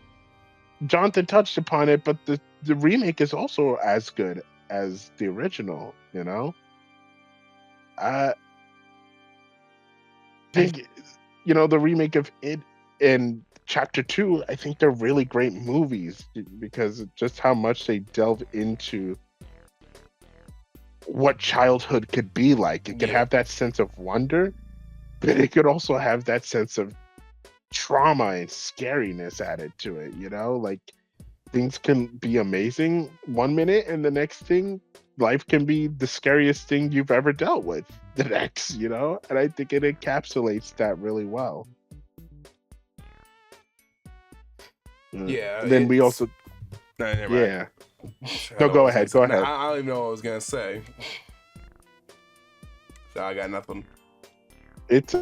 Jonathan touched upon it, but the remake is also as good as the original. I think the remake of it and Chapter Two. I think they're really great movies because of just how much they delve into what childhood could be like. It could Yeah. have that sense of wonder, but it could also have that sense of trauma and scariness added to it. Like things can be amazing one minute, and the next thing, life can be the scariest thing you've ever dealt with the next. And I think it encapsulates that really well. Yeah. Then we also, No, never mind. yeah. I No, don't go wanna say ahead. Go something. ahead. I don't even know what I was gonna say. So I got nothing. It's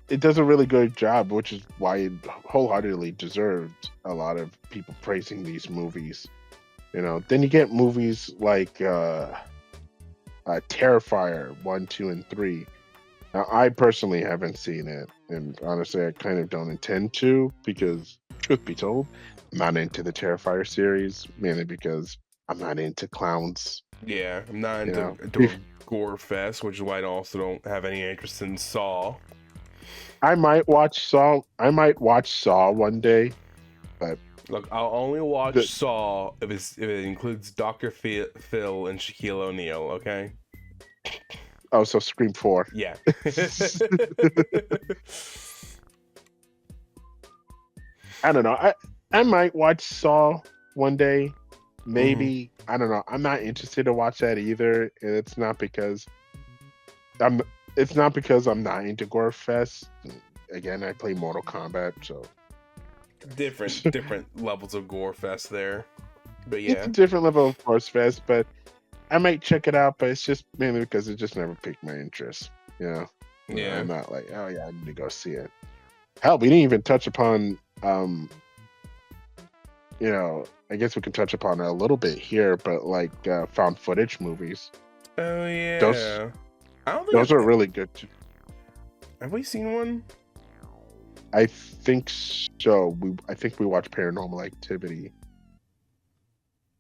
it does a really good job, which is why it wholeheartedly deserved a lot of people praising these movies. Then you get movies like Terrifier 1, 2, and 3. Now, I personally haven't seen it, and honestly, I kind of don't intend to because, truth be told, I'm not into the Terrifier series, mainly because I'm not into clowns. Yeah, I'm not into If- a gore fest, which is why I also don't have any interest in Saw. I might watch Saw. I might watch Saw one day, but Look, I'll only watch The- Saw if it includes Dr. Phil and Shaquille O'Neal. Okay. oh, so Scream 4. Yeah. I don't know. I might watch Saw one day, maybe. I don't know. I'm not interested to watch that either. And it's not because I'm. It's not because I'm not into gore fest. Again, I play Mortal Kombat, so different levels of gore fest there, but it's yeah. a different level of gore fest. But I might check it out. But it's just mainly because it just never piqued my interest. Yeah. I'm not like, oh yeah, I need to go see it. Hell, we didn't even touch upon I guess we can touch upon it a little bit here, but like found footage movies. Oh yeah. I don't think Those are really good too. Have we seen one? I think so. I think we watched Paranormal Activity.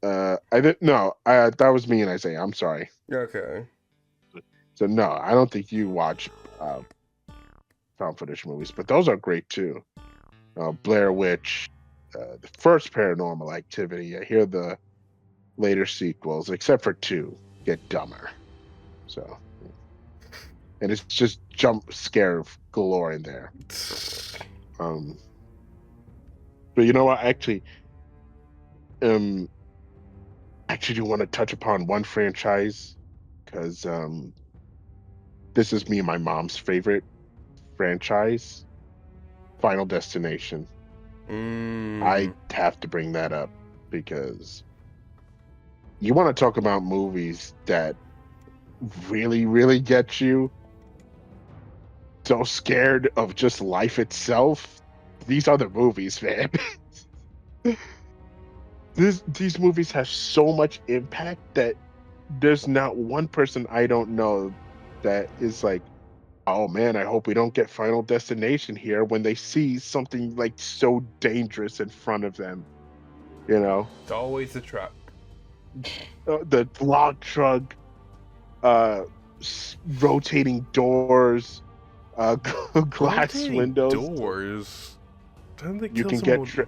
I didn't. No, that was me and Isaiah. I'm sorry. Okay. So no, I don't think you watch found footage movies, but those are great too. Blair Witch, the first Paranormal Activity. I hear the later sequels, except for 2, get dumber. So, and it's just jump scare galore in there. But you know what? Actually do want to touch upon one franchise because this is me and my mom's favorite franchise, Final Destination. I have to bring that up because you want to talk about movies that really, really get you so scared of just life itself. These are the movies, man. These movies have so much impact that there's not one person I don't know that is like, oh man, I hope we don't get Final Destination here when they see something like so dangerous in front of them. It's always the truck. The log truck, rotating doors, glass Rotating windows. Doors. Don't they You kill can someone get. with-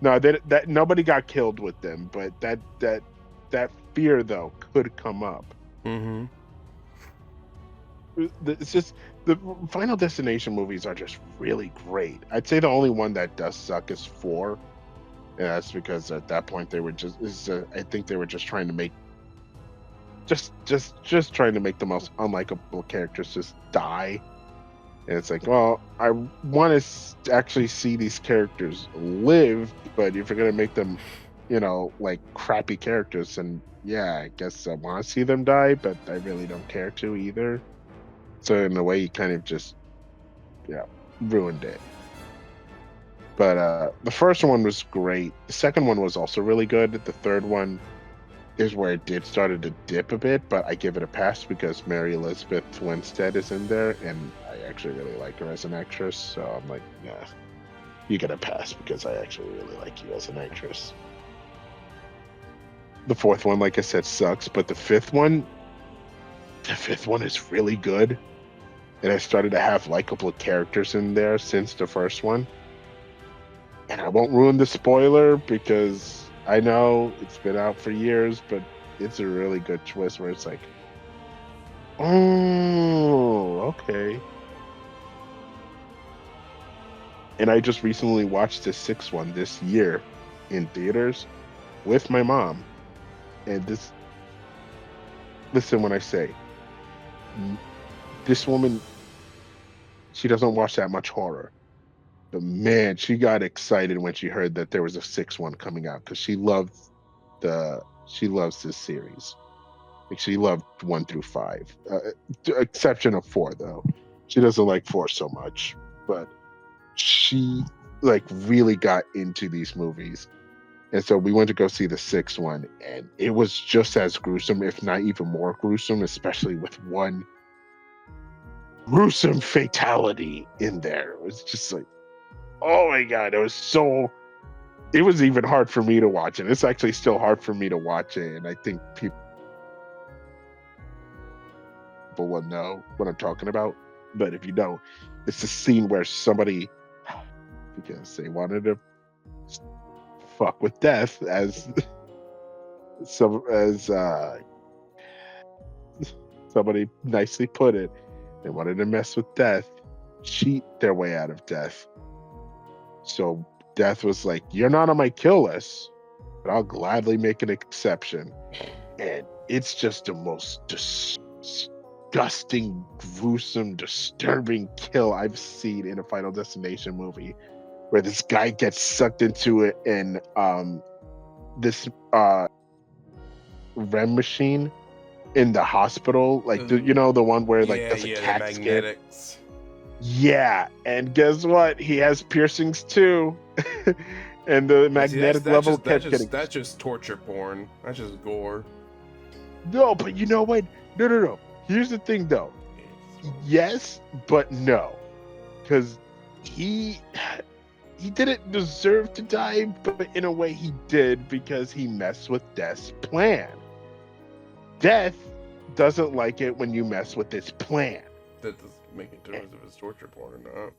No, that nobody got killed with them, but that fear though could come up. It's just the Final Destination movies are just really great. I'd say the only one that does suck is 4. And that's because at that point they were I think they were just trying to make trying to make the most unlikable characters just die. And it's like, well, I want to actually see these characters live, but if you're gonna make them, like crappy characters, and yeah, I guess I want to see them die, but I really don't care to either. So in a way, you kind of just, ruined it. But the first one was great. The second one was also really good. The third one is where it did started to dip a bit, but I give it a pass because Mary Elizabeth Winstead is in there, and I actually really like her as an actress. So I'm like, yeah, you get a pass because I actually really like you as an actress. The fourth one, like I said, sucks, but the fifth one is really good, and I started to have likable characters in there since the first one. And I won't ruin the spoiler because I know it's been out for years, but it's a really good twist where it's like, oh, okay. And I just recently watched the sixth one this year in theaters with my mom. And listen when I say, this woman, she doesn't watch that much horror. But man, she got excited when she heard that there was a sixth one coming out because she loves this series. Like she loved 1 through 5, exception of 4 though. She doesn't like 4 so much, but she like really got into these movies, and so we went to go see the sixth one, and it was just as gruesome, if not even more gruesome, especially with one gruesome fatality in there. It was just like, oh my god, it was even hard for me to watch it. It's actually still hard for me to watch it, and I think people will know what I'm talking about. But if you don't, it's the scene where somebody, because they wanted to fuck with death, as somebody nicely put it, they wanted to mess with death, cheat their way out of death. So death was like, you're not on my kill list, but I'll gladly make an exception. And it's just the most disgusting, gruesome, disturbing kill I've seen in a Final Destination movie, where this guy gets sucked into it in this REM machine in the hospital, like the one where like that's a CAT scan. Yeah, and guess what? He has piercings too, and the magnetic level kept getting. That's just torture porn. That's just gore. No, but you know what? No. Here's the thing, though. Yes, but no, because he didn't deserve to die, but in a way he did because he messed with Death's plan. Death doesn't like it when you mess with his plan. That doesn't make a difference if it's torture porn or not.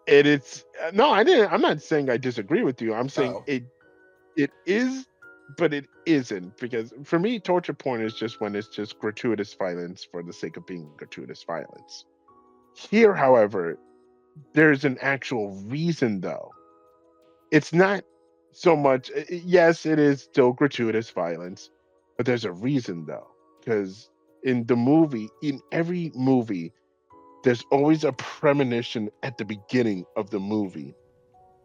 It's no, I didn't. I'm not saying I disagree with you. I'm saying it is, but it isn't, because for me, torture porn is just when it's just gratuitous violence for the sake of being gratuitous violence. Here, however, there's an actual reason, though. It's not so much. Yes, it is still gratuitous violence, but there's a reason, though, because in every movie, there's always a premonition at the beginning of the movie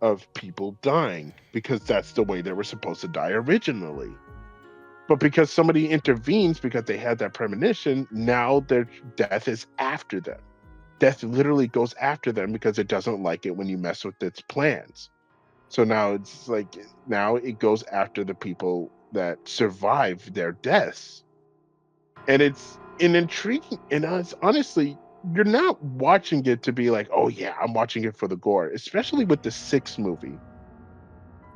of people dying, because that's the way they were supposed to die originally. But because somebody intervenes, because they had that premonition, now their death is after them. Death literally goes after them because it doesn't like it when you mess with its plans. So now it's like, now it goes after the people that survive their deaths. And it's an intriguing, and it's honestly, you're not watching it to be like, oh yeah, I'm watching it for the gore, especially with the 6th movie.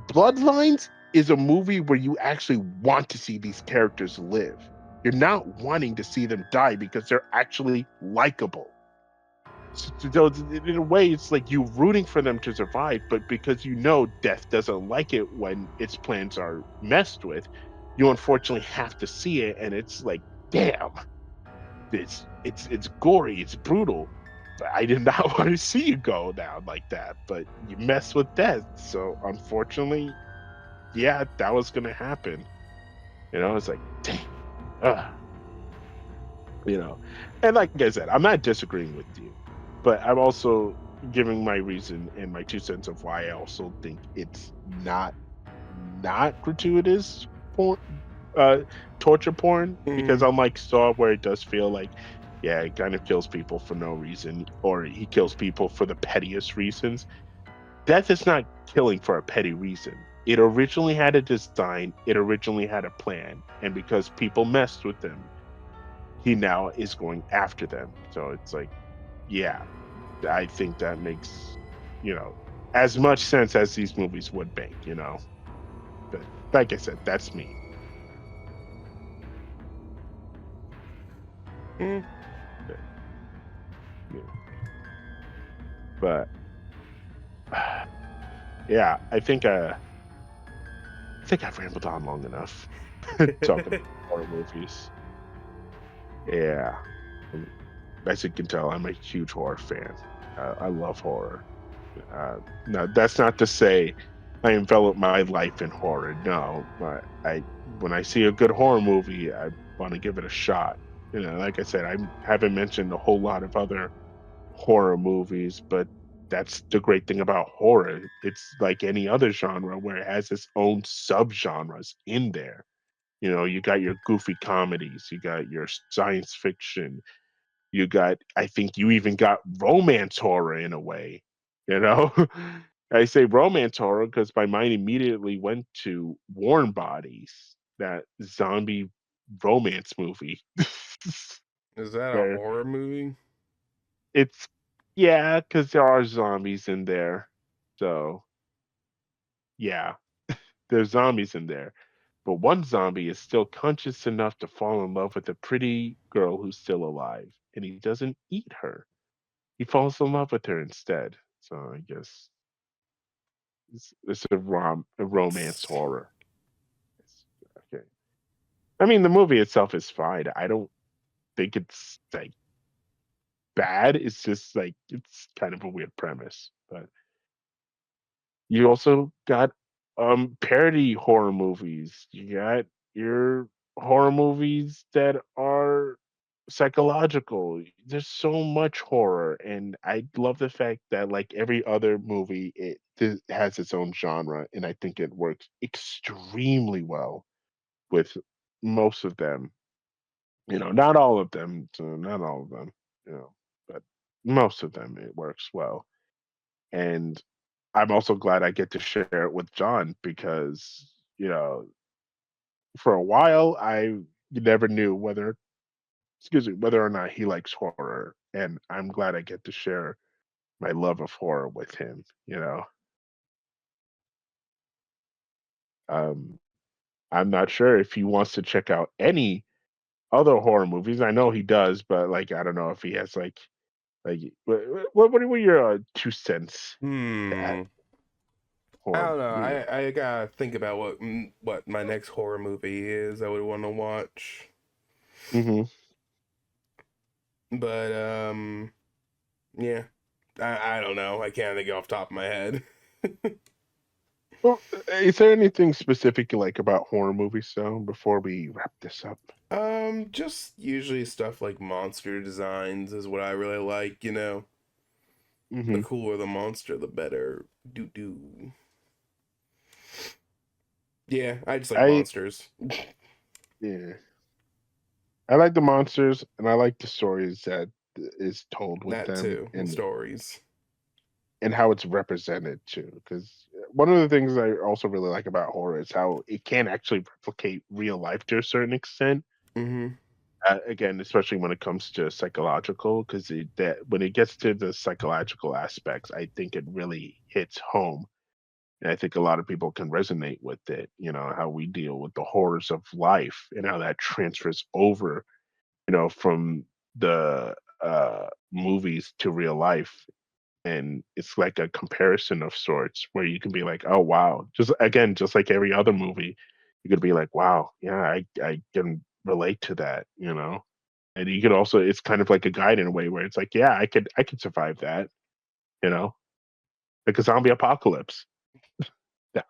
Bloodlines is a movie where you actually want to see these characters live. You're not wanting to see them die because they're actually likable. So in a way, it's like you rooting for them to survive, but because death doesn't like it when its plans are messed with, you unfortunately have to see it, and it's like, damn. It's gory, it's brutal, but I did not want to see you go down like that. But you mess with death, so unfortunately, yeah, that was gonna happen. It's like, dang, ugh, you know. And like I said, I'm not disagreeing with you, but I'm also giving my reason and my 2 cents of why I also think it's not gratuitous porn, uh, torture porn, because Mm, unlike Saw, where it does feel like, yeah, he kind of kills people for no reason, or he kills people for the pettiest reasons. Death is not killing for a petty reason. It originally had a design, it originally had a plan, and because people messed with him, he now is going after them. So it's like, yeah, I think that makes, you know, as much sense as these movies would make. But like I said, that's me. mm. But, you know, but yeah, I think I've rambled on long enough talking about horror movies. Yeah. Um, As you can tell, I'm a huge horror fan. I love horror. No, that's not to say I envelop my life in horror. No, but when I see a good horror movie, I want to give it a shot. Like I said, I haven't mentioned a whole lot of other horror movies, but that's the great thing about horror. It's like any other genre where it has its own subgenres in there. You got your goofy comedies, you got your science fiction, I think you even got romance horror in a way, you know? I say romance horror because my mind immediately went to Warm Bodies, that zombie romance movie. Is that a Where horror movie? it's yeah, because there are zombies in there. So yeah, there's zombies in there. But one zombie is still conscious enough to fall in love with a pretty girl who's still alive, and he doesn't eat her. He falls in love with her instead. So I guess it's a romance horror. It's, okay. I mean, the movie itself is fine. I don't think it's like bad. It's just like it's kind of a weird premise. But you also got parody horror movies. You got your horror movies that are psychological. There's so much horror, and I love the fact that like every other movie, it has its own genre, and I think it works extremely well with most of them. Not all of them, so not all of them, but most of them it works well. And I'm also glad I get to share it with John because, for a while I never knew whether or not he likes horror, and I'm glad I get to share my love of horror with him. Um, I'm not sure if he wants to check out any other horror movies. I know he does, but like I don't know if he has like what are your 2 cents to add Hmm. I horror? don't know. I gotta think about what my next horror movie is I would want to watch. Hmm. But yeah. I don't know. I can't think off the top of my head. Well, is there anything specific you like about horror movies, though, before we wrap this up? Just usually stuff like monster designs is what I really like. The Hmm. cooler the monster, the better. Do do. Yeah, I just like I monsters. Yeah, I like the monsters, and I like the stories that is told with That them, too. and Stories. how it's represented too. Because one of the things I also really like about horror is how it can actually replicate real life to a certain extent. Mm-hmm. Again, especially when it comes to psychological, because that when it gets to the psychological aspects, I think it really hits home. And I think a lot of people can resonate with it, how we deal with the horrors of life and how that transfers over, from the movies to real life. And it's like a comparison of sorts where you can be like, oh, wow. Just like every other movie, you could be like, wow, yeah, I can relate to that. And you could also, it's kind of like a guide in a way where it's like, yeah, I could survive that, you know, like a zombie apocalypse. Yeah.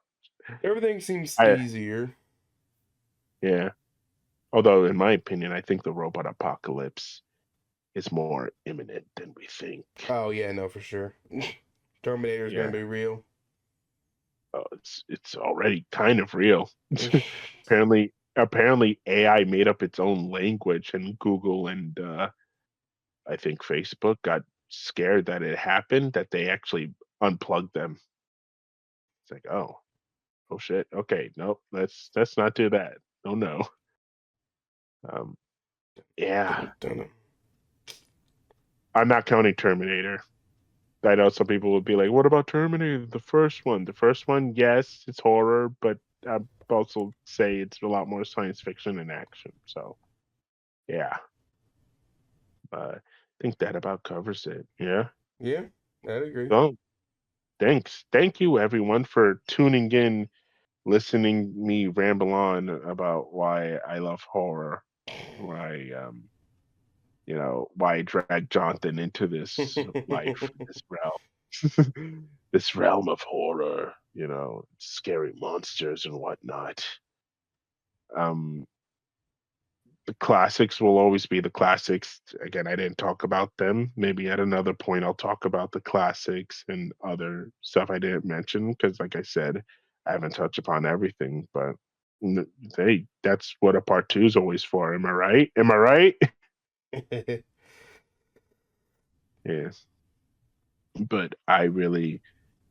Everything seems I easier. yeah. Although, in my opinion, I think the robot apocalypse is more imminent than we think. Oh yeah, no, for sure. Terminator's gonna Yeah, be real. it's already kind of real. Apparently, AI made up its own language, and Google and I think Facebook got scared that it happened, that they actually unplugged them. It's like, oh shit. Okay, no, let's not do that. Oh no. Um, yeah, Dun, dun, dun. I'm not counting Terminator. I know some people would be like, "What about Terminator, the first one?" The first one, yes, it's horror, but I'd also say it's a lot more science fiction and action. So, yeah, I think that about covers it. Yeah. Yeah, I'd agree. So, thanks. Thank you, everyone, for tuning in, listening me ramble on about why I love horror, why why I drag Jonathan into this life, this realm, this realm of horror, scary monsters and whatnot. Um, the classics will always be the classics. Again, I didn't talk about them. Maybe at another point, I'll talk about the classics and other stuff I didn't mention because, like I said, I haven't touched upon everything. But hey, that's what a part two is always for. Am I right? Am I right? Yes. But I really,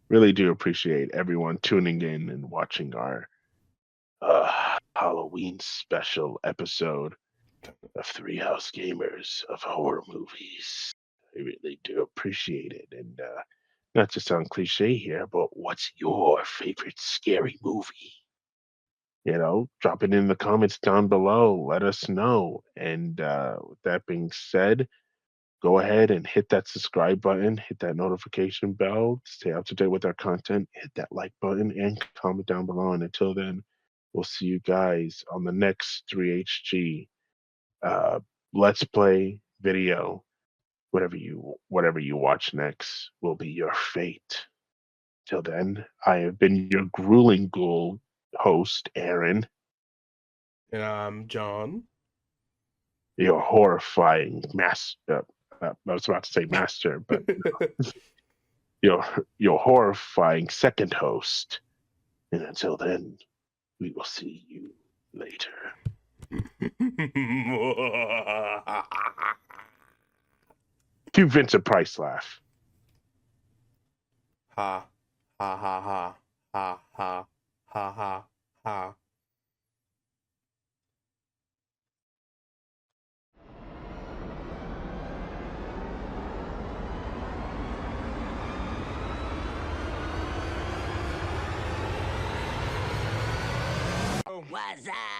really do appreciate everyone tuning in and watching our Halloween special episode of Three House Gamers of horror movies. I really do appreciate it. And not to sound cliche here, but what's your favorite scary movie? Drop it in the comments down below. Let us know. And with that being said, go ahead and hit that subscribe button, hit that notification bell, stay up to date with our content, hit that like button, and comment down below. And until then, we'll see you guys on the next 3HG uh, Let's Play video. Whatever you watch next will be your fate. Till then, I have been your grueling ghoul host, Aaron. And I'm John. Your horrifying master. I was about to say master, but your your horrifying second host. And until then, we will see you later. Cue Vincent Price laugh. Ha ha ha ha ha ha ha ha ha. What's up?